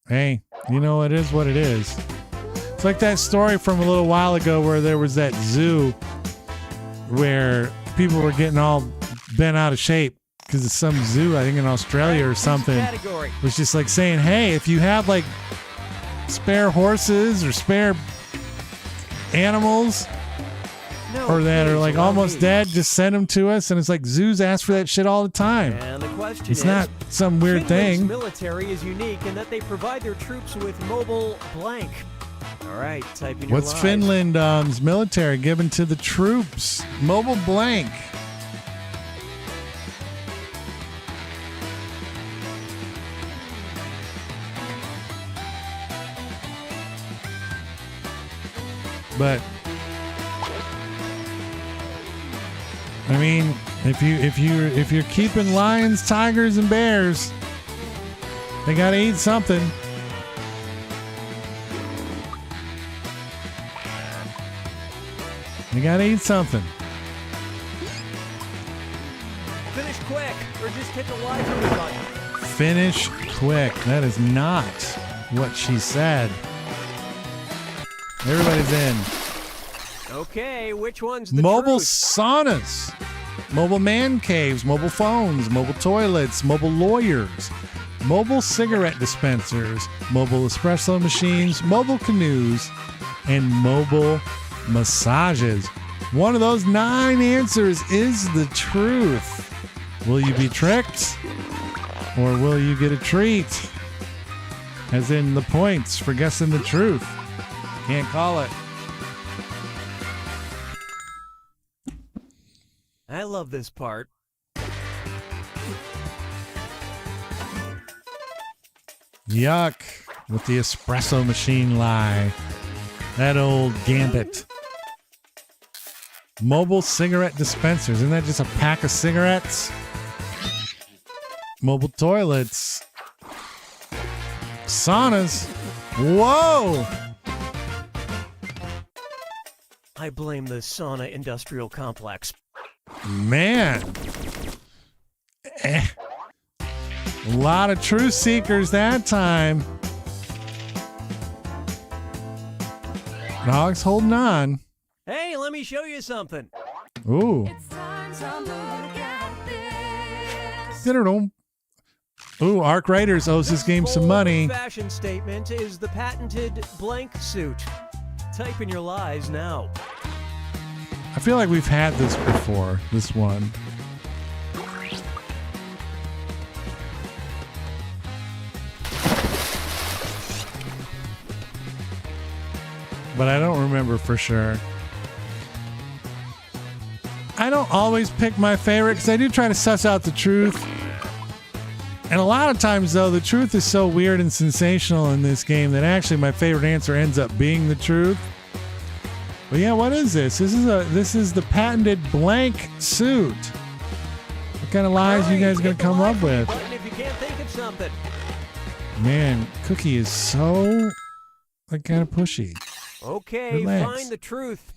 Hey, you know, it is what it is. It's like that story from a little while ago where there was that zoo where people were getting all bent out of shape because of some zoo, I think in Australia or something. Category. It was just like saying, hey, if you have like spare horses or spare animals or that are like almost dead, just send them to us. And it's like zoos ask for that shit all the time. And the question It's is, not some weird Finland's thing. military is unique in that they provide their troops with mobile blank. All right, type in your What's lies. Finland's military given to the troops? Mobile blank. But I mean, if you're keeping lions, tigers, and bears, they gotta eat something. They gotta eat something. Finish quick, or just hit the lie for me button. Finish quick. That is not what she said. Everybody's in. Okay, which one's the Mobile truth? saunas, mobile man caves, mobile phones, mobile toilets, mobile lawyers, mobile cigarette dispensers, mobile espresso machines, mobile canoes, and mobile massages. One of those 9 answers is the truth. Will you be tricked? Or will you get a treat? As in the points for guessing the truth. Can't call it. I love this part. Yuck. With the espresso machine lie. That old gambit. Mobile cigarette dispensers. Isn't that just a pack of cigarettes? Mobile toilets. Saunas. Whoa! I blame the sauna industrial complex. Man. A lot of truth seekers that time. Dog's holding on. Hey, let me show you something. Ooh. Ooh, Arc Raiders owes this game some money. Fashion statement is the patented blank suit. Type in your lies now. I feel like we've had this before, this one. But I don't remember for sure. I don't always pick my favorite because I do try to suss out the truth. And a lot of times, though, the truth is so weird and sensational in this game that actually my favorite answer ends up being the truth. But yeah, what is this? This is the patented blank suit. What kind of lies are you guys gonna come up with? If you can't think of something. Man, Cookie is so like kind of pushy. Okay, Relax. find the truth.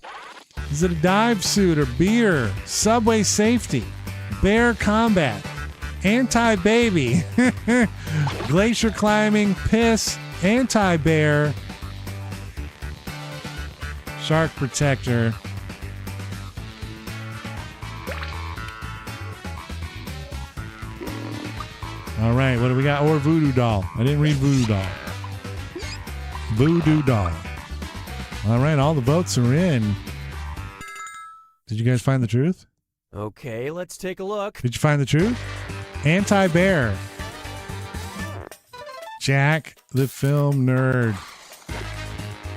Is it a dive suit or beer? Subway safety, bear combat, anti-baby, glacier climbing, piss, anti-bear, shark protector. All right, what do we got? Or voodoo doll. I didn't read voodoo doll. Voodoo doll. All right, all the votes are in. Did you guys find the truth? Okay, let's take a look. Did you find the truth? Anti-bear. Jack the film nerd.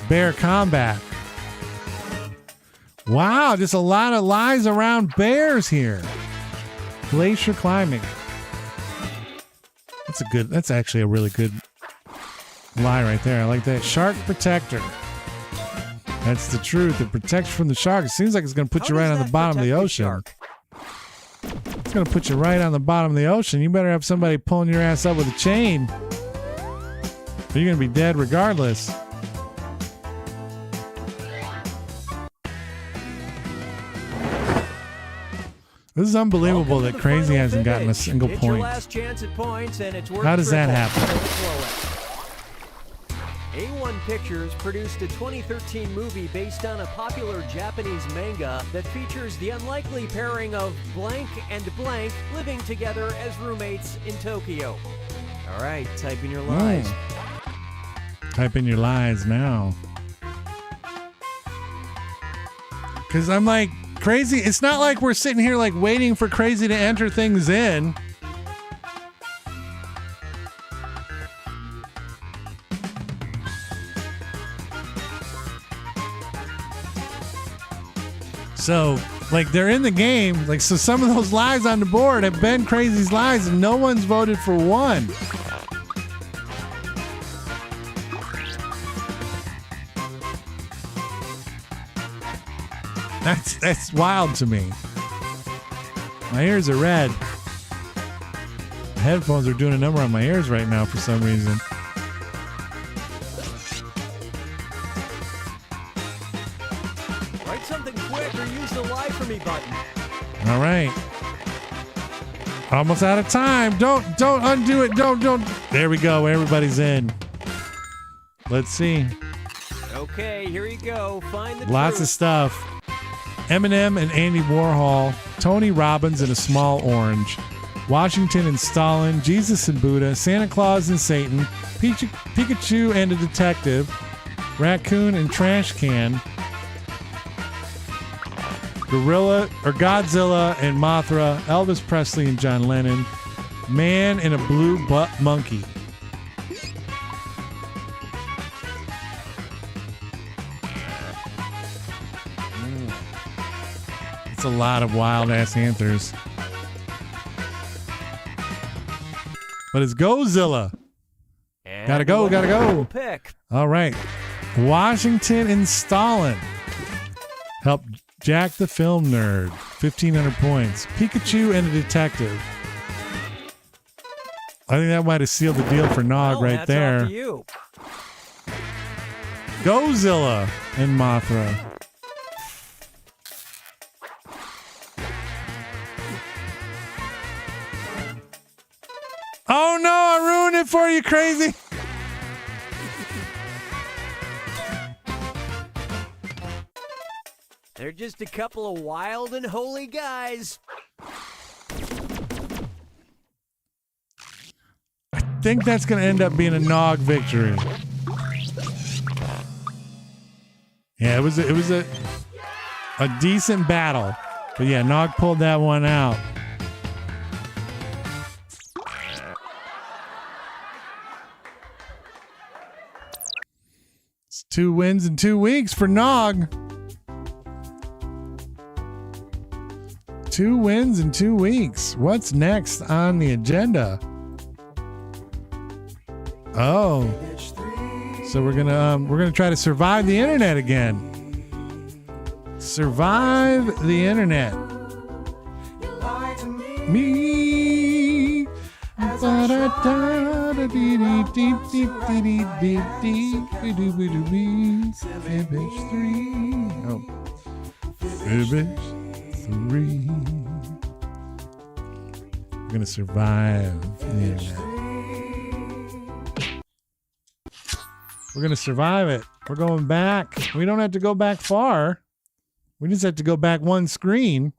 Bear combat. Wow, just a lot of lies around bears here. Glacier climbing. That's actually a really good lie right there. I like that. Shark protector. That's the truth. It protects from the shark. It seems like it's going to put you right on the bottom of the ocean. It's going to put you right on the bottom of the ocean. You better have somebody pulling your ass up with a chain. Or you're going to be dead regardless. This is unbelievable that Crazy hasn't gotten a single It's your point. last chance at points, and it's worth How does that triple. happen? A1 Pictures produced a 2013 movie based on a popular Japanese manga that features the unlikely pairing of blank and blank living together as roommates in Tokyo. All right, type in your lies. Type in your lies now. Because I'm like, Crazy, it's not like we're sitting here like waiting for Crazy to enter things in. So, like, they're in the game. Like, so some of those lies on the board have been Crazy's lies, and no one's voted for one. That's wild to me. My ears are red. The headphones are doing a number on my ears right now for some reason. Write something quick or use the lie for me button. All right. Almost out of time. Don't undo it. Don't. There we go. Everybody's in. Let's see. Okay, here you go. Find the Lots truth. of stuff. Eminem and Andy Warhol, Tony Robbins and a Small Orange, Washington and Stalin, Jesus and Buddha, Santa Claus and Satan, Pikachu and a Detective, Raccoon and Trash Can, Godzilla and Mothra, Elvis Presley and John Lennon, Man and a Blue Butt Monkey. It's a lot of wild ass answers. But it's Godzilla. And Gotta go. Pick. All right. Washington and Stalin. Help Jack the Film Nerd. 1,500 points. Pikachu and a Detective. I think that might have sealed the deal for Nog right that's there. Up to you. Godzilla and Mothra. Oh no, I ruined it for you, Crazy. They're just a couple of wild and holy guys. I think that's going to end up being a Nog victory. Yeah, it was a decent battle. But yeah, Nog pulled that one out. It's 2 wins in 2 weeks for Nog. 2 wins in 2 weeks. What's next on the agenda? Oh, so we're gonna try to survive the internet again. Survive the internet. Me. Oh. 3. We're gonna survive the internet. We're gonna survive it. We're going back. We don't have to go back far. We just have to go back one screen.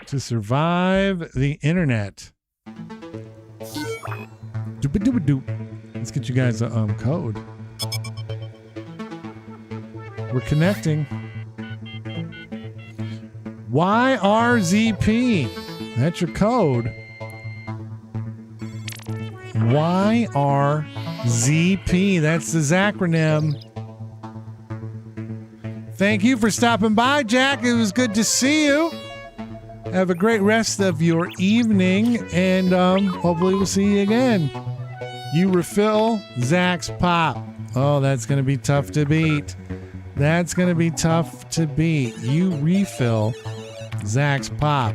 To survive the internet. Doop-a-doop-a-doop. Let's get you guys a code. We're connecting. YRZP. That's your code. YRZP. That's the acronym. Thank you for stopping by, Jack. It was good to see you. Have a great rest of your evening, and hopefully we'll see you again. You refill Zach's Pop. Oh, that's going to be tough to beat. That's going to be tough to beat. You refill Zach's Pop.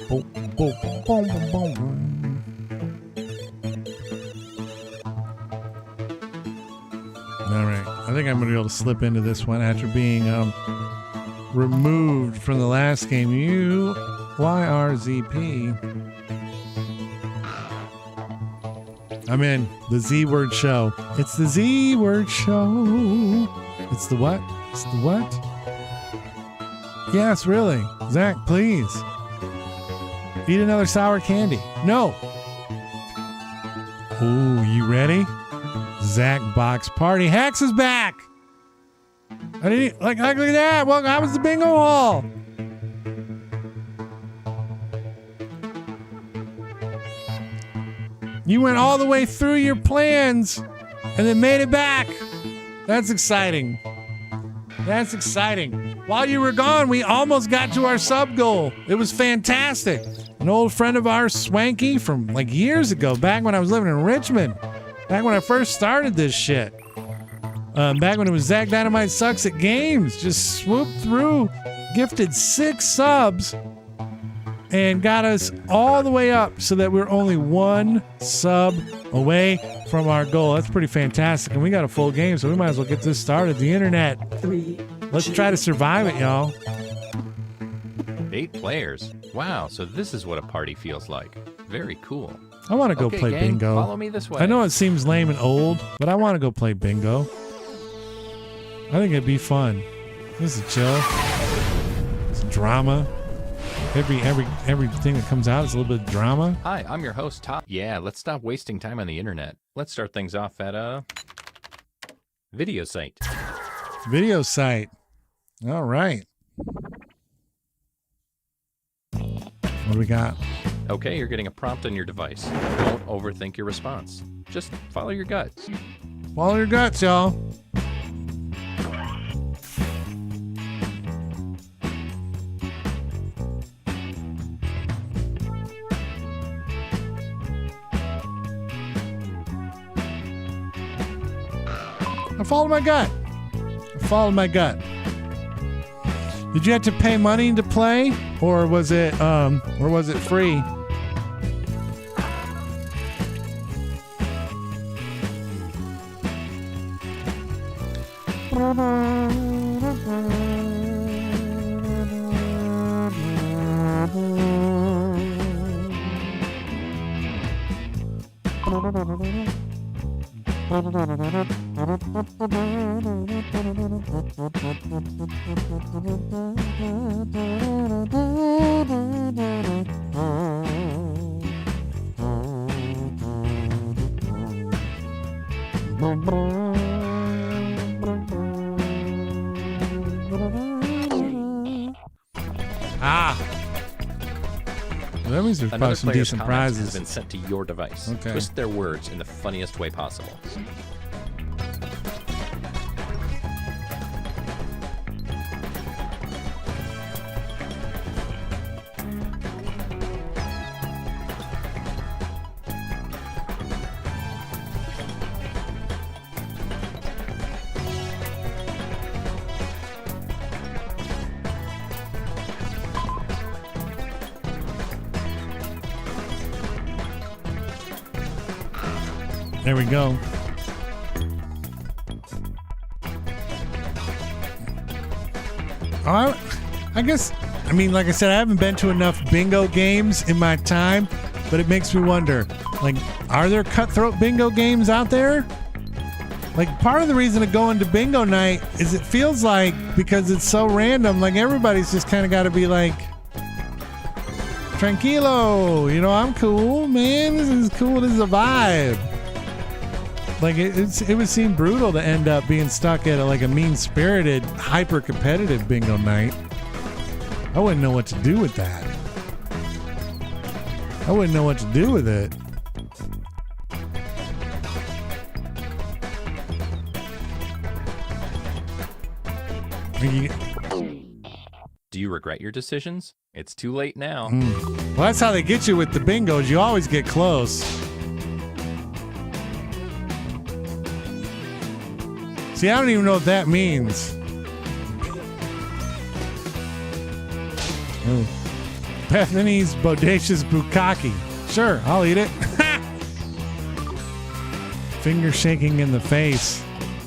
Boom, boom, boom, boom, boom. All right. I think I'm going to be able to slip into this one after being removed from the last game. YRZP. I'm in the Z Word Show. It's the Z Word Show. It's the what? It's the what? Yes, really. Zach, please. Eat another sour candy. No. Ooh, you ready? Zacbox Party Hacks is back. I didn't look at that. Well, I was the bingo hall. You went all the way through your plans and then made it back. That's exciting. That's exciting. While you were gone, we almost got to our sub goal. It was fantastic. An old friend of ours, Swanky, from like years ago, back when I was living in Richmond, back when I first started this shit, back when it was Zach Dynamite Sucks at Games, just swooped through, gifted 6 subs, and got us all the way up so that we're only 1 sub away from our goal. That's pretty fantastic. And we got a full game, so we might as well get this started. The internet. Let's try to survive it, y'all. 8 players. Wow, so this is what a party feels like. Very cool. I want to go Okay, play gang, bingo. follow me this way. I know it seems lame and old, but I want to go play bingo. I think it'd be fun. This is chill. It's drama. Everything that comes out is a little bit of drama. Hi, I'm your host, Todd. Yeah, let's stop wasting time on the internet. Let's start things off at a video site. Video site. All right. What do we got? Okay, you're getting a prompt on your device. Don't overthink your response. Just follow your gut. Follow your guts, y'all. I followed my gut. I followed my gut. Did you have to pay money to play, or was it free? That means there's probably Another some player's decent comments prizes. has been sent to your device. Okay. Twist their words in the funniest way possible. There we go. I guess, I mean, like I said, I haven't been to enough bingo games in my time, but it makes me wonder, like, are there cutthroat bingo games out there? Like, part of the reason to go into bingo night is it feels like, because it's so random, like everybody's just kind of got to be like, tranquilo, you know, I'm cool, man. This is cool. This is a vibe. Like it would seem brutal to end up being stuck at a mean-spirited, hyper-competitive bingo night. I wouldn't know what to do with that. I wouldn't know what to do with it. Do you regret your decisions? It's too late now. Well, that's how they get you with the bingos. You always get close. See, I don't even know what that means. Oh. Bethany's Bodacious Bukkake. Sure, I'll eat it. Finger shaking in the face.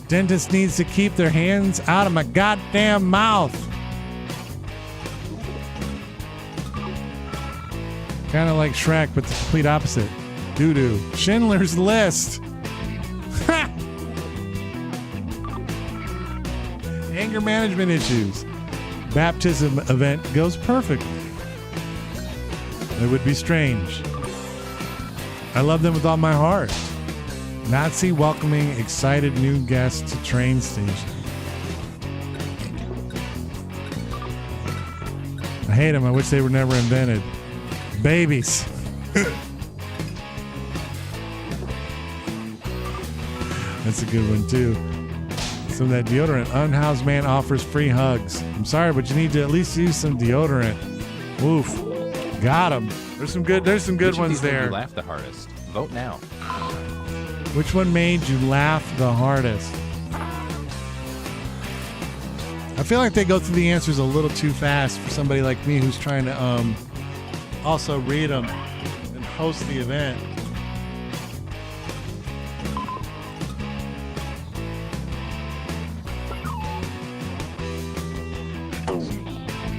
Dentist needs to keep their hands out of my goddamn mouth. Kind of like Shrek, but the complete opposite. Doo-doo. Schindler's List. Anger management issues. Baptism event goes perfectly. It would be strange. I love them with all my heart. Nazi welcoming excited new guests to train station. I hate them. I wish they were never invented. Babies. That's a good one too. Some of that deodorant. Unhoused man offers free hugs. I'm sorry, but you need to at least use some deodorant. Oof. Got him. There's some good Which ones of these made there. you laugh the hardest? Vote now. Which one made you laugh the hardest? I feel like they go through the answers a little too fast for somebody like me who's trying to also read them and host the event.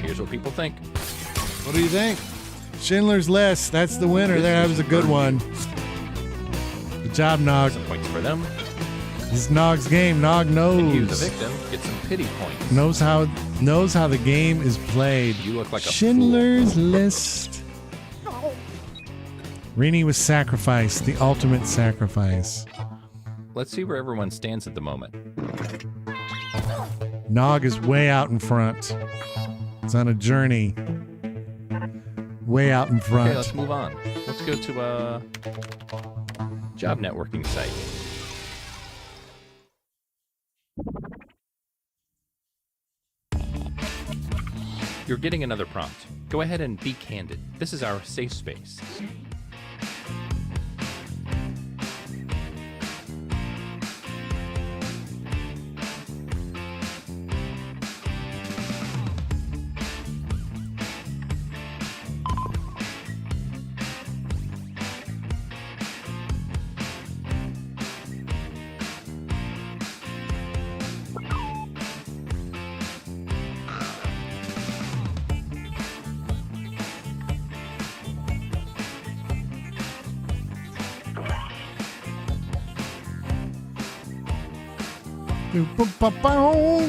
Here's what people think. What do you think? Schindler's List. That's the winner there. That was a good one. Good job, Nog. Some points for them. This is Nog's game. Nog And you, the knows. victim, get some pity points. Knows how the game is played. You look like a Schindler's List. Rini was sacrificed. The ultimate sacrifice. Let's see where everyone stands at the moment. Nog is way out in front. He's on a journey. Way out in front. Okay, let's move on. Let's go to a job networking site. You're getting another prompt. Go ahead and be candid. This is our safe space.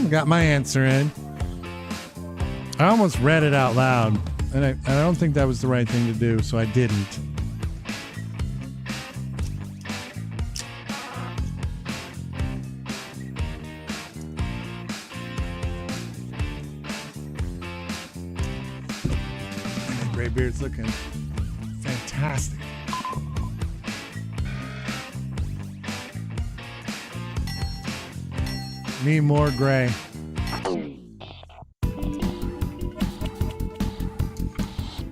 Got my answer in. I almost read it out loud, and I don't think that was the right thing to do, so I didn't. And that Graybeard's looking fantastic. Need more gray.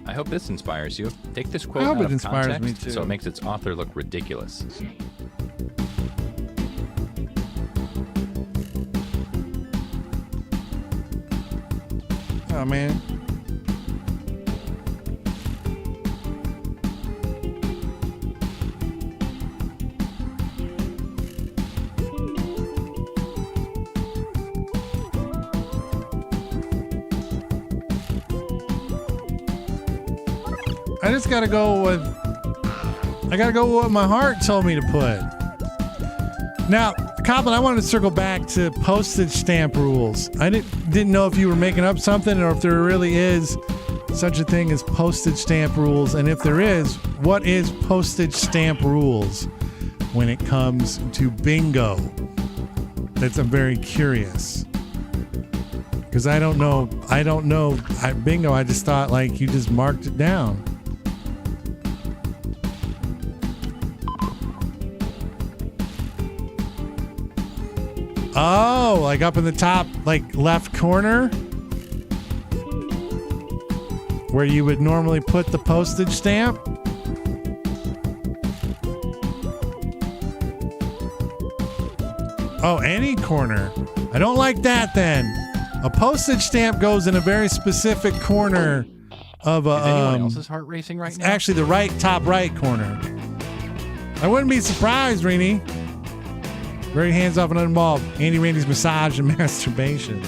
I hope this inspires you. Take this quote I hope out it of inspires me context too. so it makes its author look ridiculous. Oh man. I just gotta go with what my heart told me to put. Now, Coplin, I wanted to circle back to postage stamp rules. I didn't know if you were making up something or if there really is such a thing as postage stamp rules, and if there is, what is postage stamp rules when it comes to bingo? I'm very curious. Because I don't know. Bingo, I just thought like you just marked it down. Oh, like up in the top, like left corner where you would normally put the postage stamp. Oh, any corner. I don't like that then. A postage stamp goes in a very specific corner of a. Is anyone else's heart racing right now? Actually, the top right corner. I wouldn't be surprised, Rini. Very hands off and uninvolved. Andy Randy's massage and masturbation.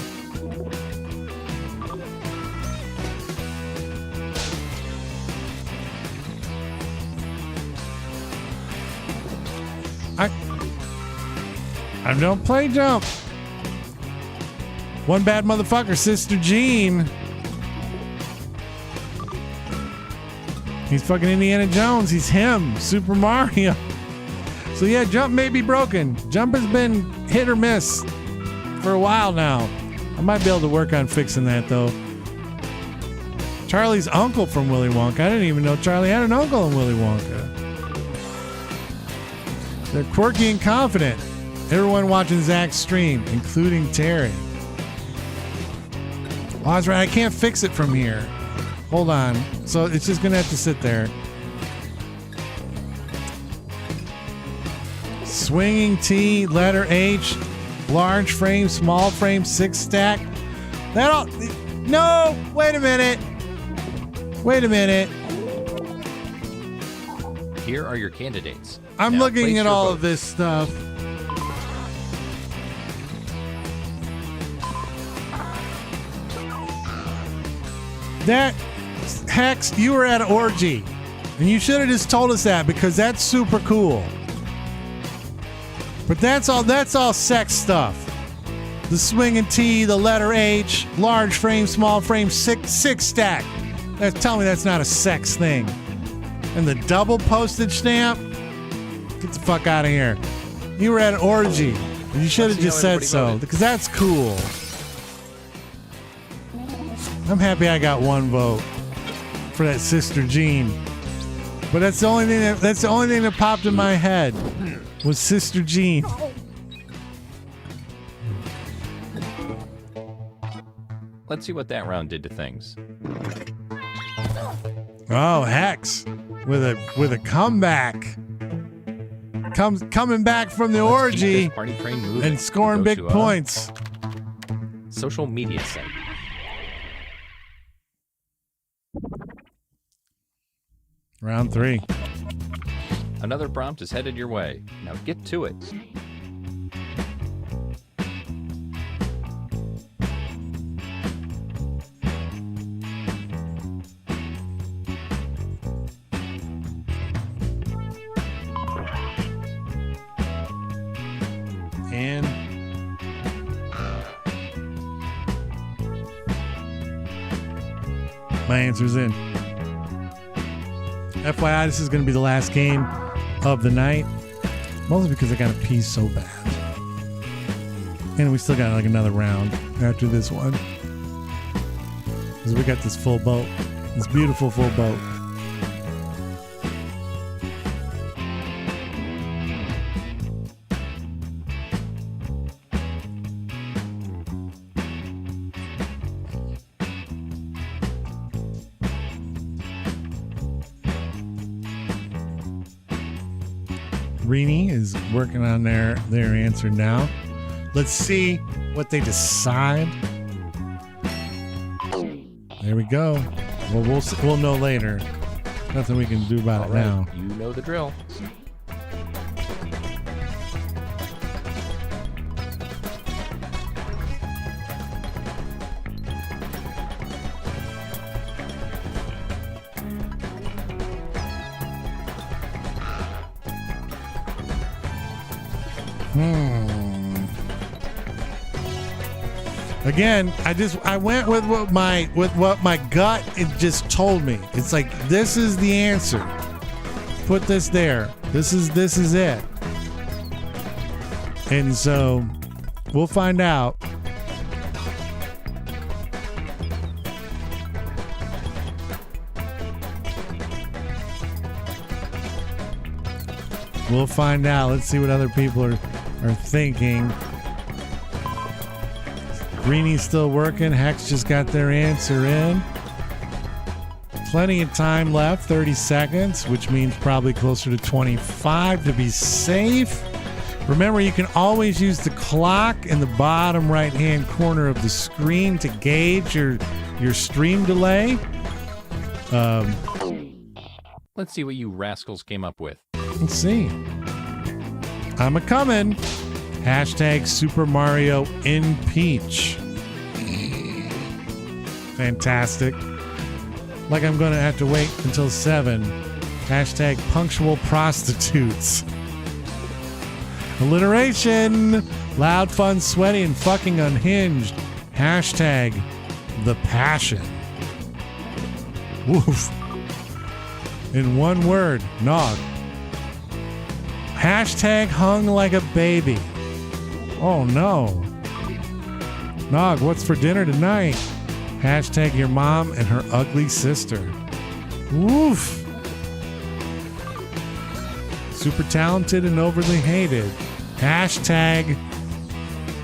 I don't play jump. One bad motherfucker, Sister Jean. He's fucking Indiana Jones. He's him, Super Mario. So yeah, jump may be broken. Jump has been hit or miss for a while now. I might be able to work on fixing that though. Charlie's uncle from Willy Wonka. I didn't even know Charlie had an uncle in Willy Wonka. They're quirky and confident. Everyone watching Zach's stream, including Terry. Oh, that's right. I can't fix it from here. Hold on. So it's just going to have to sit there. Swinging T, letter H, large frame, small frame, 6-stack. That all. No, wait a minute. Wait a minute. Here are your candidates. I'm Now looking place at your all vote. of this stuff. That, Hex, you were at an orgy. And you should have just told us that because that's super cool. But that's all sex stuff. The swinging T, the letter H, large frame, small frame, six stack. Tell me that's not a sex thing. And the double postage stamp? Get the fuck out of here. You were at an orgy. You should have just said so because that's cool. I'm happy I got one vote for that Sister Jean. But that's the only thing that popped in my head was Sister Jean. Let's see what that round did to things. Oh, Hex with a comeback. Coming back from the Let's keep orgy this party train moving. and scoring Go big to, points. Social media site. Round 3. Another prompt is headed your way. Now get to it. And my answer's in. FYI, this is going to be the last game of the night. Mostly because I got to pee so bad. And we still got like another round after this one. Because we got this full boat. This beautiful full boat. Rini is working on their answer now. Let's see what they decide. There we go. Well, we'll know later. Nothing we can do about it now. You know the drill. Again, I went with what my gut it just told me. It's like this is the answer. Put this there. This is it. And so we'll find out. We'll find out. Let's see what other people are thinking. Greenie's still working. Hex just got their answer in. Plenty of time left, 30 seconds, which means probably closer to 25 to be safe. Remember, you can always use the clock in the bottom right-hand corner of the screen to gauge your stream delay. Let's see what you rascals came up with. Let's see. I'm a comin'. Hashtag Super Mario in Peach. Fantastic. Like I'm going to have to wait until 7. Hashtag punctual prostitutes. Alliteration. Loud, fun, sweaty, and fucking unhinged. Hashtag the passion. Woof. In one word, Nog. Hashtag hung like a baby. Oh no. Nog, what's for dinner tonight? Hashtag your mom and her ugly sister. Woof. Super talented and overly hated. Hashtag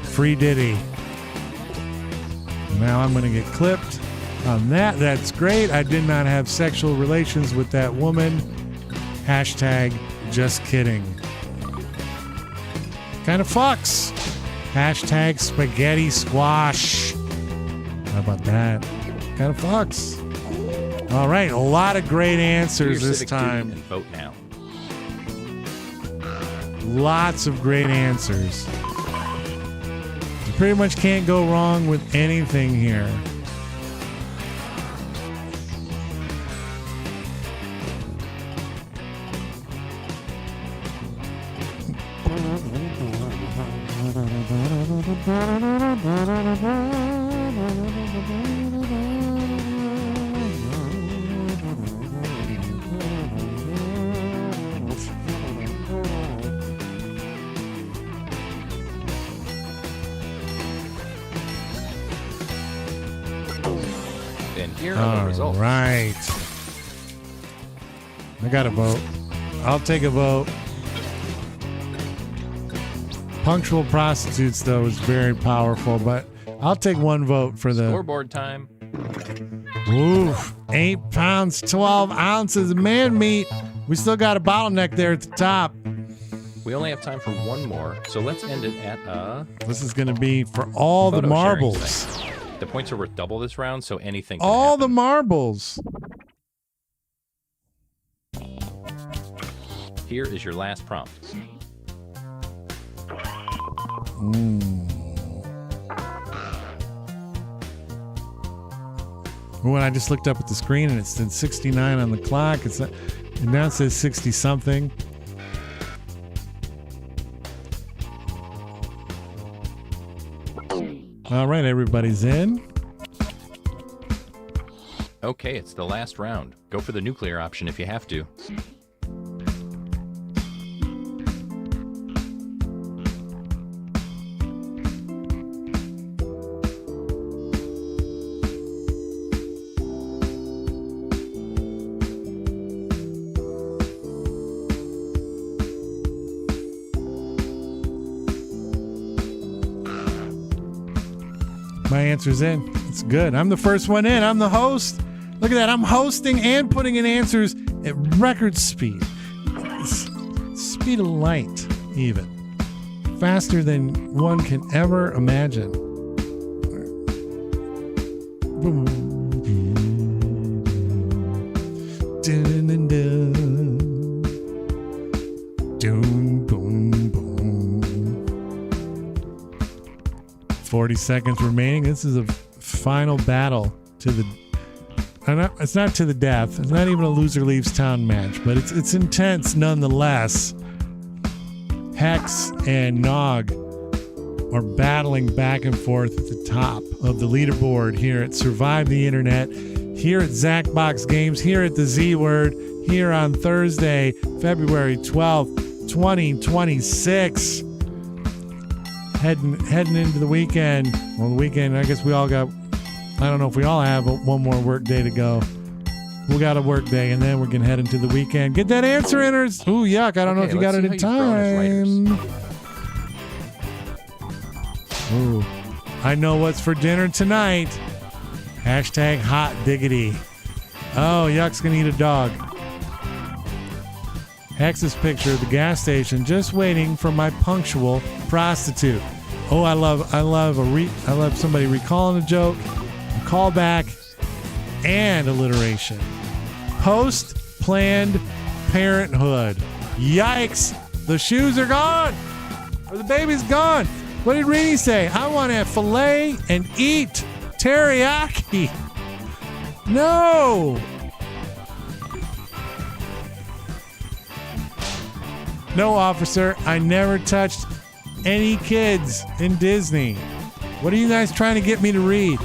free Diddy. Now I'm going to get clipped on that. That's great. I did not have sexual relations with that woman. Hashtag just kidding. Kind of fucks. Hashtag spaghetti squash. How about that? Kind of fucks. All right, a lot of great answers this time. And vote now. Lots of great answers. You pretty much can't go wrong with anything here. And here are the results. Right. I got a vote. I'll take a vote. Punctual prostitutes, though, is very powerful, but I'll take one vote for the Scoreboard time. Oof. 8 pounds, 12 ounces of man meat. We still got a bottleneck there at the top. We only have time for one more, so let's end it at This is going to be for all the photo sharing marbles. segment. The points are worth double this round, so anything can All the happen. marbles. Here is your last prompt. When I just looked up at the screen and it said 69 on the clock, and now it says 60 something. All right, everybody's in. Okay, it's the last round. Go for the nuclear option if you have to. My answer's in. It's good. I'm the first one in. I'm the host. Look at that. I'm hosting and putting in answers at record speed. Speed of light, even. Faster than one can ever imagine. Dun, dun, dun. Dun, boom, boom. 40 seconds remaining. This is a final battle to the... It's not to the death. It's not even a loser leaves town match, but it's intense nonetheless. Hex and Nog are battling back and forth at the top of the leaderboard here at Survive the Internet, here at Zacbox Games, here at the Z Word, here on Thursday, February 12th, 2026. Heading into the weekend. Well, the weekend, I guess we all got... I don't know if we all have one more work day to go. We got a work day, and then we're going to head into the weekend. Get that answer in. Ooh, yuck. I don't know if you got it in time. Ooh. I know what's for dinner tonight. Hashtag hot diggity. Oh, yuck's going to eat a dog. Hex's picture of the gas station just waiting for my punctual prostitute. Oh, I love somebody recalling a joke, a callback, and alliteration. Post-planned parenthood. Yikes! The shoes are gone, or the baby's gone. What did Rini say? I want to fillet and eat teriyaki. No. No, officer. I never touched any kids in Disney. What are you guys trying to get me to read?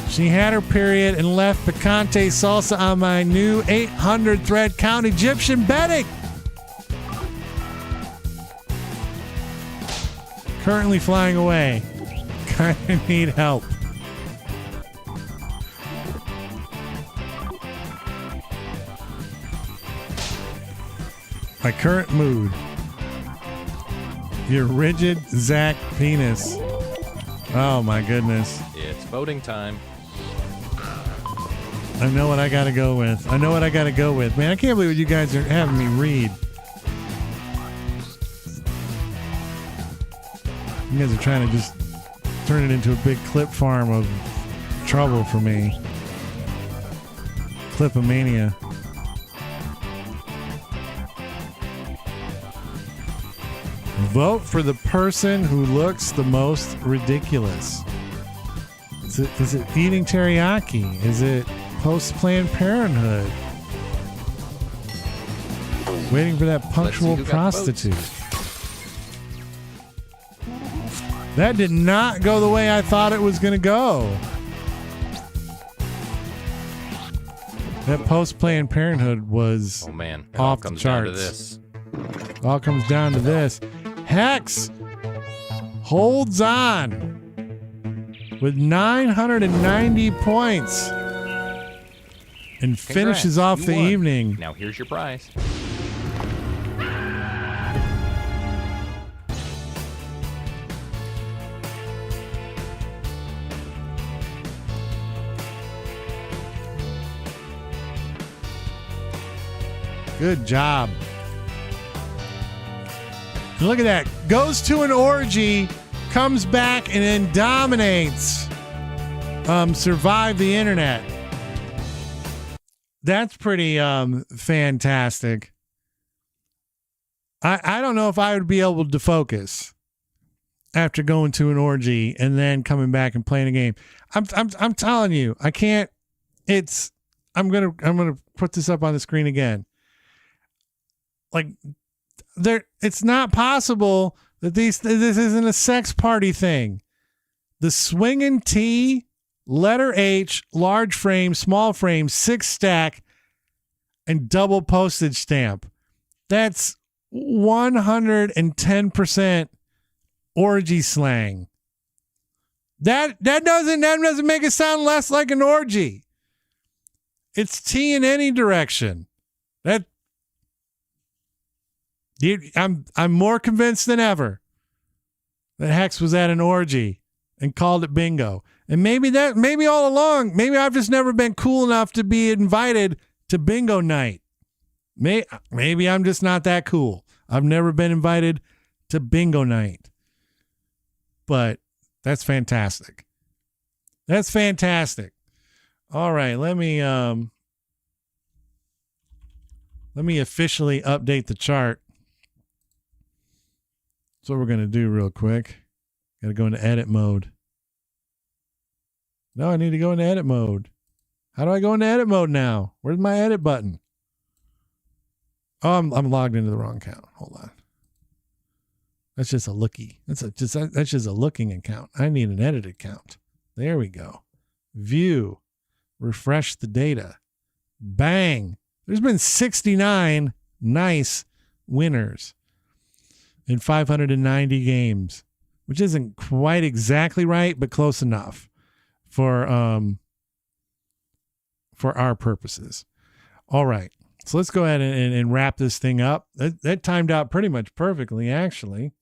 She had her period and left picante salsa on my new 800 thread count Egyptian bedding. Currently flying away. Kinda need help. My current mood. Your rigid Zac penis. Oh my goodness. It's voting time. I know what I gotta go with. Man, I can't believe you guys are having me read. You guys are trying to just turn it into a big clip farm of trouble for me. Clipomania. Vote for the person who looks the most ridiculous. Is it eating teriyaki? Is it post-Planned Parenthood? Waiting for that punctual prostitute. That did not go the way I thought it was going to go. That post-Planned Parenthood was off the charts. All comes down to this. Hex holds on with 990 points and finishes off the evening. Now here's your prize. Good job. Look at that. Goes to an orgy, comes back, and then dominates. Survive the internet. That's pretty fantastic. I don't know if I would be able to focus after going to an orgy and then coming back and playing a game. I'm telling you, I can't. I'm gonna put this up on the screen again. Like, it's not possible that this isn't a sex party thing. The swinging T, letter H, large frame, small frame, 6-stack, and double postage stamp. That's 110% orgy slang. That doesn't make it sound less like an orgy. It's T in any direction. I'm more convinced than ever that Hex was at an orgy and called it bingo. And maybe all along, maybe I've just never been cool enough to be invited to bingo night. Maybe I'm just not that cool. I've never been invited to bingo night. But that's fantastic. That's fantastic. All right, let me officially update the chart. That's what we're going to do real quick. Got to go into edit mode. No, I need to go into edit mode. How do I go into edit mode now? Where's my edit button? Oh, I'm logged into the wrong account. Hold on. That's just a lookie. That's just a looking account. I need an edit account. There we go. View. Refresh the data. Bang. There's been 69 nice winners in 590 games, which isn't quite exactly right, but close enough for our purposes. All right. So let's go ahead and wrap this thing up. That timed out pretty much perfectly, actually.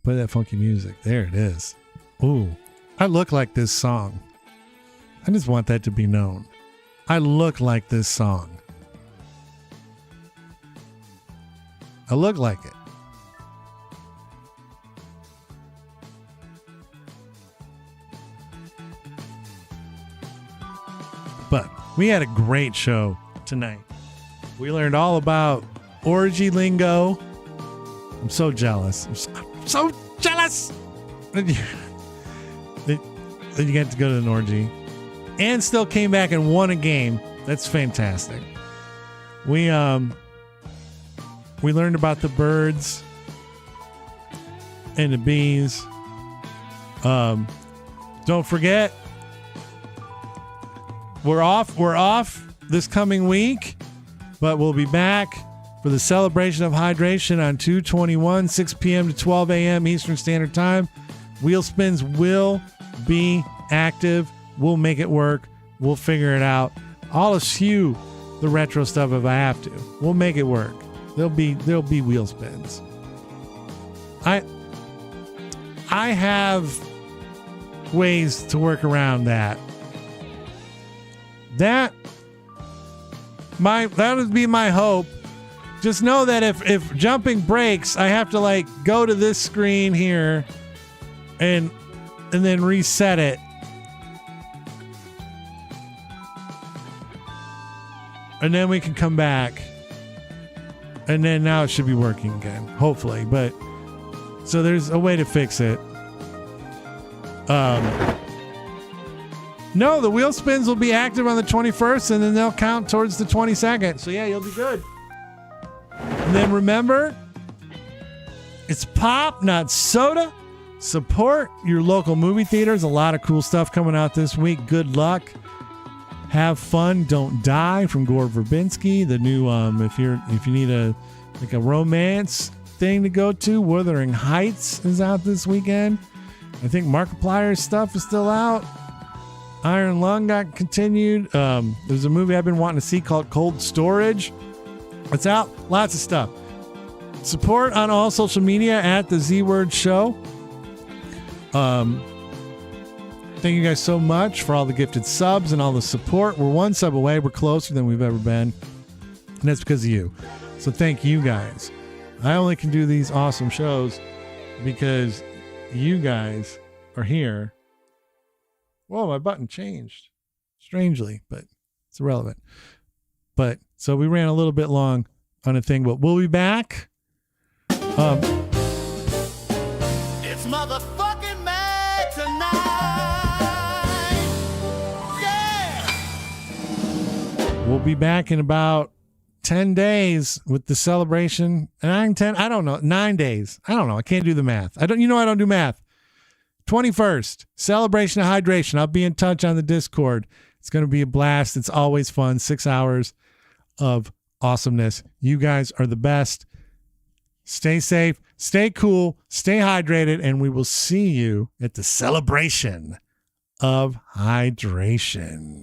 Play that funky music. There it is. Ooh, I look like this song. I just want that to be known. I look like this song. I look like it. But we had a great show tonight. We learned all about orgy lingo. I'm so jealous. I'm so jealous that you get to go to an orgy and still came back and won a game. That's fantastic. We learned about the birds and the bees. Don't forget, we're off this coming week, but we'll be back for the celebration of hydration on 2/21, 6 p.m. to 12 a.m. Eastern Standard Time. Wheel spins will be active. We'll make it work. We'll figure it out. All of you the retro stuff if I have to. We'll make it work. There'll be wheel spins. I have ways to work around that. That would be my hope. Just know that if jumping breaks, I have to like go to this screen here and then reset it. And then we can come back. And then now it should be working again, hopefully. But so there's a way to fix it. No, the wheel spins will be active on the 21st and then they'll count towards the 22nd. So yeah, you'll be good. And then remember, it's pop, not soda. Support your local movie theaters. A lot of cool stuff coming out this week. Good luck. Have fun, don't die from Gore Verbinski. The new if you need a romance thing to go to, Wuthering Heights is out this weekend. I think Markiplier's stuff is still out. Iron Lung got continued. There's a movie I've been wanting to see called Cold Storage. It's out. Lots of stuff. Support on all social media at the Z Word Show. Thank you guys so much for all the gifted subs and all the support. We're one sub away. We're closer than we've ever been. And that's because of you. So thank you guys. I only can do these awesome shows because you guys are here. Whoa, my button changed. Strangely, but it's irrelevant. But so we ran a little bit long on a thing, but we'll be back. It's motherfucking mad tonight. Yeah. We'll be back in about 10 days with the celebration. 9 days. I don't know. I can't do the math. I don't do math. 21st, celebration of hydration. I'll be in touch on the Discord. It's going to be a blast. It's always fun. 6 hours of awesomeness. You guys are the best. Stay safe, stay cool, stay hydrated, and we will see you at the celebration of hydration.